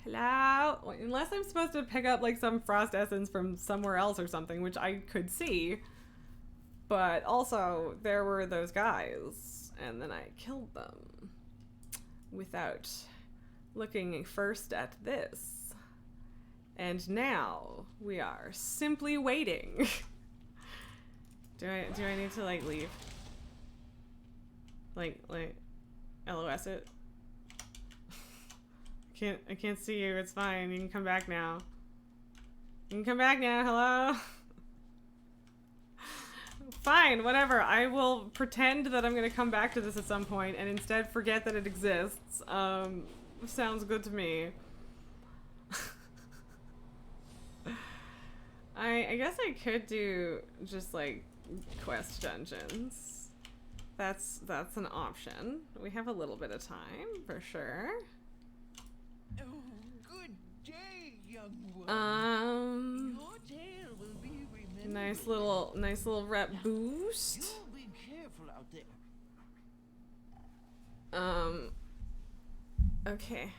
S1: Hello? Well, unless I'm supposed to pick up, like, some frost essence from somewhere else or something, which I could see. But also, there were those guys, and then I killed them without looking first at this. And now we are simply waiting. Do I need to like leave? Like LOS it? I can't see you, it's fine. You can come back now. You can come back now. Hello? Fine, whatever. I will pretend that I'm gonna come back to this at some point and instead forget that it exists. Sounds good to me. I guess I could do just like quest dungeons. That's an option. We have a little bit of time for sure.
S6: Oh, good day, young one. Your tale will be remembered.
S1: nice little rep boost.
S6: You'll be careful out there.
S1: Okay.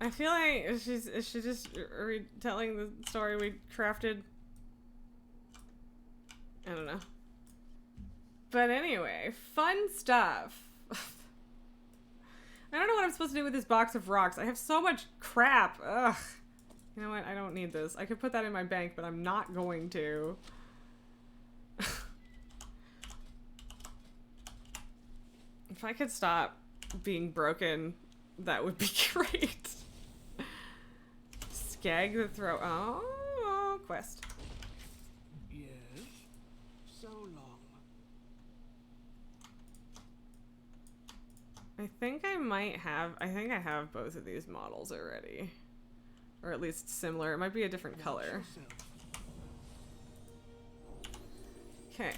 S1: I feel like is she just retelling the story we crafted? I don't know. But anyway, fun stuff. I don't know what I'm supposed to do with this box of rocks. I have so much crap. Ugh. You know what? I don't need this. I could put that in my bank, but I'm not going to. If I could stop being broken, that would be great. Skag the throat. Oh, quest.
S6: Yes. So long.
S1: I think I have both of these models already. Or at least similar. It might be a different color. Okay.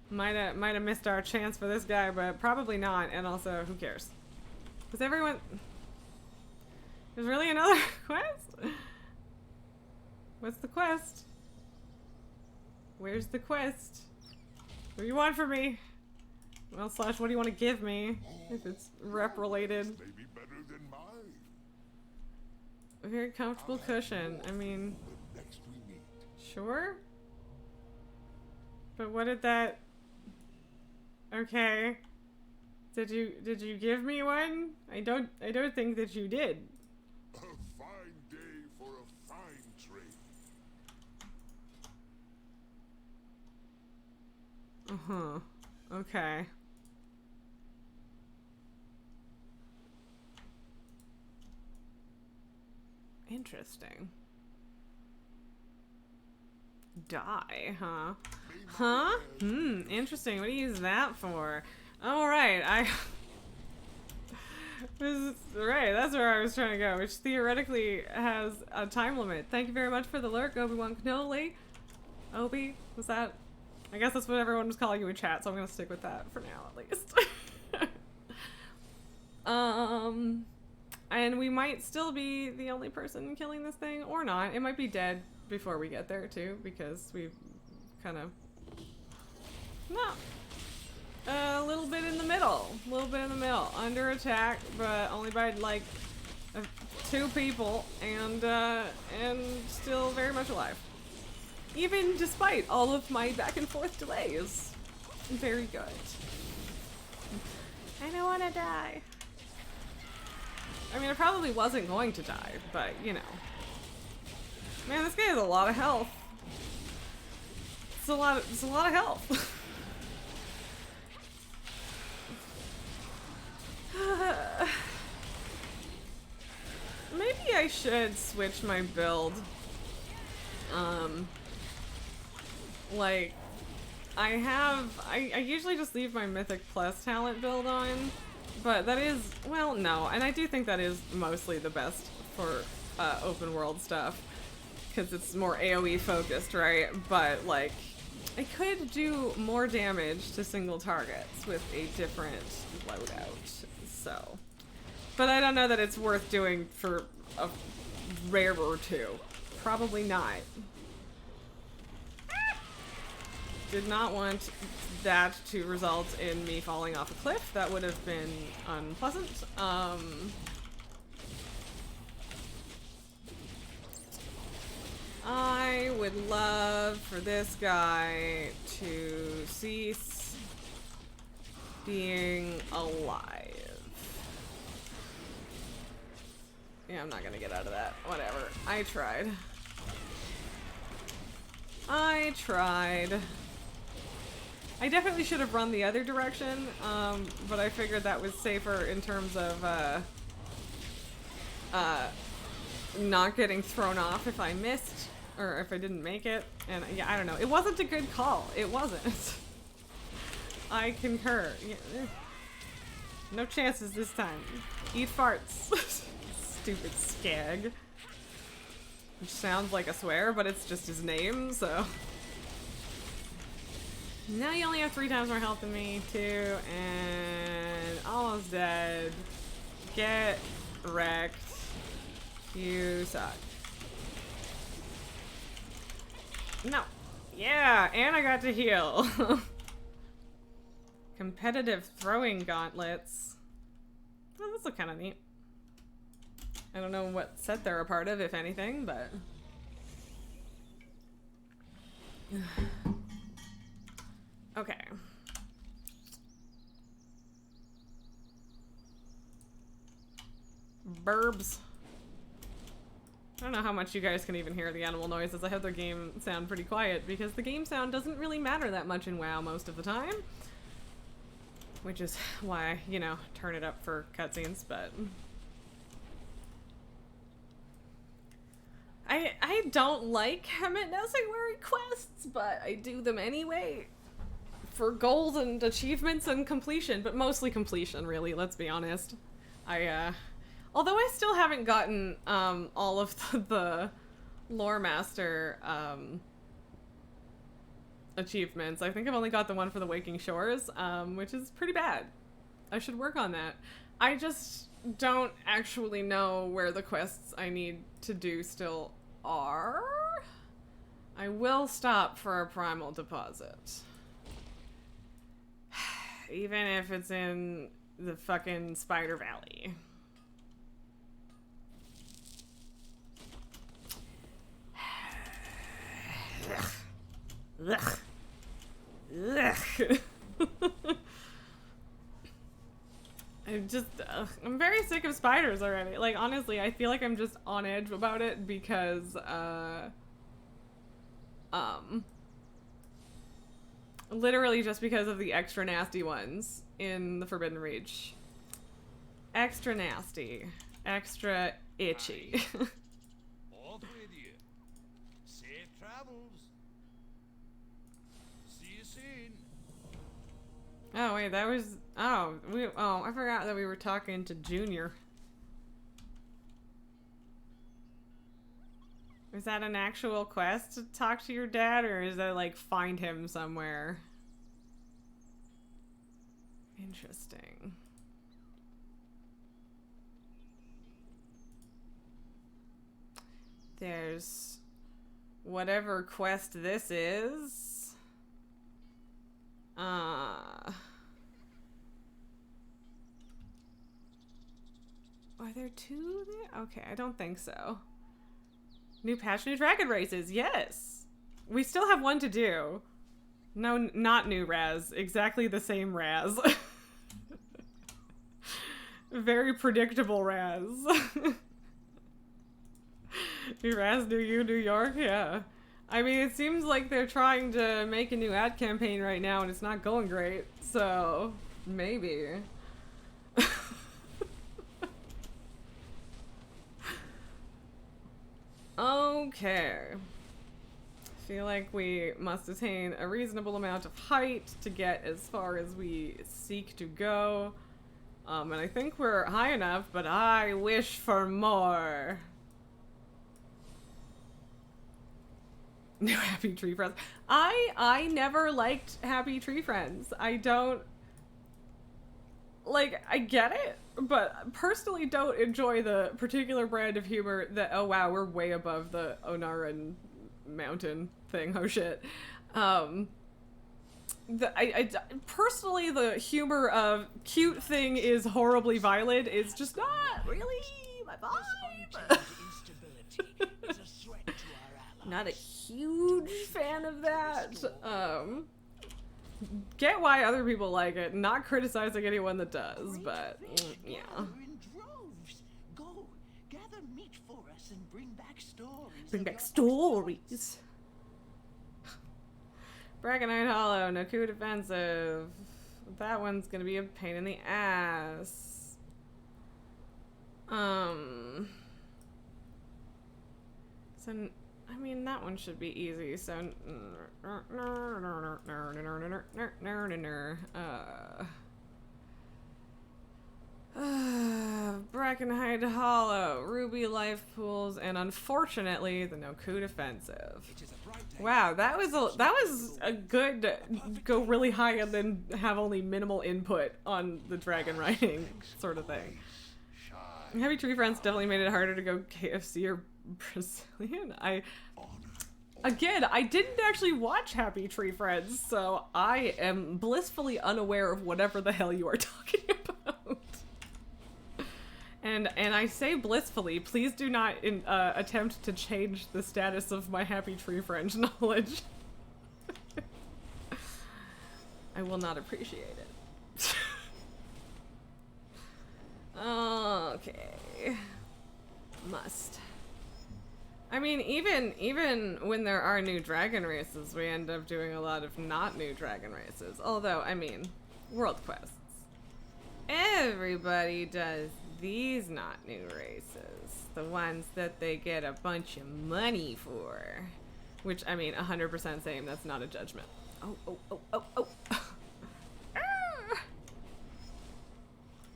S1: Might have missed our chance for this guy, but probably not. And also, who cares? Because everyone... There's really another quest? What's the quest? Where's the quest? What do you want from me? Well, slash, what do you want to give me? If it's rep related.
S3: Maybe better than mine.
S1: A very comfortable cushion. I mean,
S3: Next we meet.
S1: sure? But what did that... Okay. Did you give me one? I don't think that you did.
S3: A fine day for a fine trade.
S1: Uh-huh. Okay. Interesting. Die, huh? Huh? Interesting. What do you use that for? All right, right, that's where I was trying to go, which theoretically has a time limit. Thank you very much for the lurk, Obi-Wan Kenobi. Obi? Was that? I guess that's what everyone was calling you in chat, so I'm gonna stick with that for now, at least. And we might still be the only person killing this thing, or not. It might be dead before we get there, too, because we've kind of... No. A little bit in the middle. A little bit in the middle. Under attack, but only by, like, 2 people, and still very much alive. Even despite all of my back and forth delays. Very good. I don't want to die. I mean, I probably wasn't going to die, but, you know. Man, this guy has a lot of health. It's a lot of health. Maybe I should switch my build. Like, I usually just leave my Mythic Plus talent build on, but that is, well, no, and I do think that is mostly the best for open world stuff, because it's more AoE focused, right? But, like, I could do more damage to single targets with a different loadout, so. But I don't know that it's worth doing for a rare or two. Probably not. Did not want that to result in me falling off a cliff. That would have been unpleasant. I would love for this guy to cease being alive. Yeah, I'm not gonna get out of that. Whatever. I tried. I definitely should have run the other direction, but I figured that was safer in terms of not getting thrown off if I missed or if I didn't make it. And yeah, I don't know. It wasn't a good call. It wasn't. I concur. Yeah. No chances this time. Eat farts. Stupid skag. Which sounds like a swear, but it's just his name, so. Now you only have 3 times more health than me, too, and almost dead. Get wrecked. You suck. No. Yeah, and I got to heal. Competitive throwing gauntlets. Oh, this looks kind of neat. I don't know what set they're a part of, if anything, but... Okay. Burbs. I don't know how much you guys can even hear the animal noises. I have the game sound pretty quiet because the game sound doesn't really matter that much in WoW most of the time. Which is why, you know, turn it up for cutscenes, but... I don't like Hemet Nesingwary quests, but I do them anyway. For goals and achievements and completion, but mostly completion, really, let's be honest. Although I still haven't gotten, all of the Lore Master, achievements. I think I've only got the one for the Waking Shores, which is pretty bad. I should work on that. I just don't actually know where the quests I need to do still are. I will stop for a primal deposit. Even if it's in the fucking Spider Valley. Ugh. Ugh. I'm very sick of spiders already. Like, honestly, I feel like I'm just on edge about it because, literally just because of the extra nasty ones in the Forbidden Reach. Extra nasty. Extra itchy.
S7: Off with you. Safe travels. See you soon.
S1: Oh, wait, that was... Oh, I forgot that we were talking to Junior. Is that an actual quest to talk to your dad, or is that, like, find him somewhere? Interesting. There's... whatever quest this is. Are there 2 there? Okay, I don't think so. New patch, new dragon races. Yes! We still have 1 to do. No, not new Raz. Exactly the same Raz. Very predictable Raz. New Raz, new you, New York? Yeah. I mean, it seems like they're trying to make a new ad campaign right now and it's not going great. So, maybe. Okay. Feel like we must attain a reasonable amount of height to get as far as we seek to go. And I think we're high enough, but I wish for more. New Happy Tree Friends. I never liked Happy Tree Friends. I don't... Like, I get it, but personally don't enjoy the particular brand of humor that, oh wow, we're way above the Onaran mountain thing. Oh shit. Personally, the humor of cute thing is horribly violent is just not really my vibe. Not a huge fan of that. Get why other people like it. Not criticizing anyone that does, but yeah.
S6: In droves. Go, gather meat for us and bring back stories.
S1: Bring back stories. Braconite Hollow, no coup defensive. That one's gonna be a pain in the ass. So, I mean, that one should be easy. So, Brackenhide Hollow, Ruby Life Pools, and unfortunately, the Noku Defensive. Wow, that was a good go really high and then have only minimal input on the dragon riding sort of thing. Happy Tree Friends definitely made it harder to go KFC or Brazilian. Again, I didn't actually watch Happy Tree Friends, so I am blissfully unaware of whatever the hell you are talking about. And I say blissfully, please do not attempt to change the status of my Happy Tree Friend knowledge. I will not appreciate it. Okay. Must. I mean, even when there are new dragon races, we end up doing a lot of not new dragon races. Although, I mean, world quests. Everybody does these not new races. The ones that they get a bunch of money for. Which, I mean, 100% same, that's not a judgment. Oh.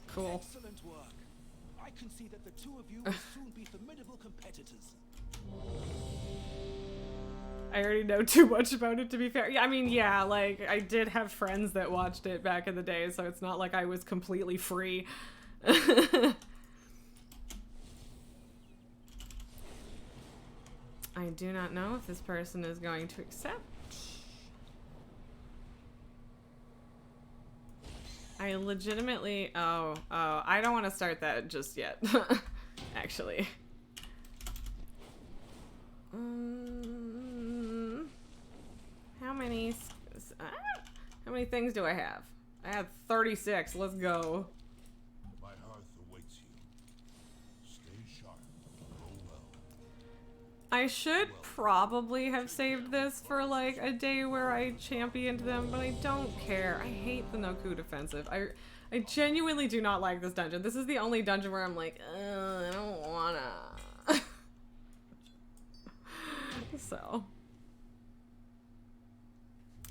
S1: Cool.
S6: Excellent work. I can see that the two of you will soon be formidable competitors.
S1: I already know too much about it, to be fair. Yeah, I mean, yeah, like, I did have friends that watched it back in the day, so it's not like I was completely free. I do not know if this person is going to accept. I legitimately... Oh, I don't want to start that just yet, actually. How many things do I have? I have 36. Let's go.
S3: My hearth awaits you. Stay sharp. Roll well.
S1: I should probably have saved this for like a day where I championed them, but I don't care. I hate the Noku Defensive. I genuinely do not like this dungeon. This is the only dungeon where I'm like, I don't wanna. So.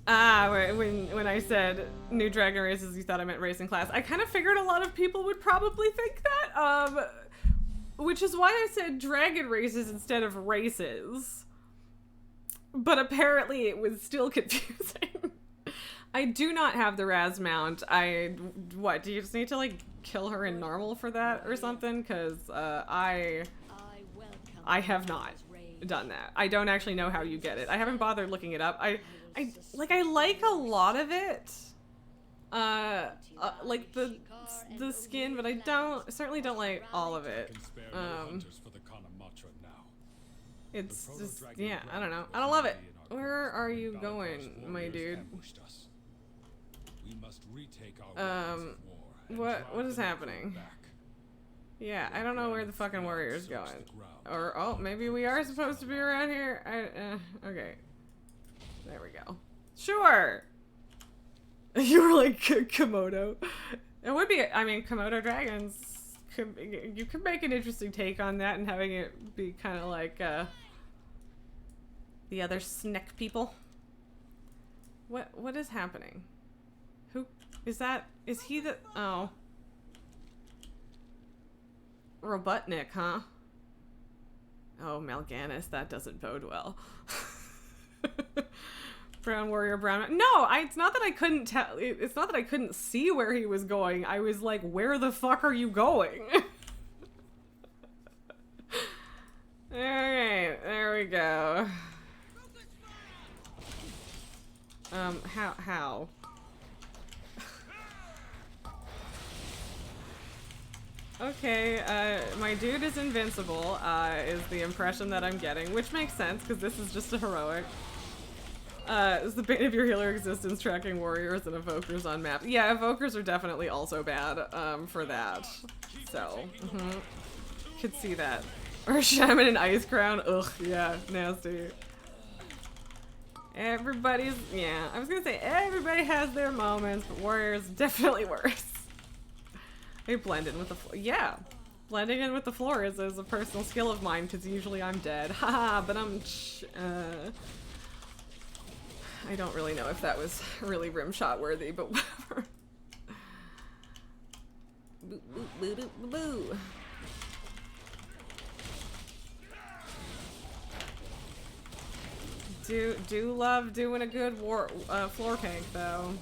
S1: When I said new dragon races, you thought I meant racing class. I kind of figured a lot of people would probably think that, which is why I said dragon races instead of races. But apparently it was still confusing. I do not have the Raz mount. What, do you just need to like kill her in normal for that or something? Because I have not done that. I don't actually know how you get it. I haven't bothered looking it up. I like a lot of it. Like the skin, but I certainly don't like all of it. It's just, yeah, I don't know. I don't love it. Where are you going, my dude? What is happening? Yeah, I don't know where the fucking warrior's going. Or, oh, maybe we are supposed to be around here? Okay. There we go. Sure! You were like, Komodo. It would be, I mean, Komodo dragons, you could make an interesting take on that and having it be kind of like, the other Snick people. What is happening? Who, is that, is he the, oh. Robotnik, huh? Oh, Mal'Ganis, that doesn't bode well. Brown warrior, brown. No, it's not that I couldn't tell. It's not that I couldn't see where he was going. I was like, where the fuck are you going? Alright, there we go. How? Okay, my dude is invincible, is the impression that I'm getting, which makes sense, because this is just a heroic. Is the bane of your healer existence tracking warriors and evokers on map. Yeah, evokers are definitely also bad, for that. So, could see that. Or shaman and ice crown, ugh, yeah, nasty. Everybody's, yeah, I was gonna say everybody has their moments, but warriors definitely worse. They blend in with the flow. Yeah. Blending in with the floor is a personal skill of mine, because usually I'm dead. Haha, but I don't really know if that was really rim shot worthy, but whatever. Boo, boo, boo, boo, boo, boo. Do love doing a good floor tank though.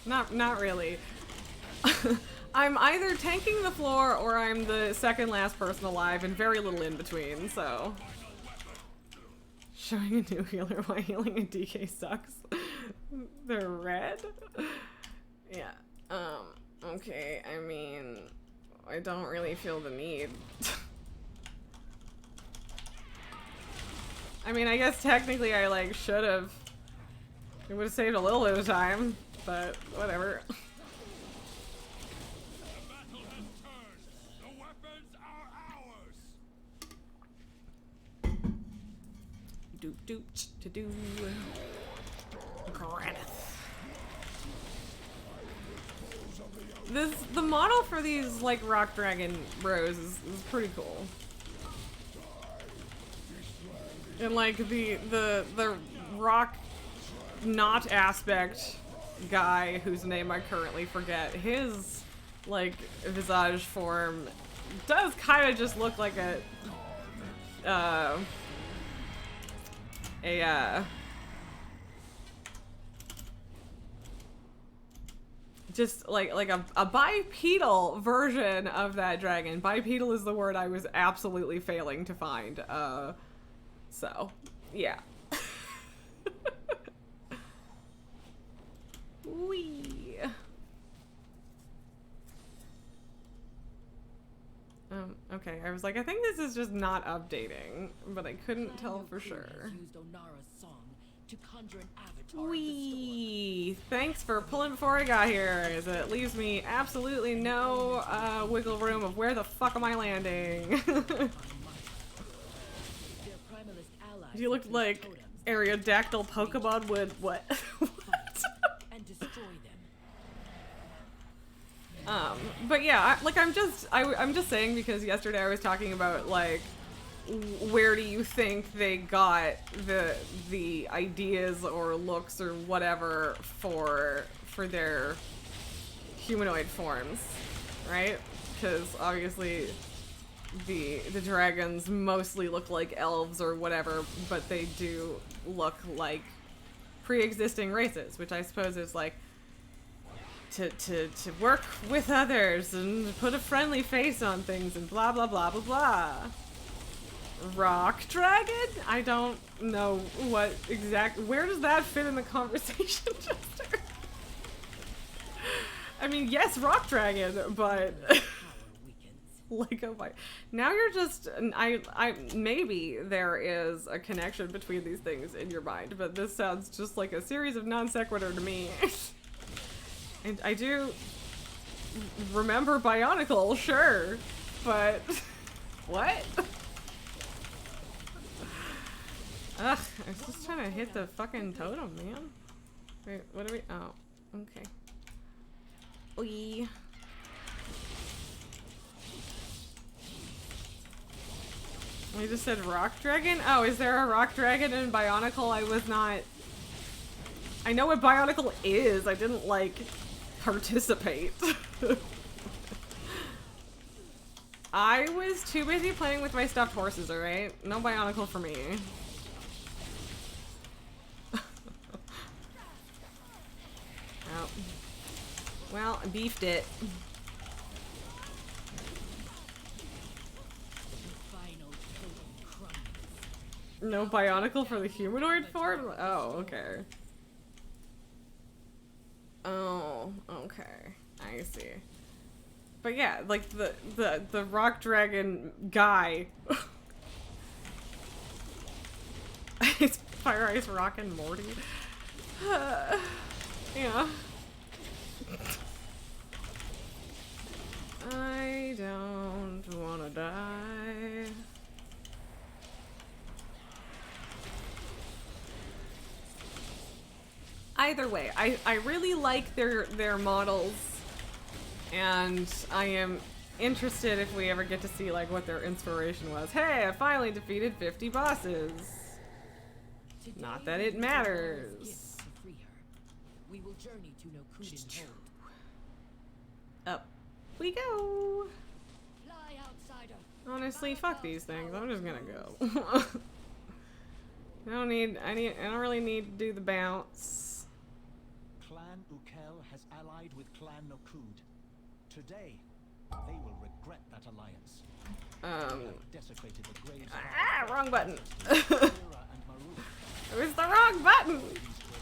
S1: Not really. I'm either tanking the floor or I'm the second last person alive and very little in between, so. Showing a new healer while healing a DK sucks. They're red? Yeah. Okay, I mean, I don't really feel the need. I mean, I guess technically I, like, should've. It would've saved a little bit of time, but whatever.
S7: The battle has turned. The weapons are ours.
S1: Do do to do. The model for these like rock dragon bros is pretty cool. And like the rock not aspect guy whose name I currently forget, his like visage form does kind of just look like a just like a bipedal version of that dragon. Bipedal is the word I was absolutely failing to find. So, yeah. Wee. Okay, I was like, I think this is just not updating, but I couldn't tell for sure. Wee! Thanks for pulling before I got here, as it leaves me absolutely no wiggle room of where the fuck am I landing. You looked like Aerodactyl Pokemon would what? What?
S4: And destroy them.
S1: But yeah, I'm just saying because yesterday I was talking about like where do you think they got the ideas or looks or whatever for their humanoid forms, right? Because obviously the dragons mostly look like elves or whatever, but they do look like pre-existing races, which I suppose is like to work with others and put a friendly face on things and blah blah blah blah blah. Rock dragon? I don't know what where does that fit in the conversation, Chester? I mean, yes, rock dragon, but like now you're just I maybe there is a connection between these things in your mind, but this sounds just like a series of non sequitur to me. And I do remember Bionicle, sure, but what? Ugh, I was just trying to hit the fucking totem, man. Wait, what are we? Oh, okay. Oy. I just said rock dragon? Oh, is there a rock dragon in Bionicle? I was not... I know what Bionicle is. I didn't, like, participate. I was too busy playing with my stuffed horses, alright? No Bionicle for me. Oh. Well, I beefed it. No Bionicle for the humanoid form? Oh, okay. Oh, okay. I see. But yeah, like the rock dragon guy. It's Fire Ice Rock and Morty. Yeah. I don't wanna die. Either way, I really like their models, and I am interested if we ever get to see like what their inspiration was. Hey, I finally defeated 50 bosses. Not that it matters.
S4: We will journey to Nokuden Hold.
S1: Up we go.
S4: Fly, outsider.
S1: Honestly, fuck these things. I'm just gonna go. I don't really need to do the bounce.
S6: Clan Ukel has allied with Clan Nokud. Today, they will regret that alliance. They have desecrated the graves of
S1: Wrong button.
S6: Kira and Maru.
S1: It was the wrong button.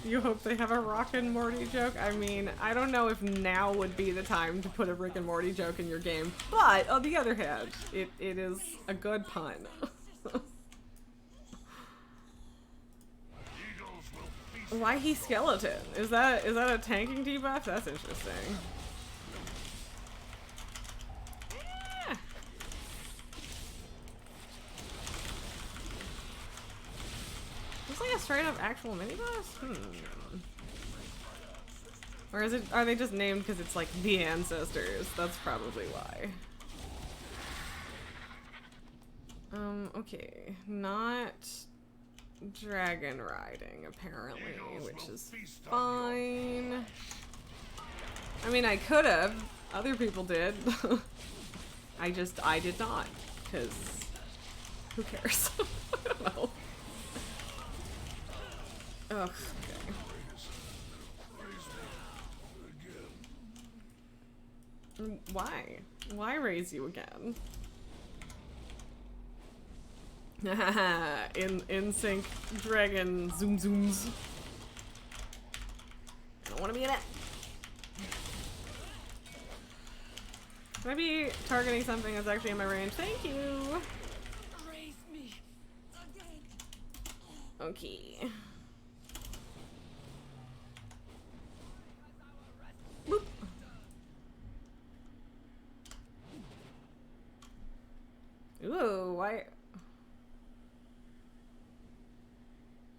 S1: You hope they have a Rock and Morty joke? I mean, I don't know if now would be the time to put a Rick and Morty joke in your game, but on the other hand, it is a good pun. Why he skeleton? Is that a tanking debuff? That's interesting. Yeah. Looks like a straight up actual mini boss? Or are they just named because it's like the ancestors? That's probably why. Okay. Not dragon riding, apparently, which is fine. I mean, I could have. Other people did. I did not. Because who cares? I don't know. Ugh, okay. Why? Why raise you again? in sync dragon zoom zooms. I don't want to be in it. Can I be targeting something that's actually in my range? Thank you.
S4: Raise me again.
S1: Okay. Boop. Ooh, why?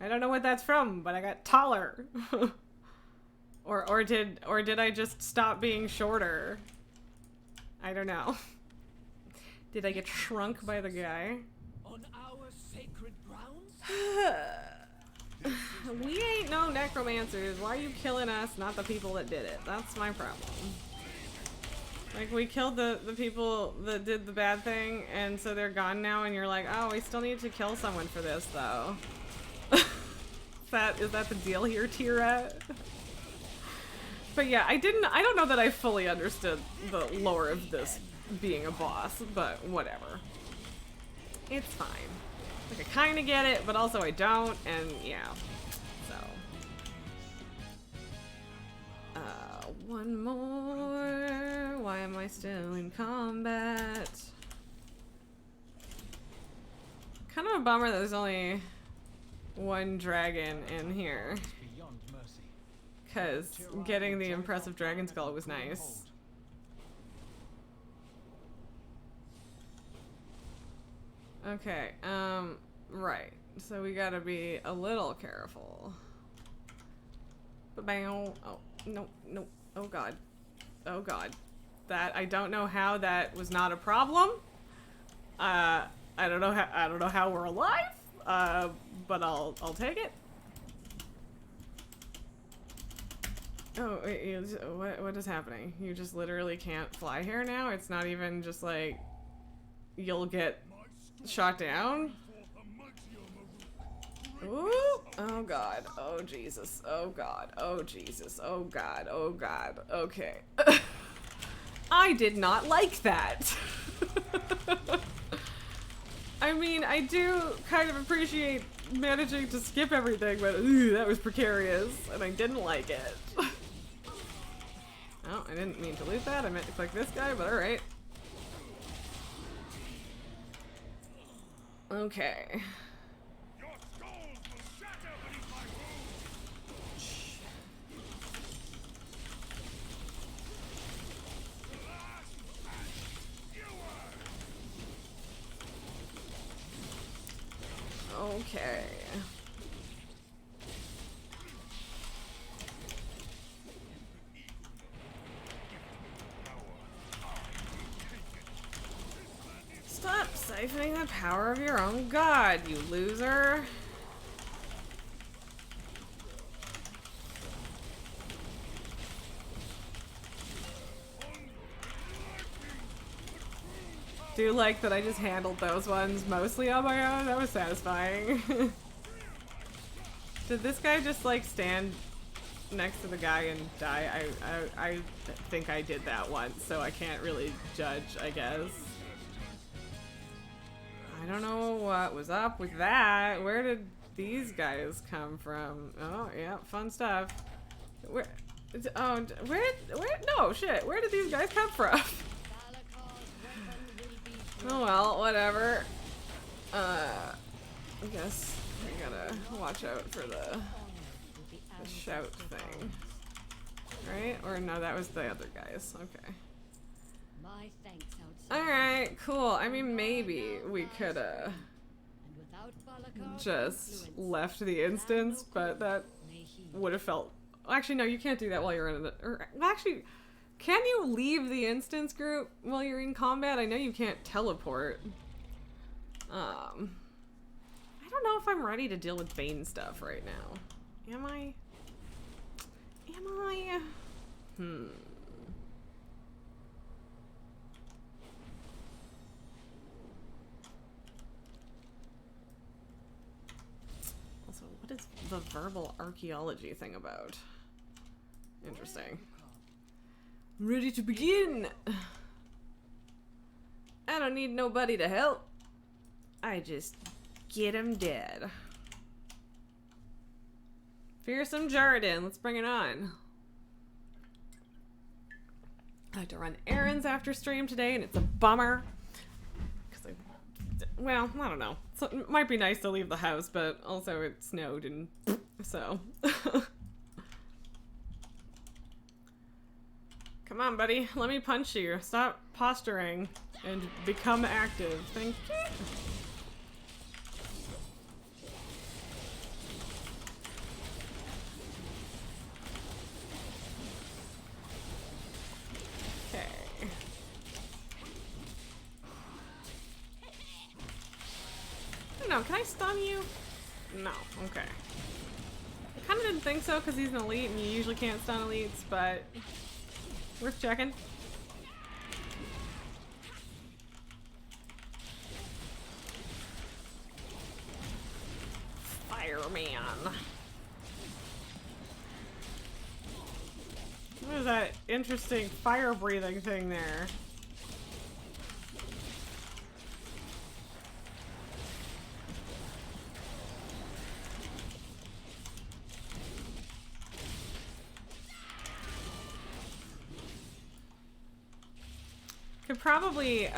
S1: I don't know what that's from, but I got taller. or did I just stop being shorter? I don't know. Did I get shrunk by the guy?
S4: On our sacred grounds?
S1: We ain't no necromancers. Why are you killing us, not the people that did it? That's my problem. Like, we killed the people that did the bad thing, and so they're gone now, and you're like, oh, we still need to kill someone for this, though. Is that the deal here, T-Rat? But yeah, I don't know that I fully understood the lore of this being a boss, but whatever. It's fine. Like, I kinda get it, but also I don't, and yeah. So. One more. Why am I still in combat? Kind of a bummer that there's only one dragon in here.
S6: Beyond mercy.
S1: Because getting the impressive dragon skull was nice. Okay, right. So we gotta be a little careful. Ba-bow. Oh, no, no. Oh god. Oh god. I don't know how that was not a problem. I don't know how we're alive. But I'll take it. Oh, wait, what is happening? You just literally can't fly here now? It's not even just like you'll get shot down? Ooh! Oh god. Oh Jesus. Oh god. Oh Jesus. Oh god. Oh god. Okay. I did not like that. I mean, I do kind of appreciate managing to skip everything, but ooh, that was precarious, and I didn't like it. Oh, I didn't mean to loot that. I meant to click this guy, but alright. Okay.
S7: Your skulls will shatter beneath my
S1: Okay. Siphoning the power of your own god, you loser. Do like that I just handled those ones mostly on my own. That was satisfying. Did this guy just like stand next to the guy and die? I think I did that once, so I can't really judge, I guess. I don't know what was up with that. Where did these guys come from? Oh, yeah, fun stuff. Where, oh, no, shit. Where did these guys come from? Oh well, whatever. I guess we gotta watch out for the shout thing. Right? Or no, that was the other guys. Okay. Alright, cool. I mean, maybe we could've just left the instance, but that would have felt... Actually, no, you can't do that while you're in it. Actually, can you leave the instance group while you're in combat? I know you can't teleport. I don't know if I'm ready to deal with Bane stuff right now. Am I? Am I? Also, what is the verbal archaeology thing about? Interesting. Ready to begin! I don't need nobody to help. I just get him dead. Fearsome Jarden, let's bring it on. I had to run errands after stream today, and it's a bummer. Because well, I don't know. So it might be nice to leave the house, but also it snowed, and so... Come on, buddy. Let me punch you. Stop posturing and become active. Thank you. Okay. I don't know. Can I stun you? No. Okay. I kind of didn't think so because he's an elite and you usually can't stun elites, but... worth checking. Fireman. What is that interesting fire breathing thing there? Could probably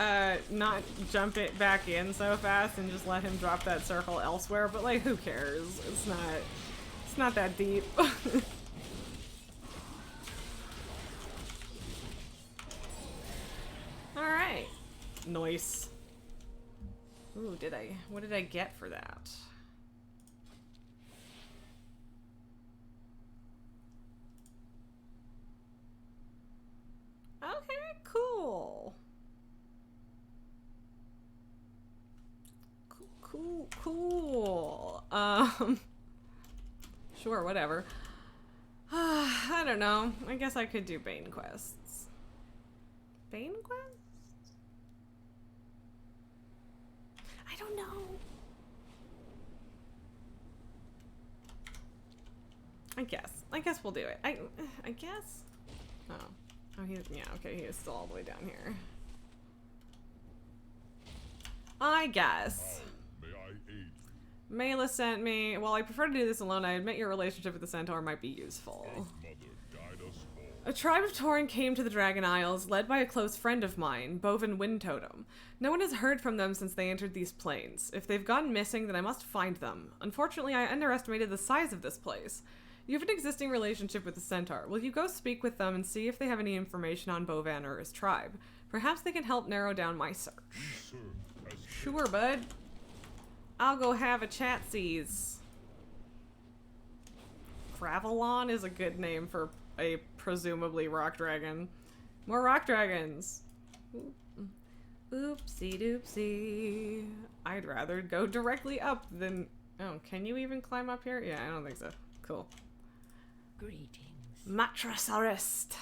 S1: not jump it back in so fast and just let him drop that circle elsewhere, but like who cares? It's not that deep. Alright. Nice. Ooh, what did I get for that? Okay, cool. Cool. Sure, whatever. I don't know. I guess I could do Bane quests. Bane quests? I don't know. I guess we'll do it. I guess. Oh, yeah, okay, he is still all the way down here. I guess.
S3: May I aid you?
S1: Mela sent me. While I prefer to do this alone, I admit your relationship with the Centaur might be useful.
S3: Mother, guide us all.
S1: A tribe of Tauren came to the Dragon Isles, led by a close friend of mine, Bovin Wind Totem. No one has heard from them since they entered these plains. If they've gone missing, then I must find them. Unfortunately, I underestimated the size of this place. You have an existing relationship with the Centaur. Will you go speak with them and see if they have any information on Bovan or his tribe? Perhaps they can help narrow down my search. Sure, bud. I'll go have a chat-sees. Gravelon is a good name for a presumably rock dragon. More rock dragons. Oopsie doopsie. I'd rather go directly up than... Oh, can you even climb up here? Yeah, I don't think so. Cool.
S5: Greetings.
S1: Mattress arrest.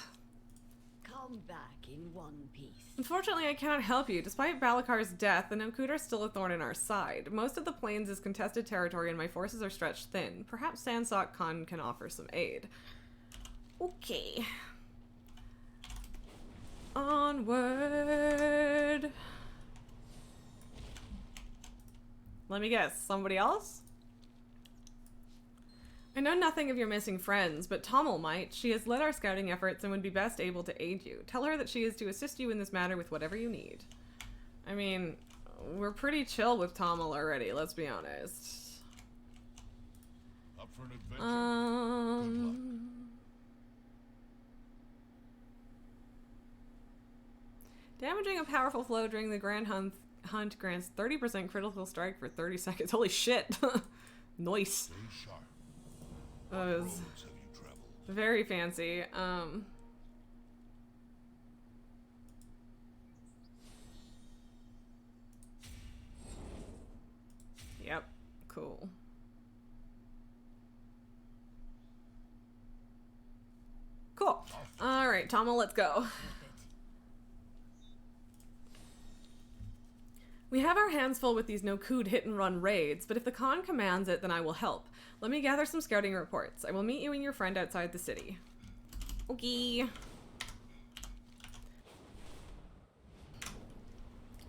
S5: Come back in one piece.
S1: Unfortunately, I cannot help you. Despite Balakar's death, the Nokud are still a thorn in our side. Most of the plains is contested territory and my forces are stretched thin. Perhaps Sansok Khan can offer some aid. Okay. Onward. Let me guess, somebody else? I know nothing of your missing friends, but Tommel might. She has led our scouting efforts and would be best able to aid you. Tell her that she is to assist you in this matter with whatever you need. I mean, we're pretty chill with Tommel already, let's be honest.
S3: Up for an adventure.
S1: Damaging a powerful flow during the Grand Hunt grants 30% critical strike for 30 seconds. Holy shit. Nice.
S3: Stay sharp.
S1: That
S3: What
S1: was
S3: roads have you traveled?
S1: very fancy. Yep. Cool. Cool. All right, Tommel, let's go. We have our hands full with these Nokud hit-and-run raids, but if the Khan commands it, then I will help. Let me gather some scouting reports. I will meet you and your friend outside the city. Okay.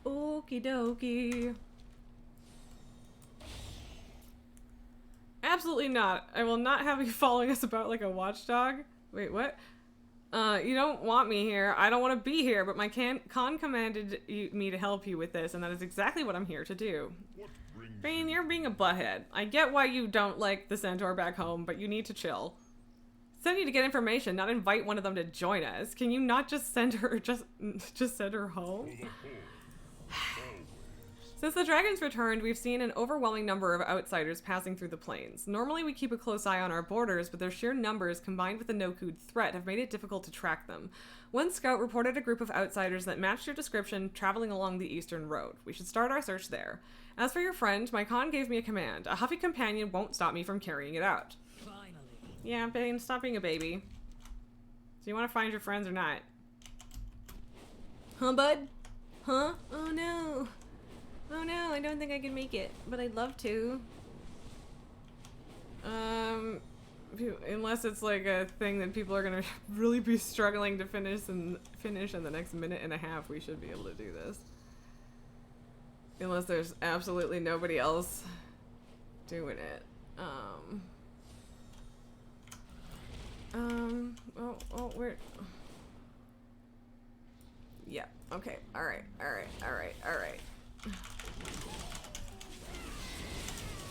S1: Okie dokie. Absolutely not. I will not have you following us about like a watchdog. Wait, what? You don't want me here. I don't want to be here, but my Khan commanded me to help you with this, and that is exactly what I'm here to do.
S3: What brings
S1: Bane, you're being a butthead. I get why you don't like the Centaur back home, but you need to chill. Send you to get information, not invite one of them to join us. Can you not just send her, just send her home?
S3: for the horde?
S1: Since the dragons returned, we've seen an overwhelming number of outsiders passing through the plains. Normally we keep a close eye on our borders, but their sheer numbers combined with the Nokud threat have made it difficult to track them. One scout reported a group of outsiders that matched your description traveling along the eastern road. We should start our search there. As for your friend, my Khan gave me a command. A huffy companion won't stop me from carrying it out.
S4: Finally.
S1: Yeah, Bane, stop being a baby. Do you want to find your friends or not? Huh, bud? Huh? Oh no. Oh no, I don't think I can make it, but I'd love to. Unless it's like a thing that people are gonna really be struggling to finish in the next minute and a half, we should be able to do this. Unless there's absolutely nobody else doing it. Where? Yeah, okay, alright.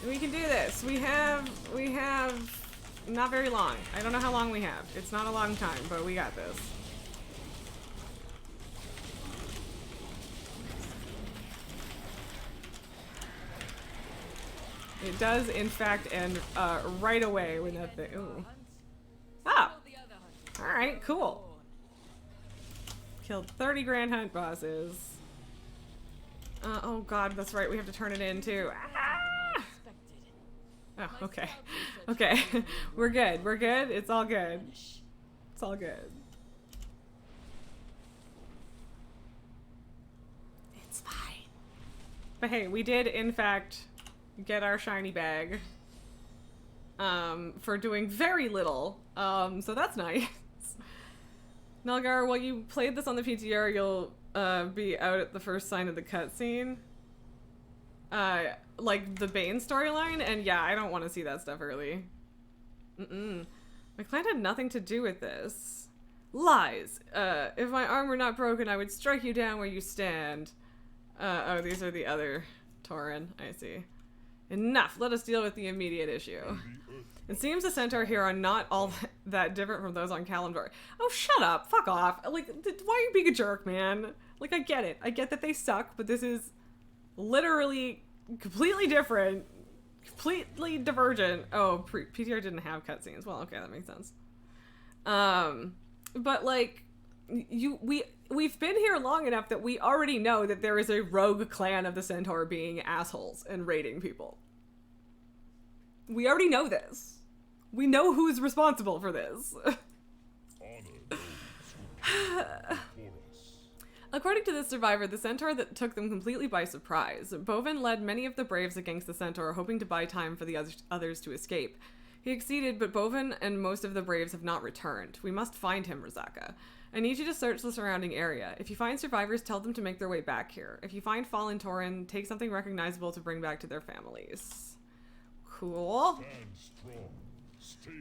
S1: We can do this. We have not very long. I don't know how long we have. It's not a long time, but we got this. It does, in fact, end right away when that thing. Ooh. Ah! Alright, cool. Killed 30 Grand Hunt bosses. Oh god, that's right, we have to turn it in too. Ah! Oh, okay. Okay. We're good. We're good. It's all good. It's all good. It's fine. But hey, we did, in fact, get our shiny bag. For doing very little. So that's nice. Nalgar, while you played this on the PTR, you'll be out at the first sign of the cutscene. Like the Bane storyline, and yeah, I don't want to see that stuff early. My clan had nothing to do with this. Lies. If my arm were not broken, I would strike you down where you stand. Oh, these are the other Tauren. I see. Enough. Let us deal with the immediate issue. It seems the Centaur here are not all that different from those on Kalimdor. Oh, shut up. Fuck off. Like, why are you being a jerk, man? Like, I get it. I get that they suck, but this is literally completely different. Completely divergent. Oh, PTR didn't have cutscenes. Well, okay, that makes sense. But, like, we've been here long enough that we already know that there is a rogue clan of the Centaur being assholes and raiding people. We already know this. We know who's responsible for this. According to the survivor, the centaur that took them completely by surprise. Bovin led many of the braves against the centaur, hoping to buy time for the others to escape. He exceeded, but Bovin and most of the braves have not returned. We must find him, Rizaka. I need you to search the surrounding area. If you find survivors, tell them to make their way back here. If you find fallen Tauren, take something recognizable to bring back to their families. Cool.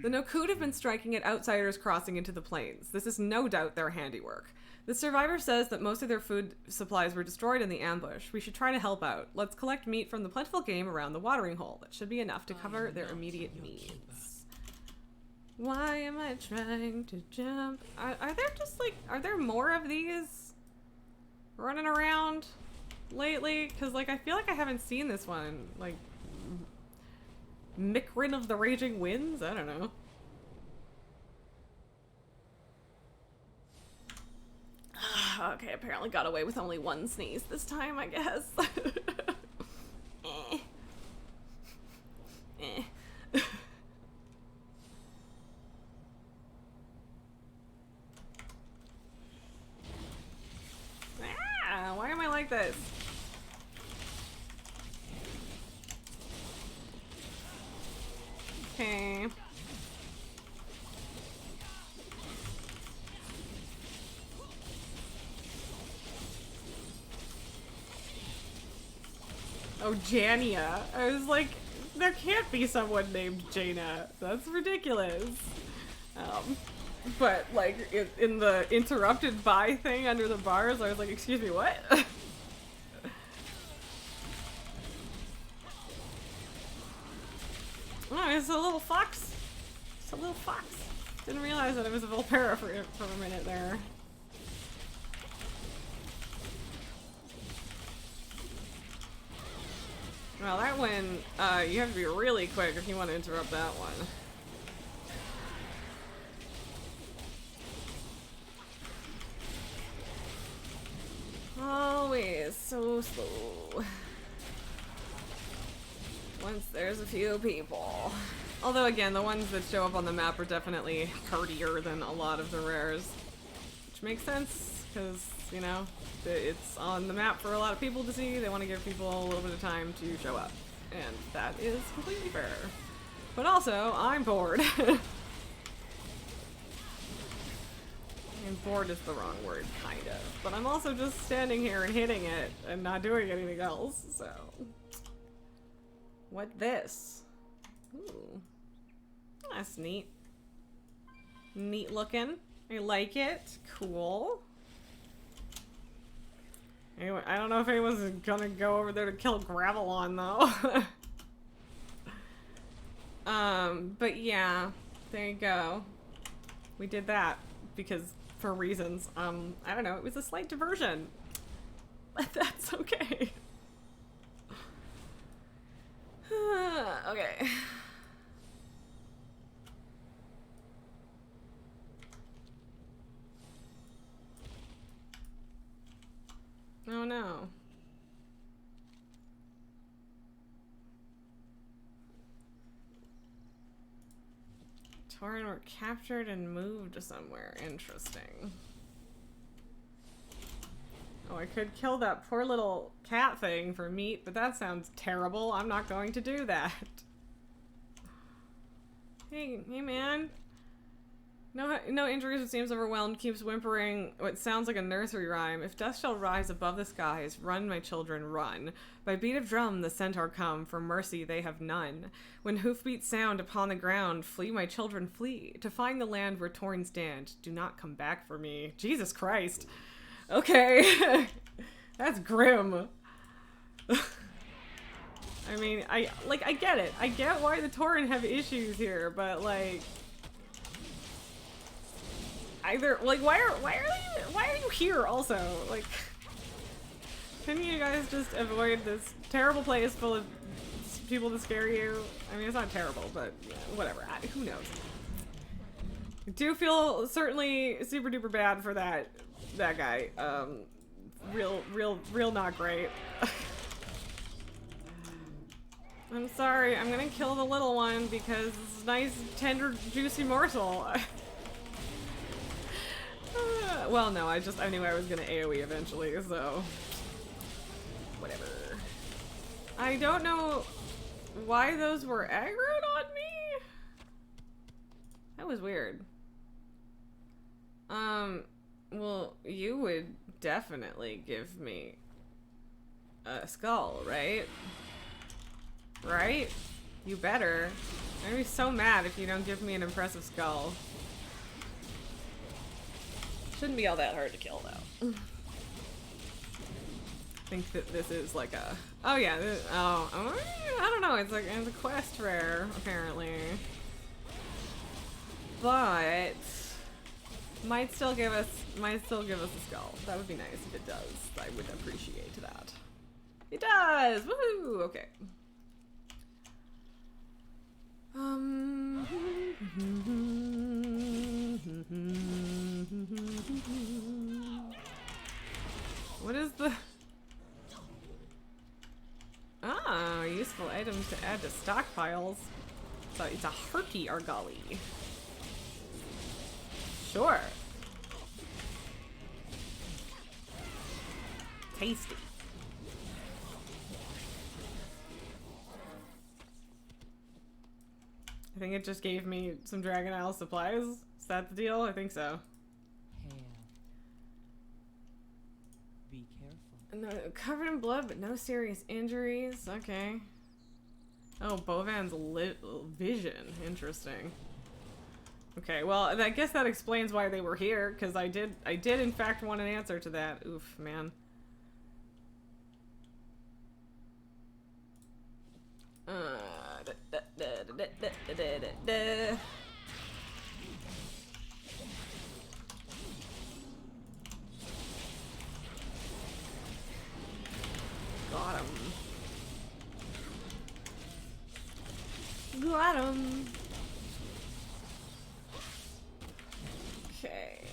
S1: The Nokud have been striking at outsiders crossing into the plains. This is no doubt their handiwork. The survivor says that most of their food supplies were destroyed in the ambush. We should try to help out. Let's collect meat from the plentiful game around the watering hole. That should be enough to cover their immediate needs. Why am I trying to jump? Are there just like, are there more of these running around lately? Because like, I feel like I haven't seen this one. Like, Mikrin of the Raging Winds? I don't know. Okay, apparently got away with only one sneeze this time, I guess. Ah, why am I like this? Okay. Oh, Jania. I was like, there can't be someone named Jaina. That's ridiculous. But like in the interrupted by thing under the bars, I was like, excuse me, what? Oh, it's a little fox. It's a little fox. Didn't realize that it was a Volpera for a minute there. Well, that one, you have to be really quick if you want to interrupt that one. Always so slow. Once there's a few people. Although again, the ones that show up on the map are definitely hardier than a lot of the rares. Which makes sense, because, you know, it's on the map for a lot of people to see. They want to give people a little bit of time to show up. And that is completely fair. But also, I'm bored. I mean, bored is the wrong word, kind of. But I'm also just standing here and hitting it and not doing anything else, so... What this? Ooh. That's neat. Neat looking. I like it. Cool. Anyway, I don't know if anyone's gonna go over there to kill Gravelon, though. But yeah. There you go. We did that. Because, for reasons, I don't know, it was a slight diversion. But that's okay. Okay. Oh no. Tauren were captured and moved somewhere. Interesting. Oh, I could kill that poor little cat thing for meat, but that sounds terrible. I'm not going to do that. Hey man. No injuries, it seems overwhelmed, keeps whimpering what sounds like a nursery rhyme. If death shall rise above the skies, run, my children, run. By beat of drum the centaur come, for mercy they have none. When hoofbeats sound upon the ground, flee, my children, flee. To find the land where Tauren stand, do not come back for me. Jesus Christ. Okay. That's grim. I mean, I get it. I get why the Tauren have issues here, but like... Either, like, why are you here also? Like, couldn't you guys just avoid this terrible place full of people to scare you? I mean, it's not terrible, but yeah, whatever. Who knows? I do feel certainly super duper bad for that guy. Real not great. I'm sorry, I'm gonna kill the little one because it's a nice, tender, juicy morsel. Well, no, I knew I was gonna AoE eventually, so... whatever. I don't know why those were aggroed on me? That was weird. Well, you would definitely give me a skull, right? Right? You better. I'm gonna be so mad if you don't give me an impressive skull. Shouldn't be all that hard to kill, though. I think that this is like a... oh, yeah. I don't know. It's like it's a quest rare, apparently. But... might still give us a skull. That would be nice if it does. I would appreciate that. It does! Woohoo! Okay. What is the... ah, useful items to add to stockpiles. So it's a hearty argali. Sure. Tasty. I think it just gave me some Dragon Isle supplies. Is that the deal? I think so.
S4: Hail. Be careful.
S1: No, covered in blood, but no serious injuries. Okay. Oh, Bovan's vision. Interesting. Okay, well, I guess that explains why they were here, because I did in fact want an answer to that. Oof, man. Got him. Got him. Okay.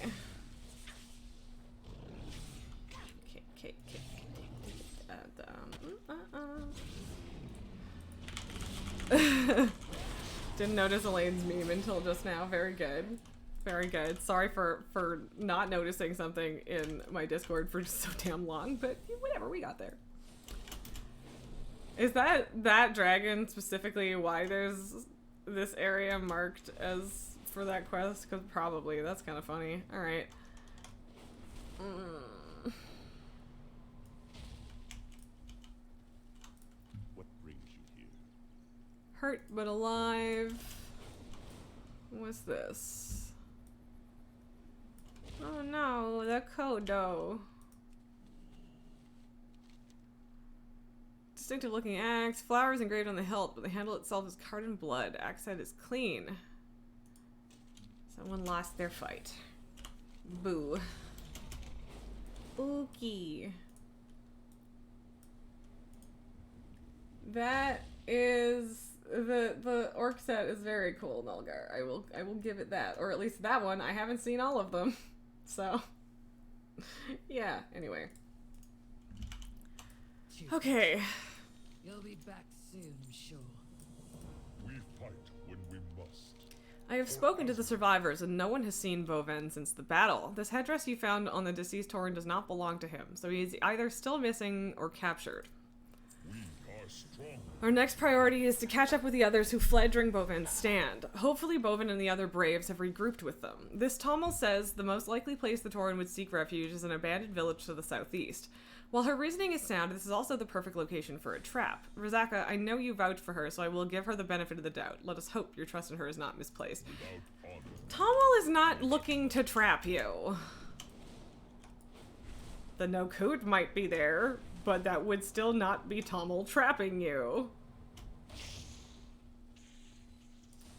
S1: Didn't notice Elaine's meme until just now. Very good. Very good. Sorry for not noticing something in my Discord for so damn long, but whatever, we got there. Is that dragon specifically why there's this area marked as for that quest? Because probably. That's kind of funny. Alright.
S3: What brings you here?
S1: Hurt but alive. What's this? Oh no, the Kodo. Distinctive looking axe. Flowers engraved on the hilt, but the handle itself is covered in blood. Axe head is clean. Someone lost their fight. Boo. Ookie. That is the orc set is very cool, Nulgar. I will give it that. Or at least that one. I haven't seen all of them. So yeah, anyway. Okay.
S4: You'll be back soon, sure.
S3: We fight when we must.
S1: I have spoken to the survivors, and no one has seen Boven since the battle. This headdress you found on the deceased Tauren does not belong to him, so he is either still missing or captured.
S3: We are strong.
S1: Our next priority is to catch up with the others who fled during Boven's stand. Hopefully Boven and the other braves have regrouped with them. This Tommel says the most likely place the Tauren would seek refuge is an abandoned village to the southeast. While her reasoning is sound, this is also the perfect location for a trap. Rizaka, I know you vouch for her, so I will give her the benefit of the doubt. Let us hope your trust in her is not misplaced. Tommel is not looking to trap you. The No-Koot might be there, but that would still not be Tommel trapping you.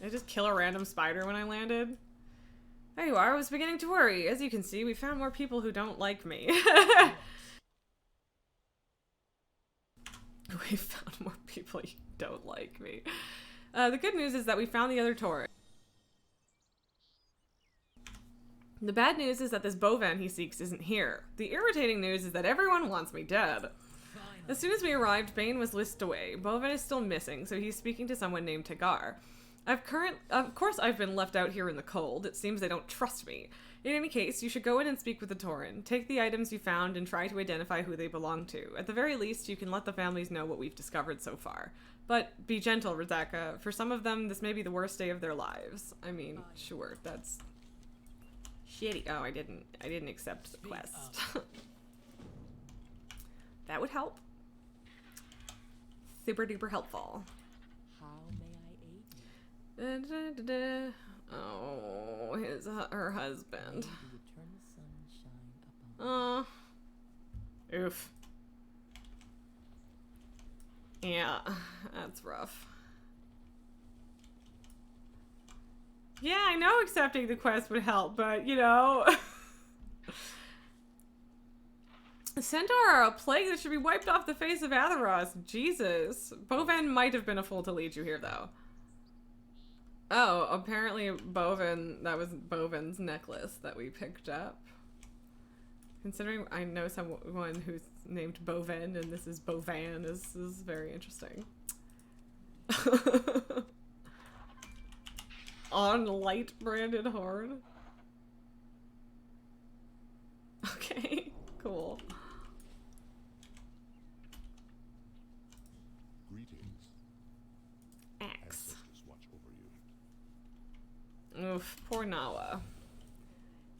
S1: Did I just kill a random spider when I landed? There you are, I was beginning to worry. As you can see, we found more people who don't like me. We found more people who don't like me. The good news is that we found the other Tauren. The bad news is that this Bovan he seeks isn't here. The irritating news is that everyone wants me dead. As soon as we arrived, Bane was whisked away. Bovan is still missing, so he's speaking to someone named Tagar. Of course I've been left out here in the cold. It seems they don't trust me. In any case, you should go in and speak with the Tauren. Take the items you found and try to identify who they belong to. At the very least, you can let the families know what we've discovered so far. But be gentle, Rizaka. For some of them, this may be the worst day of their lives. I mean, sure, that's shitty. Oh, I didn't accept the quest. That would help. Super duper helpful.
S4: How may I aid you?
S1: Oh, her husband.
S4: The eternal sun shine upon
S1: Oof. Yeah, that's rough. Yeah, I know accepting the quest would help, but you know. Centaur are a plague that should be wiped off the face of Atheros. Jesus. Bovan might have been a fool to lead you here, though. Oh, apparently that was Bovan's necklace that we picked up. Considering I know someone who's named Bovan and this is Bovan is very interesting. On light branded horn. Okay, cool.
S3: Greetings.
S1: Axe.
S3: Ancestors watch over you.
S1: Oof, poor Nawa.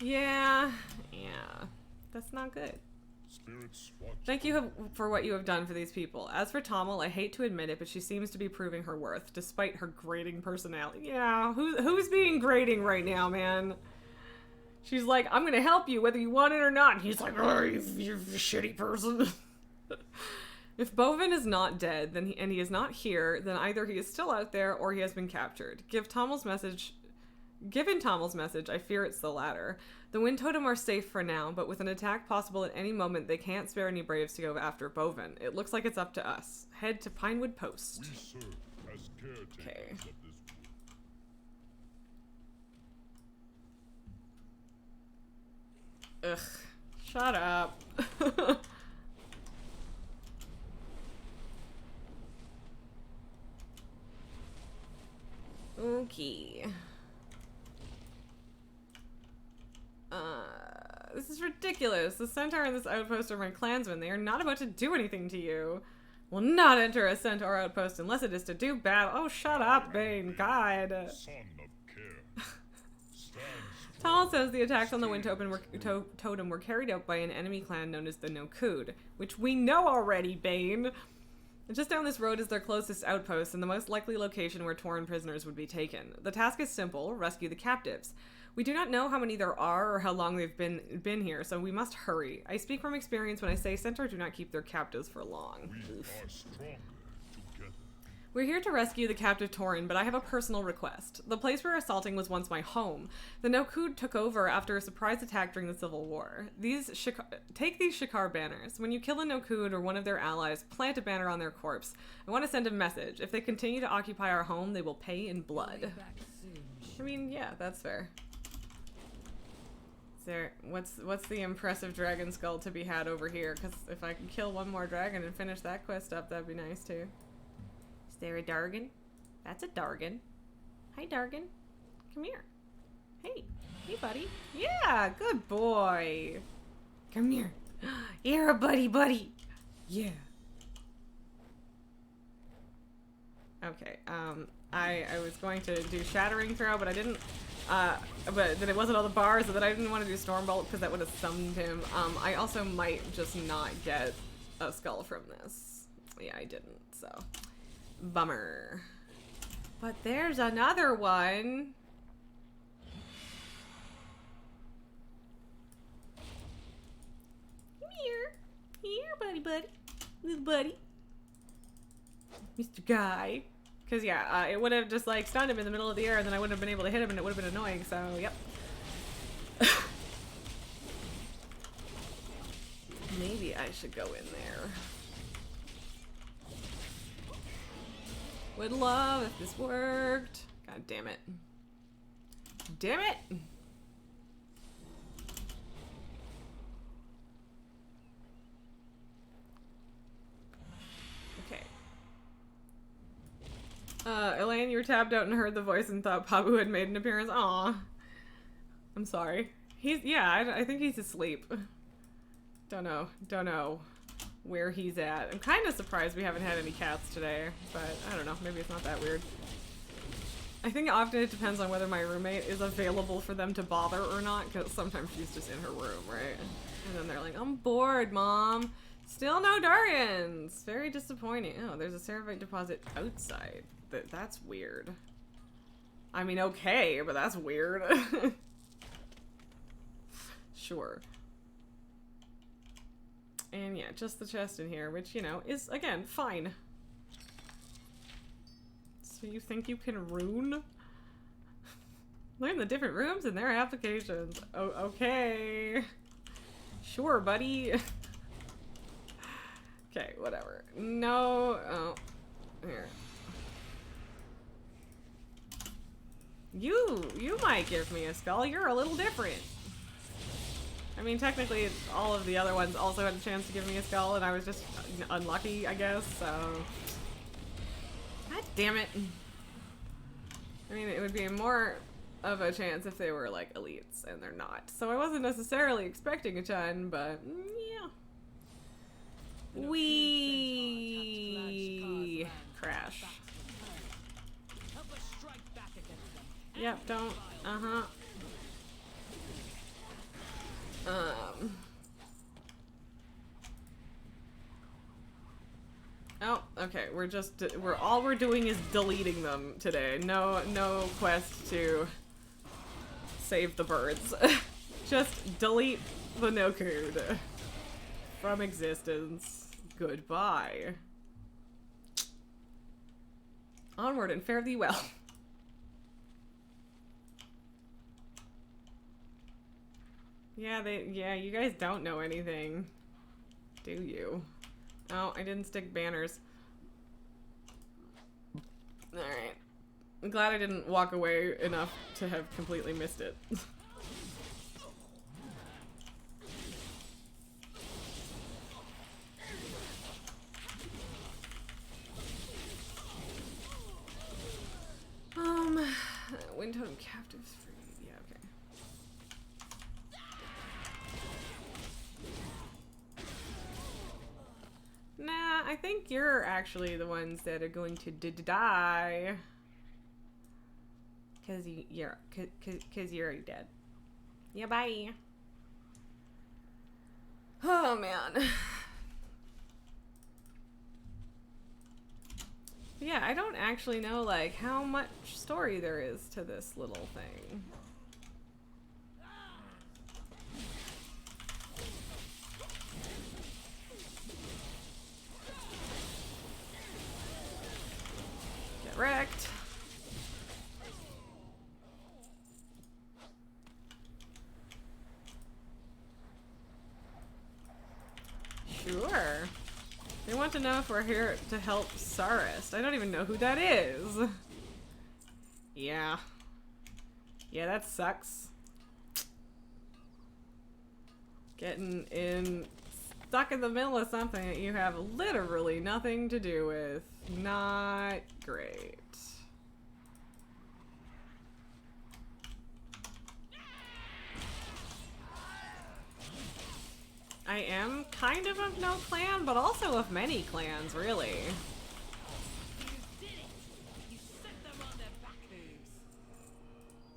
S1: Yeah. That's not good.
S3: Spirits watch.
S1: Thank you for what you have done for these people. As for Tommel, I hate to admit it, but she seems to be proving her worth, despite her grating personality. Yeah, who's being grating right now, man? She's like, I'm gonna help you whether you want it or not. And he's like, oh, you're a shitty person. If Bovan is not dead, and he is not here, then either he is still out there or he has been captured. Given Tommel's message, I fear it's the latter. The Wind Totem are safe for now, but with an attack possible at any moment, they can't spare any braves to go after Bovan. It looks like it's up to us. Head to Pinewood Post.
S3: We serve as caretakers
S1: Okay.
S3: of this wood.
S1: Ugh. Shut up. Okay. This is ridiculous. The Centaur and this outpost are my clansmen. They are not about to do anything to you. Will not enter a Centaur outpost unless it is to do battle. Oh, shut up, Bane. God.
S3: Son of care. Stand
S1: Tal says the attacks on the Wind Totem were carried out by an enemy clan known as the Nokud, which we know already, Bane. Just down this road is their closest outpost and the most likely location where Tauren prisoners would be taken. The task is simple: rescue the captives. We do not know how many there are or how long they've been here, so we must hurry. I speak from experience when I say Centaur do not keep their captives for long.
S3: We
S1: Oof.
S3: are stronger together.
S1: We're here to rescue the captive Tauren, but I have a personal request. The place we're assaulting was once my home. The Nokud took over after a surprise attack during the Civil War. Take these Shikar banners. When you kill a Nokud or one of their allies, plant a banner on their corpse. I want to send a message. If they continue to occupy our home, they will pay in blood.
S4: back soon.
S1: I mean, yeah, that's fair. What's the impressive dragon skull to be had over here? Because if I can kill one more dragon and finish that quest up, that'd be nice too. Is there a Dargan? That's a Dargan. Hi, Dargan. Come here. Hey, buddy. Yeah, good boy. Come here. You're a buddy. Yeah. Okay. I was going to do Shattering Throw, but I didn't. But then it wasn't all the bars, so that I didn't want to do Stormbolt because that would have summoned him. I also might just not get a skull from this. Yeah, I didn't, so. Bummer. But there's another one. Come here. Here, buddy. Little buddy. Mr. Guy. Because, yeah, it would have just, like, stunned him in the middle of the air, and then I wouldn't have been able to hit him, and it would have been annoying, so, yep. Maybe I should go in there. Would love if this worked. God damn it. Damn it! you were tapped out and heard the voice and thought Pabu had made an appearance. Aw. I'm sorry. I think he's asleep. Don't know where he's at. I'm kind of surprised we haven't had any cats today, but I don't know. Maybe it's not that weird. I think often it depends on whether my roommate is available for them to bother or not, because sometimes she's just in her room, right? And then they're like, I'm bored, Mom. Still no Darians. Very disappointing. Oh, there's a Ceravite deposit outside. That's weird. I mean, okay, but that's weird. Sure. And yeah, just the chest in here, which, you know, is, again, fine. So you think you can rune? Learn the different rooms and their applications. Oh, okay. Sure, buddy. Okay, whatever. No, oh, here. You might give me a skull. You're a little different. I mean, technically, all of the other ones also had a chance to give me a skull, and I was just unlucky, I guess, so... God damn it. I mean, it would be more of a chance if they were, like, elites, and they're not. So I wasn't necessarily expecting a ton, but, yeah. Wee crash. Yep, don't. Oh, okay. All we're doing is deleting them today. No quest to save the birds. Just delete the no-code from existence. Goodbye. Onward and fare thee well. Yeah, you guys don't know anything, do you? Oh, I didn't stick banners. Alright. I'm glad I didn't walk away enough to have completely missed it. Windhome captives free. Yeah, okay. Nah, I think you're actually the ones that are going to die. Cause you're already dead. Yeah, bye. Oh man. Yeah, I don't actually know, like, how much story there is to this little thing. Get wrecked. Sure. They want to know if we're here to help Sarist. I don't even know who that is. Yeah. Yeah, that sucks. Getting stuck in the middle of something that you have literally nothing to do with. Not great. I am kind of no clan, but also of many clans, really.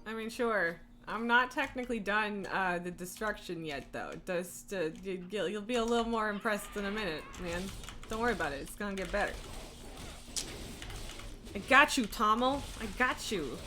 S1: I mean, sure. I'm not technically done the destruction yet, though. Just you'll be a little more impressed in a minute, man. Don't worry about it. It's gonna get better. I got you, Tommel. I got you.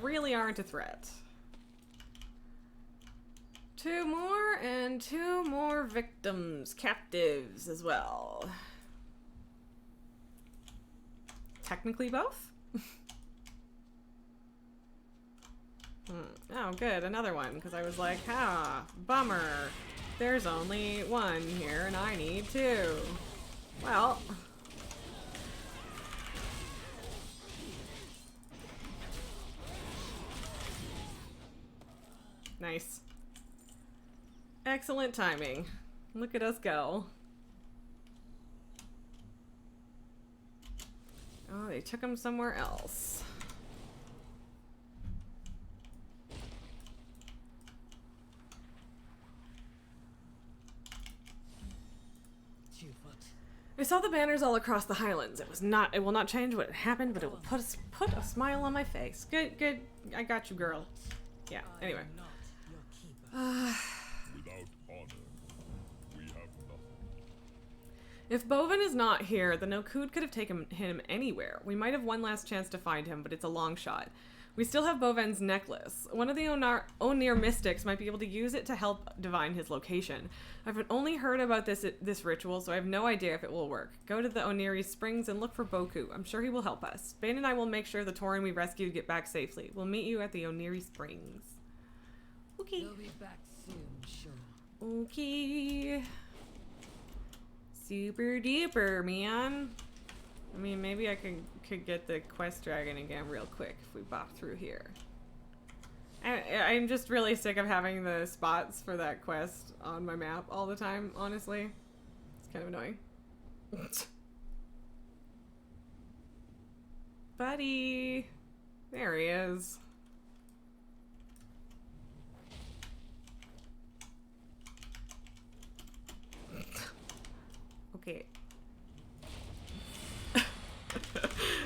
S1: Really aren't a threat. Two more and two more victims, captives as well. Technically both? Oh, good, another one, because I was like, ha, bummer. There's only one here, and I need two. Well. Nice. Excellent timing. Look at us go. Oh, they took him somewhere else. I saw the banners all across the Highlands. It will not change what happened, but it will put a smile on my face. Good, good. I got you, girl. Yeah, anyway.
S3: Without honor, we have nothing.
S1: If Bovin is not here, the Nokud could have taken him anywhere. We might have one last chance to find him, but it's a long shot. We still have Boven's necklace. One of the Onir mystics might be able to use it to help divine his location. I've only heard about this ritual, so I have no idea if it will work. Go to the Oniri Springs and look for Boku. I'm sure he will help us. Bane and I will make sure the Tauren we rescued get back safely. We'll meet you at the Oniri Springs. Okay.
S4: We'll be back soon, sure.
S1: Okay. Super duper, man. I mean, maybe I could get the quest dragon again real quick if we bop through here. I'm just really sick of having the spots for that quest on my map all the time, honestly. It's kind of annoying. Buddy! There he is. Okay.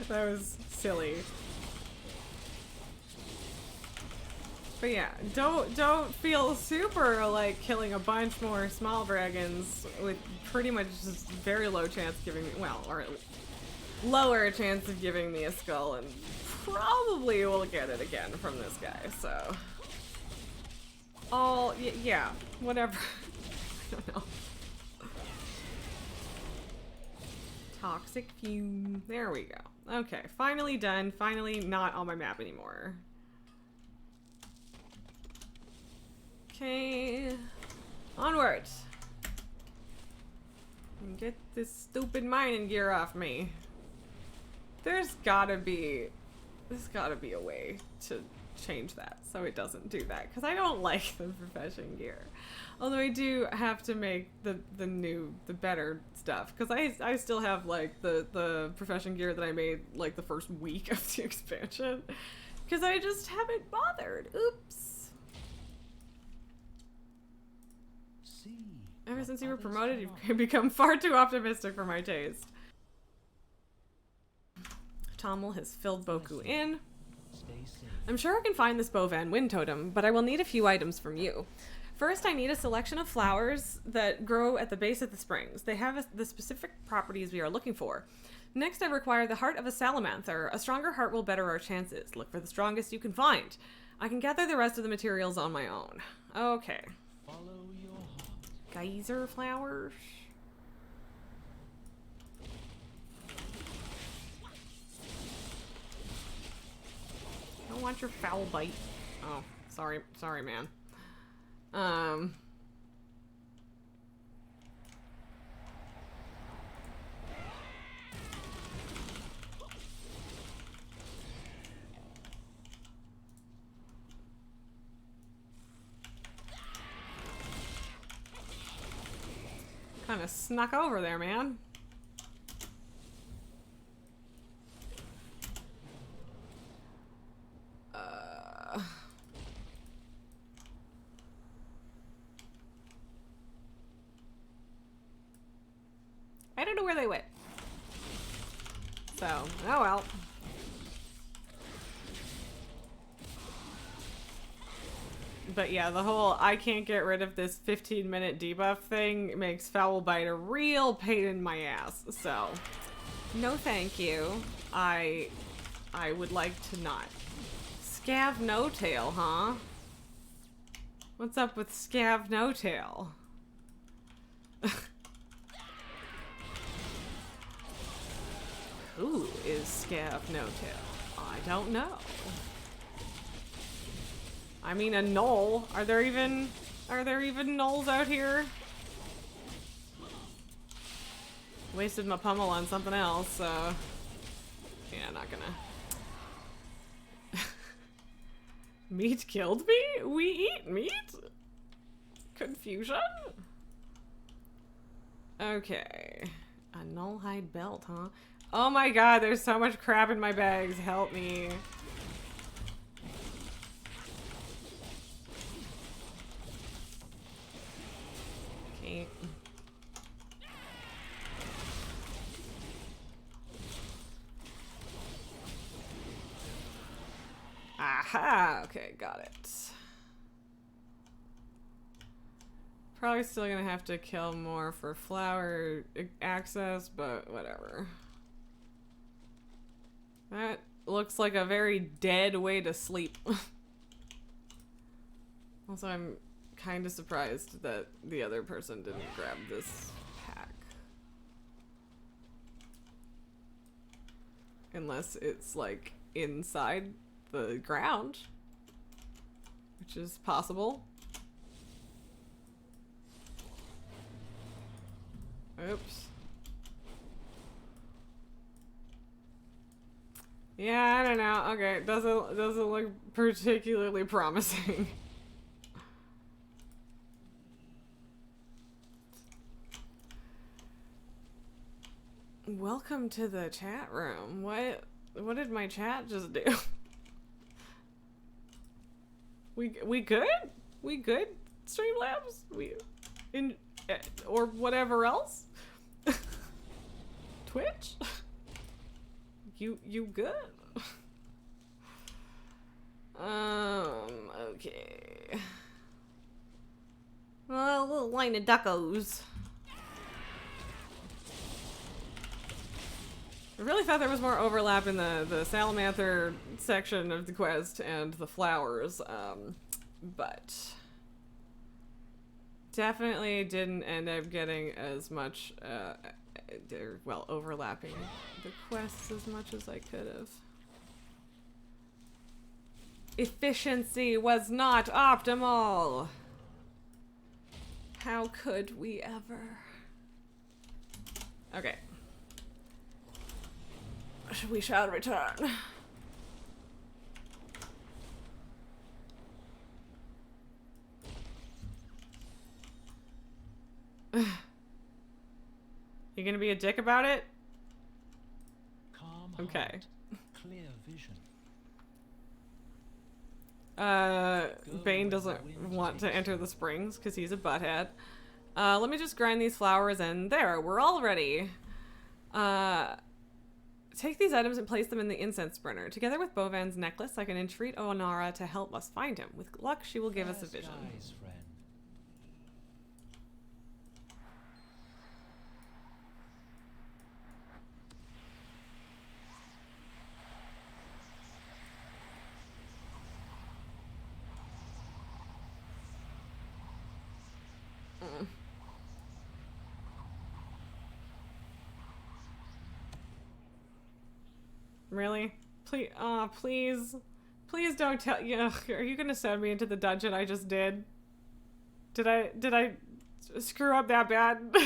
S1: That was silly. But yeah, don't feel super like killing a bunch more small dragons with pretty much just very low chance giving me, well, or lower chance of giving me a skull, and probably will get it again from this guy, so. Yeah, whatever. I don't know. Toxic fume. There we go. Okay, finally done. Finally not on my map anymore. Okay. Onward. And get this stupid mining gear off me. There's gotta be a way to change that so it doesn't do that, because I don't like the profession gear. Although I do have to make the better stuff, because I still have like the profession gear that I made like the first week of the expansion, because I just haven't bothered. Oops. Ever since you were promoted, you've become far too optimistic for my taste. Tommel has filled Boku in. I'm sure I can find this Bovan wind totem, but I will need a few items from you. First, I need a selection of flowers that grow at the base of the springs. They have the specific properties we are looking for. Next, I require the heart of a salamander. A stronger heart will better our chances. Look for the strongest you can find. I can gather the rest of the materials on my own. Okay.
S6: Follow your heart.
S1: Geyser flowers. I don't want your foul bite. Oh, sorry, man. Kind of snuck over there, man. I don't know where they went. So, oh well. But yeah, the whole I can't get rid of this 15-minute debuff thing makes Foul Bite a real pain in my ass. So, no thank you. I would like to not. Scav No Tail, huh? What's up with Scav No Tail? Who is Scav No Tail? I don't know. I mean, a knoll. Are there even knolls out here? Wasted my pummel on something else, so yeah, not gonna. Meat killed me? We eat meat? Confusion? Okay. A nullhide belt, huh? Oh my god, there's so much crap in my bags. Help me. Okay. Aha! Okay, got it. Probably still gonna have to kill more for flower access, but whatever. That looks like a very dead way to sleep. Also, I'm kind of surprised that the other person didn't grab this pack. Unless it's like inside the ground, which is possible. Oops. Yeah, I don't know. Okay, doesn't look particularly promising. Welcome to the chat room. What did my chat just do? We good? We good? Streamlabs? Or whatever else? Twitch? You good? Okay. Well, a little line of duckos. I really thought there was more overlap in the Salamander section of the quest and the flowers, but definitely didn't end up getting as much, well, overlapping the quests as much as I could have. Efficiency was not optimal! How could we ever? Okay. We shall return. You gonna be a dick about it?
S6: Calm
S1: Okay.
S6: heart, clear vision.
S1: Bane doesn't want to enter the springs because he's a butthead. Let me just grind these flowers and there, we're all ready. Take these items and place them in the incense burner. Together with Bovan's necklace, I can entreat Onara to help us find him. With luck, she will give us a vision.
S6: Skies, friend.
S1: Really? Please, please don't tell. Yeah, are you gonna send me into the dungeon I just did? Did I screw up that bad?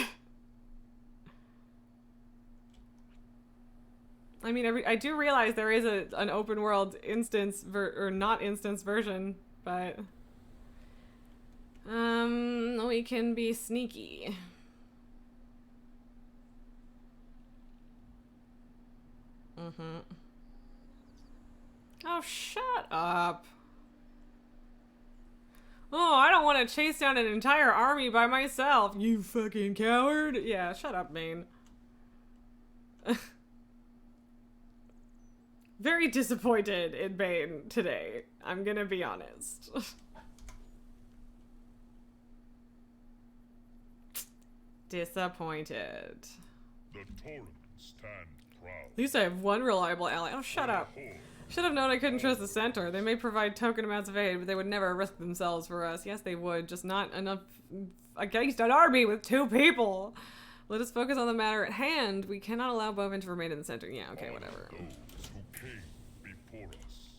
S1: I mean, I do realize there is an open world instance or not instance version, but we can be sneaky. Oh, shut up. Oh, I don't want to chase down an entire army by myself, you fucking coward. Yeah, shut up, Bane. Very disappointed in Bane today. I'm gonna be honest. Disappointed.
S3: The Torrent stand proud.
S1: At least I have one reliable ally. Oh, shut up. Should have known I couldn't trust the Centaur. They may provide token amounts of aid, but they would never risk themselves for us. Yes, they would. Just not enough against an army with 2 people. Let us focus on the matter at hand. We cannot allow Bovan to remain in the center. Yeah, okay, whatever.
S3: Those who came before us.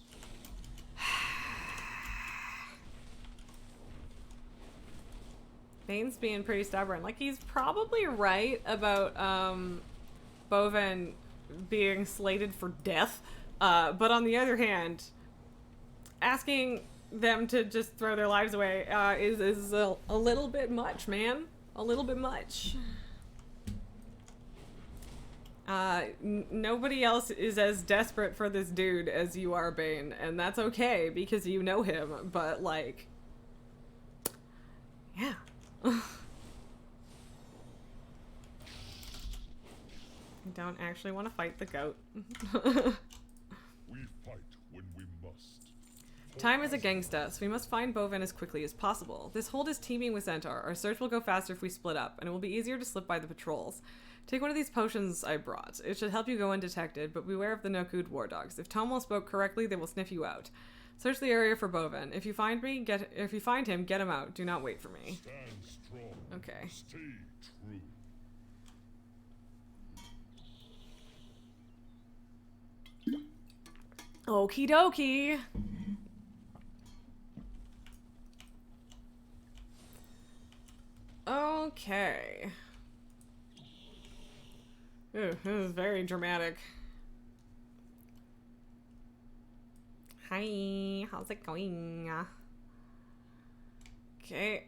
S1: Thane's being pretty stubborn. Like, he's probably right about, Boven being slated for death. But on the other hand, asking them to just throw their lives away, is a little bit much, man. A little bit much. Nobody else is as desperate for this dude as you are, Bane, and that's okay because you know him, but like, yeah. I don't actually want to fight the goat.
S3: We fight when we must.
S1: Time is a gangsta, so we must find Boven as quickly as possible. This hold is teeming with Centaur. Our search will go faster if we split up, and it will be easier to slip by the patrols. Take one of these potions I brought. It should help you go undetected, but beware of the Nokud war dogs. If Tomo spoke correctly, they will sniff you out. Search the area for Boven. If you find him, get him out. Do not wait for me.
S3: Stand strong.
S1: Okay.
S3: Stay true.
S1: Okie dokie. Okay. Ooh, this is very dramatic. Hi, how's it going? Okay,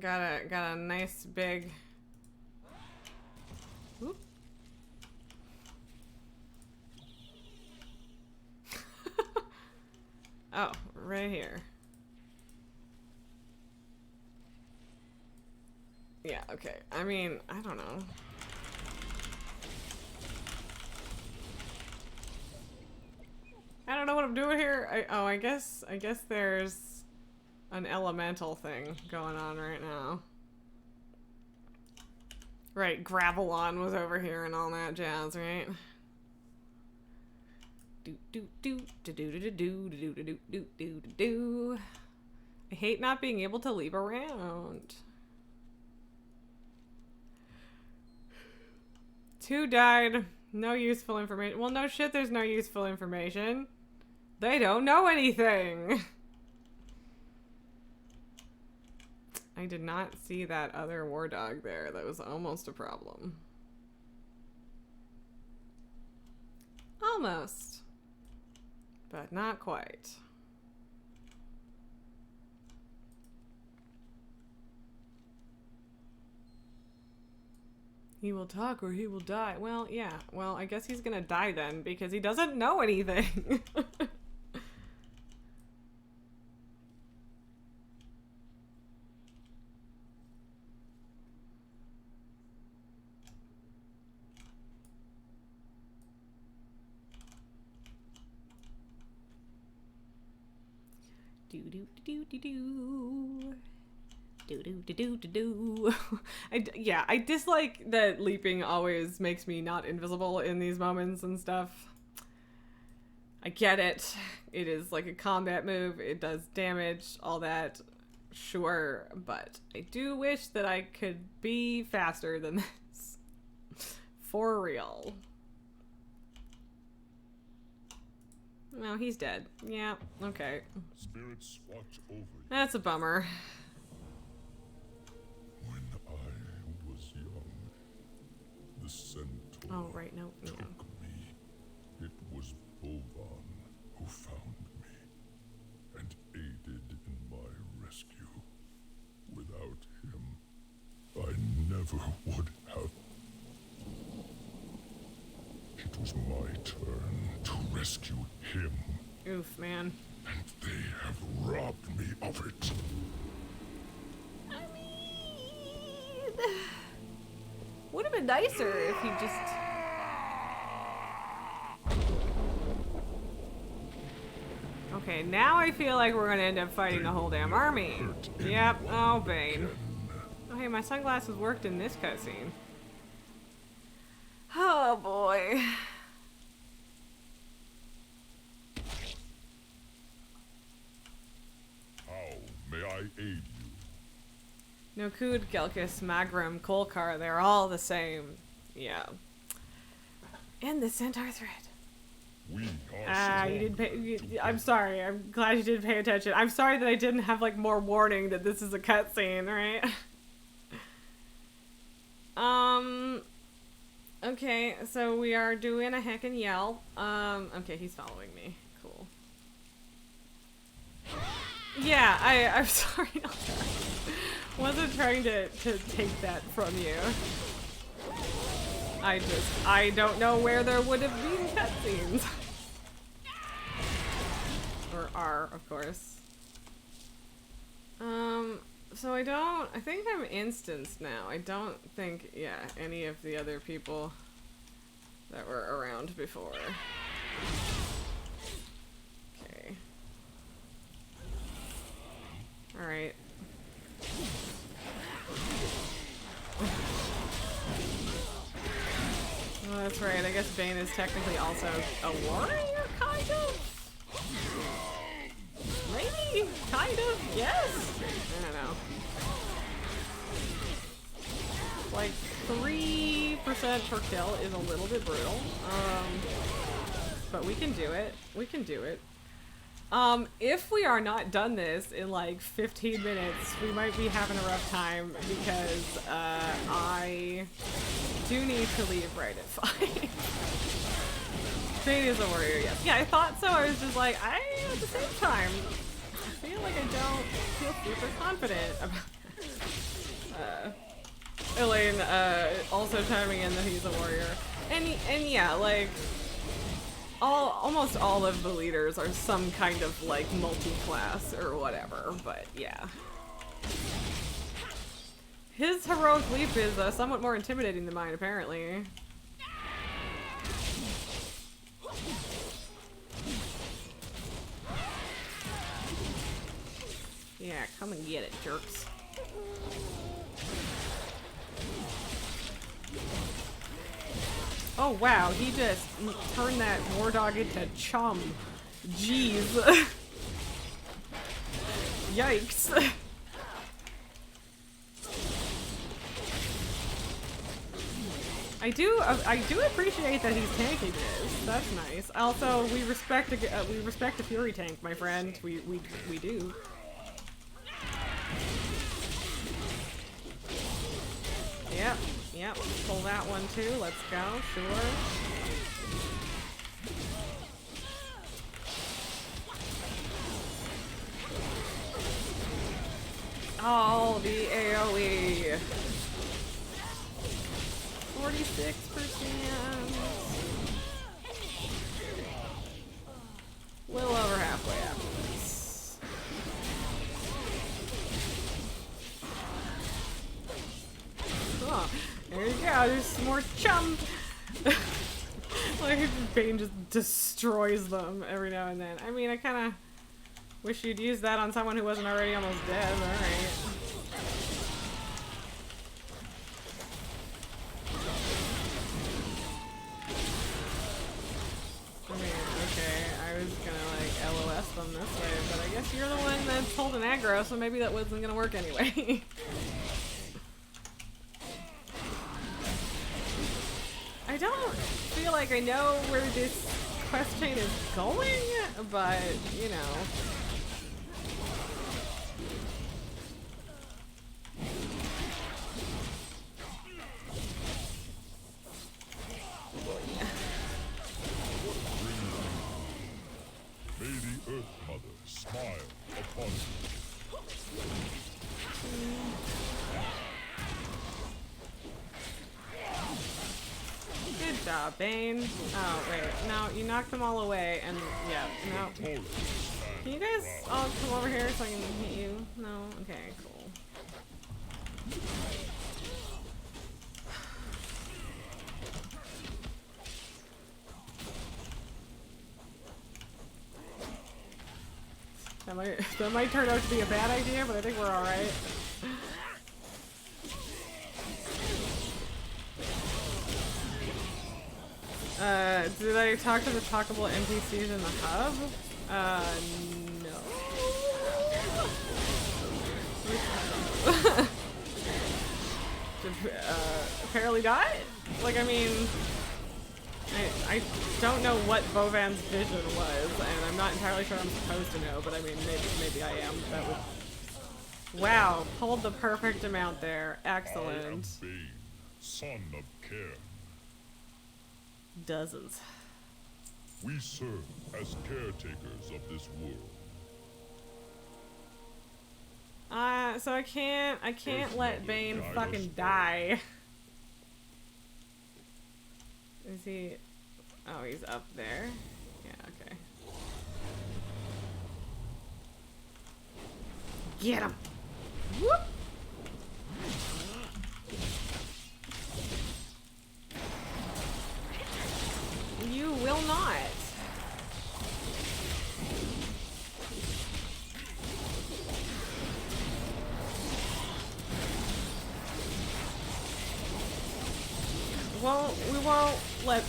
S1: got a nice big. Whoop. Oh, right here. Yeah, okay. I mean, I don't know. I don't know what I'm doing here. I guess there's an elemental thing going on right now. Right, Gravelon was over here and all that jazz, right? Do. I hate not being able to leave around. 2 died. No useful information. Well, no shit, there's no useful information. They don't know anything. I did not see that other war dog there. That was almost a problem. Almost. But not quite. He will talk or he will die. Well, yeah. Well, I guess he's gonna die then because he doesn't know anything. I dislike that leaping always makes me not invisible in these moments and stuff. I get it. It is like a combat move. It does damage, all that. Sure, but I do wish that I could be faster than this. For real. No, he's dead. Yeah, okay.
S3: Spirits watch over you.
S1: That's a bummer.
S3: When I was young, the centaur
S1: Oh, right, no, yeah.
S3: took me. It was Bovan who found me and aided in my rescue. Without him, I never would have. It was my turn to rescue him,
S1: Oof, man.
S3: and they have robbed me of it.
S1: I mean, would have been nicer if he just. Okay, now I feel like we're gonna end up fighting the whole damn army. Yep. Oh, Bane. Oh, hey, my sunglasses worked in this cutscene. Oh boy.
S3: How may I aid you?
S1: Nokud, Gelkis, Magrum, Kolkar, they're all the same. Yeah. And the centaur thread.
S3: We are
S1: You didn't pay. I'm sorry. I'm glad you didn't pay attention. I'm sorry that I didn't have like more warning that this is a cutscene, right? Okay, so we are doing a heckin' yell. Okay, he's following me. Cool. Yeah, I'm sorry. Wasn't trying to take that from you. I don't know where there would have been cutscenes. Or are, of course. So I think I'm instanced now. I don't think, yeah, any of the other people that were around before. Okay. Alright. Oh, that's right. I guess Bane is technically also a warrior, kind of? Maybe? Kind of? Yes? I don't know. Like, 3% per kill is a little bit brutal. But we can do it. We can do it. If we are not done this in like 15 minutes, we might be having a rough time because, I do need to leave right at 5. Bane is a warrior, yes. Yeah, I thought so. I was just like, at the same time, I feel like I don't feel super confident about that. Elaine, also chiming in that he's a warrior. And yeah, like, almost all of the leaders are some kind of, like, multi-class or whatever, but yeah. His heroic leap is somewhat more intimidating than mine, apparently. Yeah, come and get it, jerks. Oh wow, he just turned that war dog into chum. Jeez. Yikes. I do appreciate that he's tanking this. That's nice. Also, we respect a Fury tank, my friend. We do. Yep, pull that one too. Let's go, sure. Oh, the AoE. 46%. Little over halfway after this. Oh, there you go. There's some more chum. Like Bane just destroys them every now and then. I mean, I kind of wish you'd use that on someone who wasn't already almost dead. All right. Them this way, but I guess you're the one that's holding aggro, so maybe that wasn't gonna work anyway. I don't feel like I know where this quest chain is going, but you know.
S3: May the Earth Mother smile upon you.
S1: Good job, Bane. Oh, wait. No, you knocked them all away, and yeah, no. Can you guys all come over here so I can hit you? No? Okay, cool. That might turn out to be a bad idea, but I think we're alright. Did I talk to the talkable NPCs in the hub? No. Apparently not? Like, I mean... I don't know what Bovan's vision was, and I'm not entirely sure I'm supposed to know, but I mean, maybe I am. That would... Wow, pulled the perfect amount there. Excellent.
S3: I am Bane, son of Cairn.
S1: Dozens.
S3: We serve as caretakers of this world.
S1: So I can't let
S3: Earth
S1: Bane
S3: Mother
S1: fucking
S3: guide us
S1: die. Is he? Oh, he's up there. Yeah, okay. Get him! Whoop! You will not.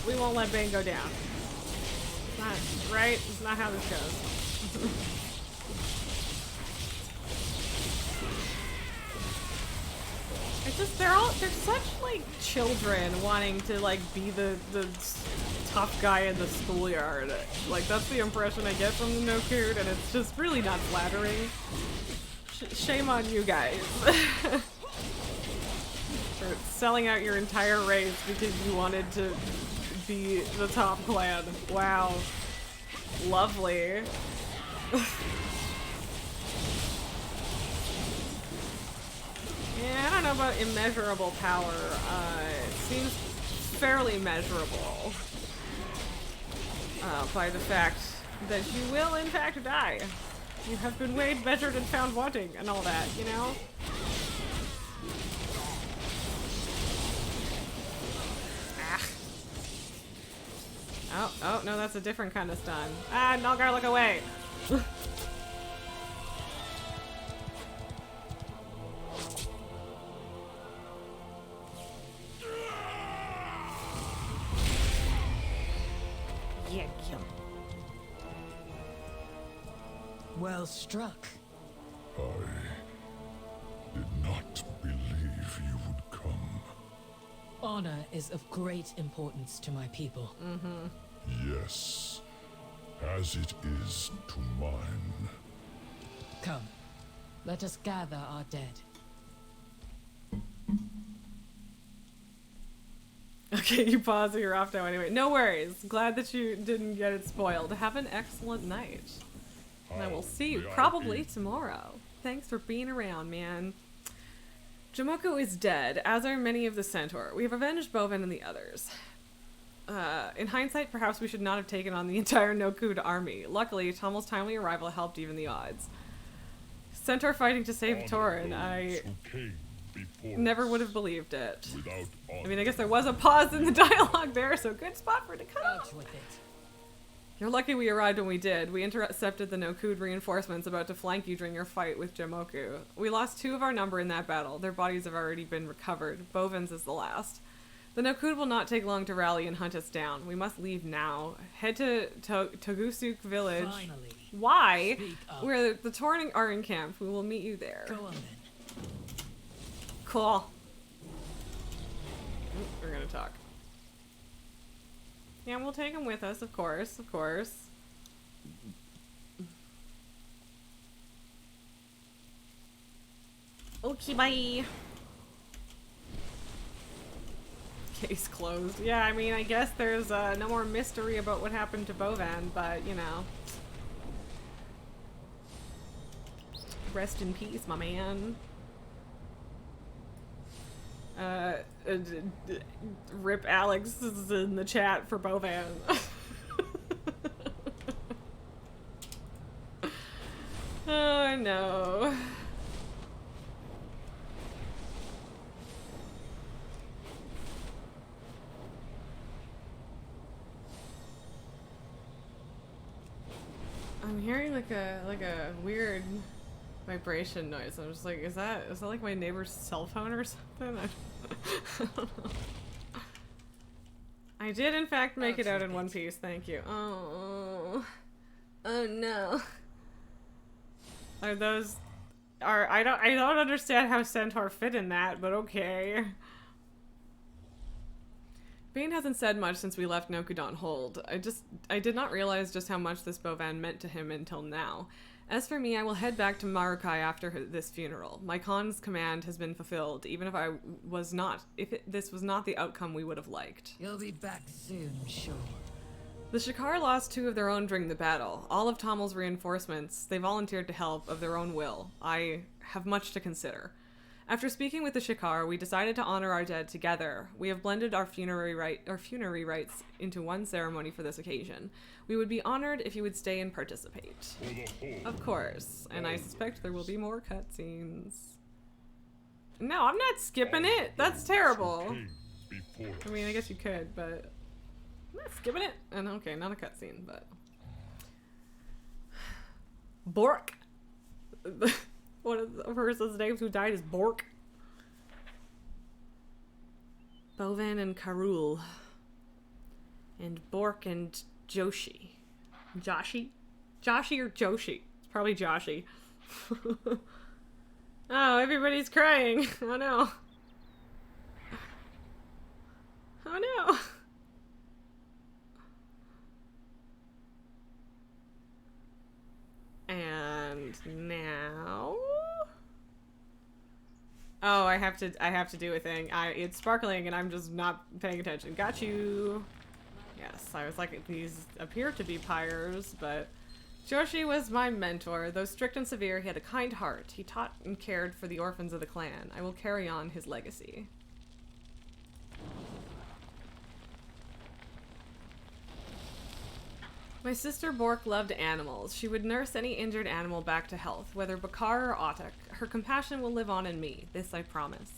S1: We won't let Bane go down. It's not right. It's not how this goes. It's just they're such like children wanting to like be the tough guy in the schoolyard. Like that's the impression I get from the No-Code, and it's just really not flattering. Shame on you guys. For selling out your entire race because you wanted to be the top clan. Wow. Lovely. Yeah, I don't know about immeasurable power. It seems fairly measurable. By the fact that you will in fact die. You have been weighed, measured, and found wanting, and all that, you know? Oh, no, that's a different kind of stun. Ah, Nalgar, look away! Yeah, kill.
S4: Well struck.
S3: I did not believe you would come.
S4: Honor is of great importance to my people.
S3: Yes, as it is to mine.
S4: Come, let us gather our dead.
S1: Okay, you pause or you're off now anyway. No worries. Glad that you didn't get it spoiled. Have an excellent night. And I will see you probably tomorrow. Thanks for being around, man. Jamoku is dead, as are many of the Centaur. We have avenged Boven and the others. In hindsight, perhaps we should not have taken on the entire No-Code army. Luckily, Tommel's timely arrival helped even the odds. Centaur fighting to save Torin, I never would have believed it. I mean, I guess there was a pause in the dialogue there, so good spot for it to cut off. You're lucky we arrived when we did. We intercepted the No-Code reinforcements about to flank you during your fight with Jamoku. We lost 2 of our number in that battle. Their bodies have already been recovered. Boven's is the last. The No-Code will not take long to rally and hunt us down. We must leave now. Head to Togusuk village.
S4: Finally.
S1: Why?
S4: Speak up.
S1: Where the Torin are in camp. We will meet you there.
S4: Go on then.
S1: Cool. We're gonna talk. Yeah, we'll take him with us, of course, of course. Okay, bye. Case closed. Yeah, I mean, I guess there's no more mystery about what happened to Bovan, but, you know. Rest in peace, my man. Rip Alex is in the chat for Bovan. Oh no. I'm hearing like a weird vibration noise. I'm just like, is that like my neighbor's cell phone or something? I don't know. I did in fact make it out in one piece, thank you. Oh no. I don't understand how Centaur fit in that, but okay. Bane hasn't said much since we left Nokudan Hold. I did not realize just how much this Bovan meant to him until now. As for me, I will head back to Marukai after this funeral. My Khan's command has been fulfilled, even if this was not the outcome we would have liked.
S4: You'll be back soon, sure.
S1: The Shikar lost 2 of their own during the battle. All of Tommel's reinforcements, they volunteered to help of their own will. I have much to consider. After speaking with the Shikar, we decided to honor our dead together. We have blended our funerary rites into one ceremony for this occasion. We would be honored if you would stay and participate. Of course, and I suspect there will be more cutscenes. No, I'm not skipping it. That's terrible. I mean, I guess you could, but I'm not skipping it. And okay, not a cutscene, but Bork. One of the person's names who died is Bork. Bovan and Karul. And Bork and Joshi. Joshi? Joshi or Joshi? It's probably Joshi. Oh, everybody's crying. Oh no. Oh no. And now... Oh, I have to do a thing. It's sparkling and I'm just not paying attention. Got you. Yes, I was like, these appear to be pyres, but Joshi was my mentor. Though strict and severe, he had a kind heart. He taught and cared for the orphans of the clan. I will carry on his legacy. My sister Bork loved animals. She would nurse any injured animal back to health, whether Bakar or Autuk. Her compassion will live on in me. This I promise.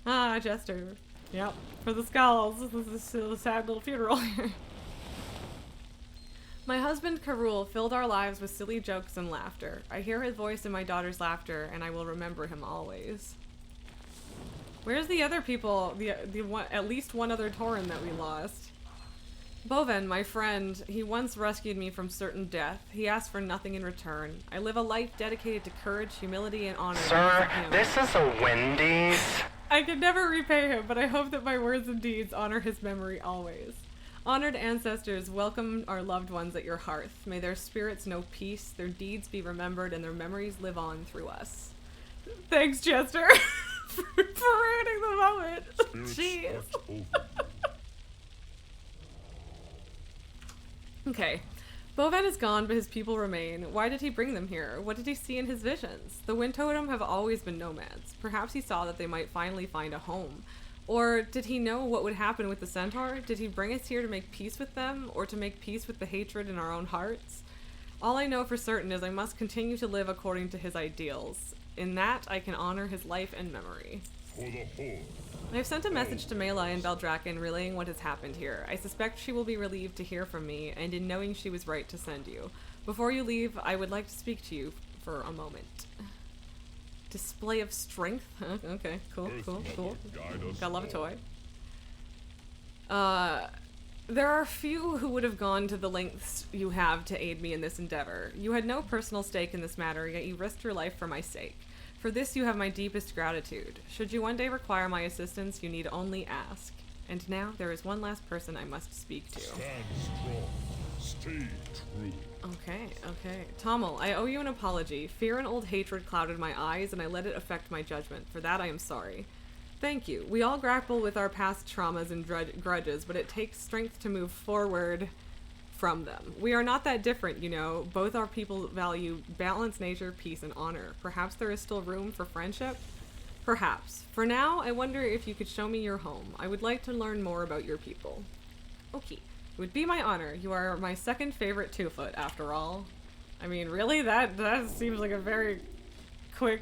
S1: Ah, Jester. Yep. For the skulls. This is still a sad little funeral here. My husband Karul filled our lives with silly jokes and laughter. I hear his voice in my daughter's laughter, and I will remember him always. Where's the other people? The one, at least one other Tauren that we lost. Bovan, my friend, he once rescued me from certain death. He asked for nothing in return. I live a life dedicated to courage, humility, and honor.
S8: Sir, this is a Wendy's.
S1: I could never repay him, but I hope that my words and deeds honor his memory always. Honored ancestors, welcome our loved ones at your hearth. May their spirits know peace, their deeds be remembered, and their memories live on through us. Thanks, Chester, for ruining the moment. Jeez. Okay. Bovan is gone, but his people remain. Why did he bring them here? What did he see in his visions? The Wind Totem have always been nomads. Perhaps he saw that they might finally find a home. Or did he know what would happen with the Centaur? Did he bring us here to make peace with them, or to make peace with the hatred in our own hearts? All I know for certain is I must continue to live according to his ideals. In that, I can honor his life and memory. I have sent a message to Mela in Beldraken relaying what has happened here. I suspect she will be relieved to hear from me, and in knowing she was right to send you. Before you leave, I would like to speak to you for a moment. Display of strength? Huh? Okay, cool. Gotta love a toy. There are few who would have gone to the lengths you have to aid me in this endeavor. You had no personal stake in this matter, yet you risked your life for my sake. For this you have my deepest gratitude. Should you one day require my assistance, you need only ask. And now there is one last person I must speak to.
S3: Stand strong. Stay true.
S1: Okay. Tommel, I owe you an apology. Fear and old hatred clouded my eyes, and I let it affect my judgment. For that I am sorry. Thank you. We all grapple with our past traumas and grudges, but it takes strength to move forward from them. We are not that different, you know. Both our people value balance, nature, peace, and honor. Perhaps there is still room for friendship? Perhaps. For now, I wonder if you could show me your home. I would like to learn more about your people. Okay. It would be my honor. You are my second favorite two-foot, after all. I mean, really? That seems like a very quick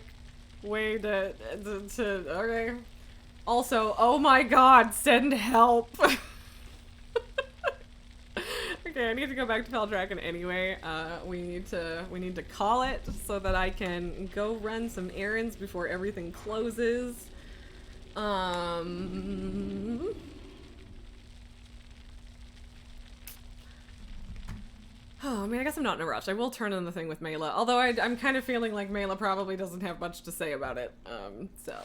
S1: way to okay. Also, oh my god, send help! Okay, I need to go back to Peldraken anyway. We need to call it so that I can go run some errands before everything closes. Oh, I mean, I guess I'm not in a rush. I will turn in the thing with Mela, although I'm kind of feeling like Mela probably doesn't have much to say about it, so.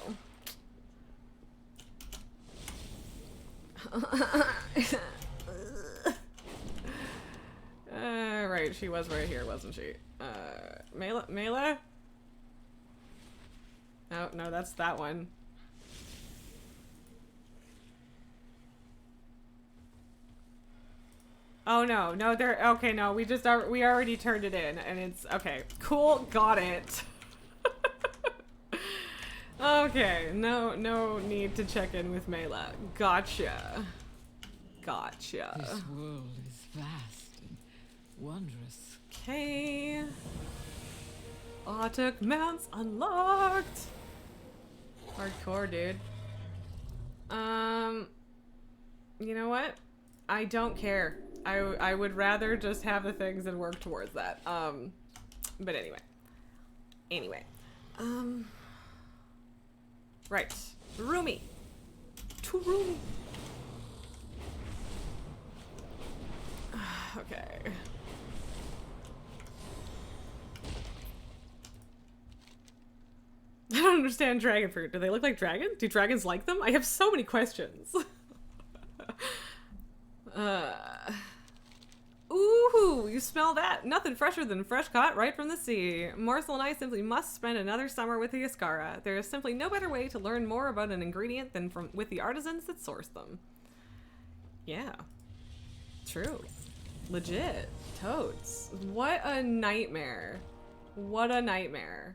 S1: Right, she was right here, wasn't she? Mela? Oh, no, that's that one. Oh no, no, there. Okay, no, we already turned it in, and it's okay. Cool, got it. Okay, no need to check in with Mela. Gotcha.
S4: This world is vast and wondrous.
S1: Okay. Autic mounts unlocked. Hardcore, dude. You know what? I don't care. I would rather just have the things and work towards that. But anyway. Right. Roomy. Too roomy. Okay. I don't understand dragon fruit. Do they look like dragons? Do dragons like them? I have so many questions. Ooh, you smell that? Nothing fresher than fresh caught right from the sea. Morsel and I simply must spend another summer with the Ascara. There is simply no better way to learn more about an ingredient than with the artisans that source them. Yeah. True. Legit. Totes. What a nightmare. What a nightmare.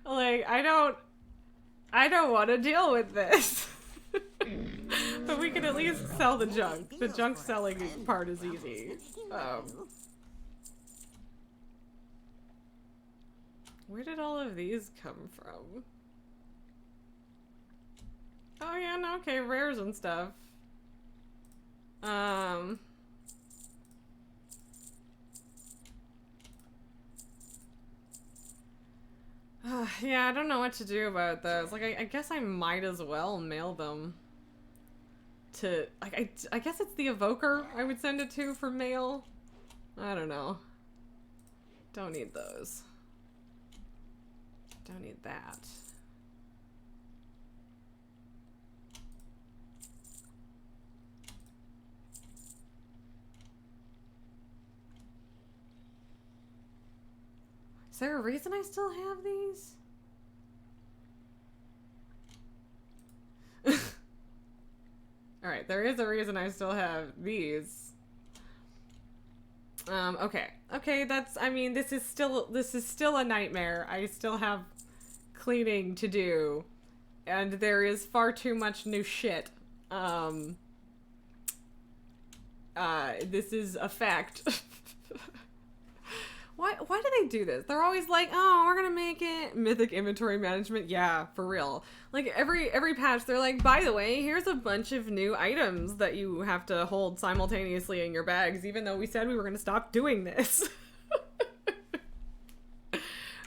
S1: Like, I don't want to deal with this. But we can at least sell the junk. The junk selling part is easy. Where did all of these come from? Oh yeah, no, okay, rares and stuff. Yeah, I don't know what to do about those. Like, I guess I might as well mail them to, like, I guess it's the evoker I would send it to for mail. I don't know. Don't need those. Don't need that. Is there a reason I still have these? Alright, there is a reason I still have these. Okay. Okay, I mean, this is still a nightmare. I still have cleaning to do. And there is far too much new shit. This is a fact. Why do they do this? They're always like, oh, we're gonna make it mythic inventory management. Yeah, for real. Like every patch, they're like, by the way, here's a bunch of new items that you have to hold simultaneously in your bags, even though we said we were gonna stop doing this.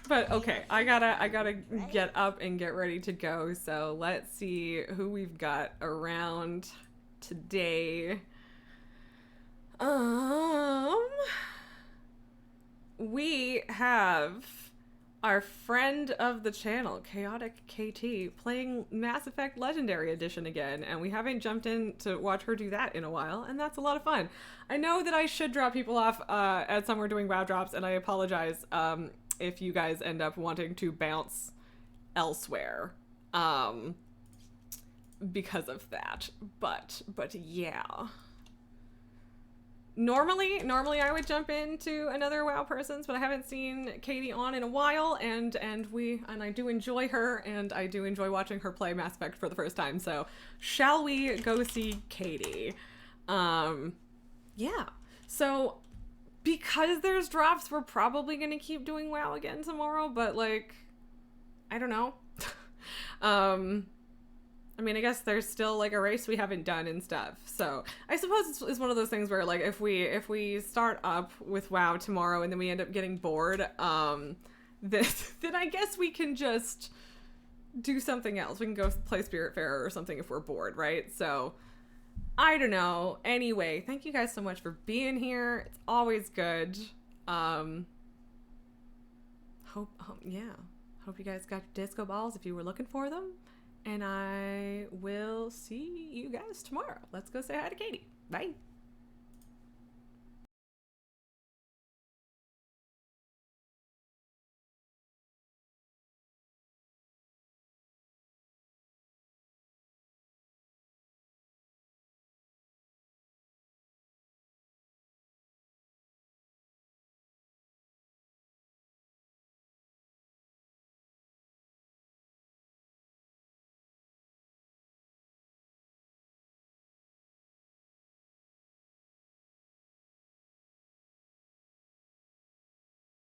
S1: But okay, I gotta get up and get ready to go. So let's see who we've got around today. We have our friend of the channel, Chaotic KT, playing Mass Effect Legendary Edition again, and we haven't jumped in to watch her do that in a while, and that's a lot of fun. I know that I should drop people off at somewhere doing WoW drops, and I apologize if you guys end up wanting to bounce elsewhere because of that. But yeah. Normally I would jump into another WoW person's, but I haven't seen Katie on in a while, and I do enjoy her, and I do enjoy watching her play Mass Effect for the first time. So, shall we go see Katie? Yeah. So, because there's drops, we're probably gonna keep doing WoW again tomorrow, but like, I don't know. I mean, I guess there's still like a race we haven't done and stuff. So I suppose it's one of those things where like if we start up with WoW tomorrow and then we end up getting bored, then I guess we can just do something else. We can go play Spiritfarer or something if we're bored, right? So I don't know. Anyway, thank you guys so much for being here. It's always good. Hope you guys got your disco balls if you were looking for them. And I will see you guys tomorrow. Let's go say hi to Katie. Bye.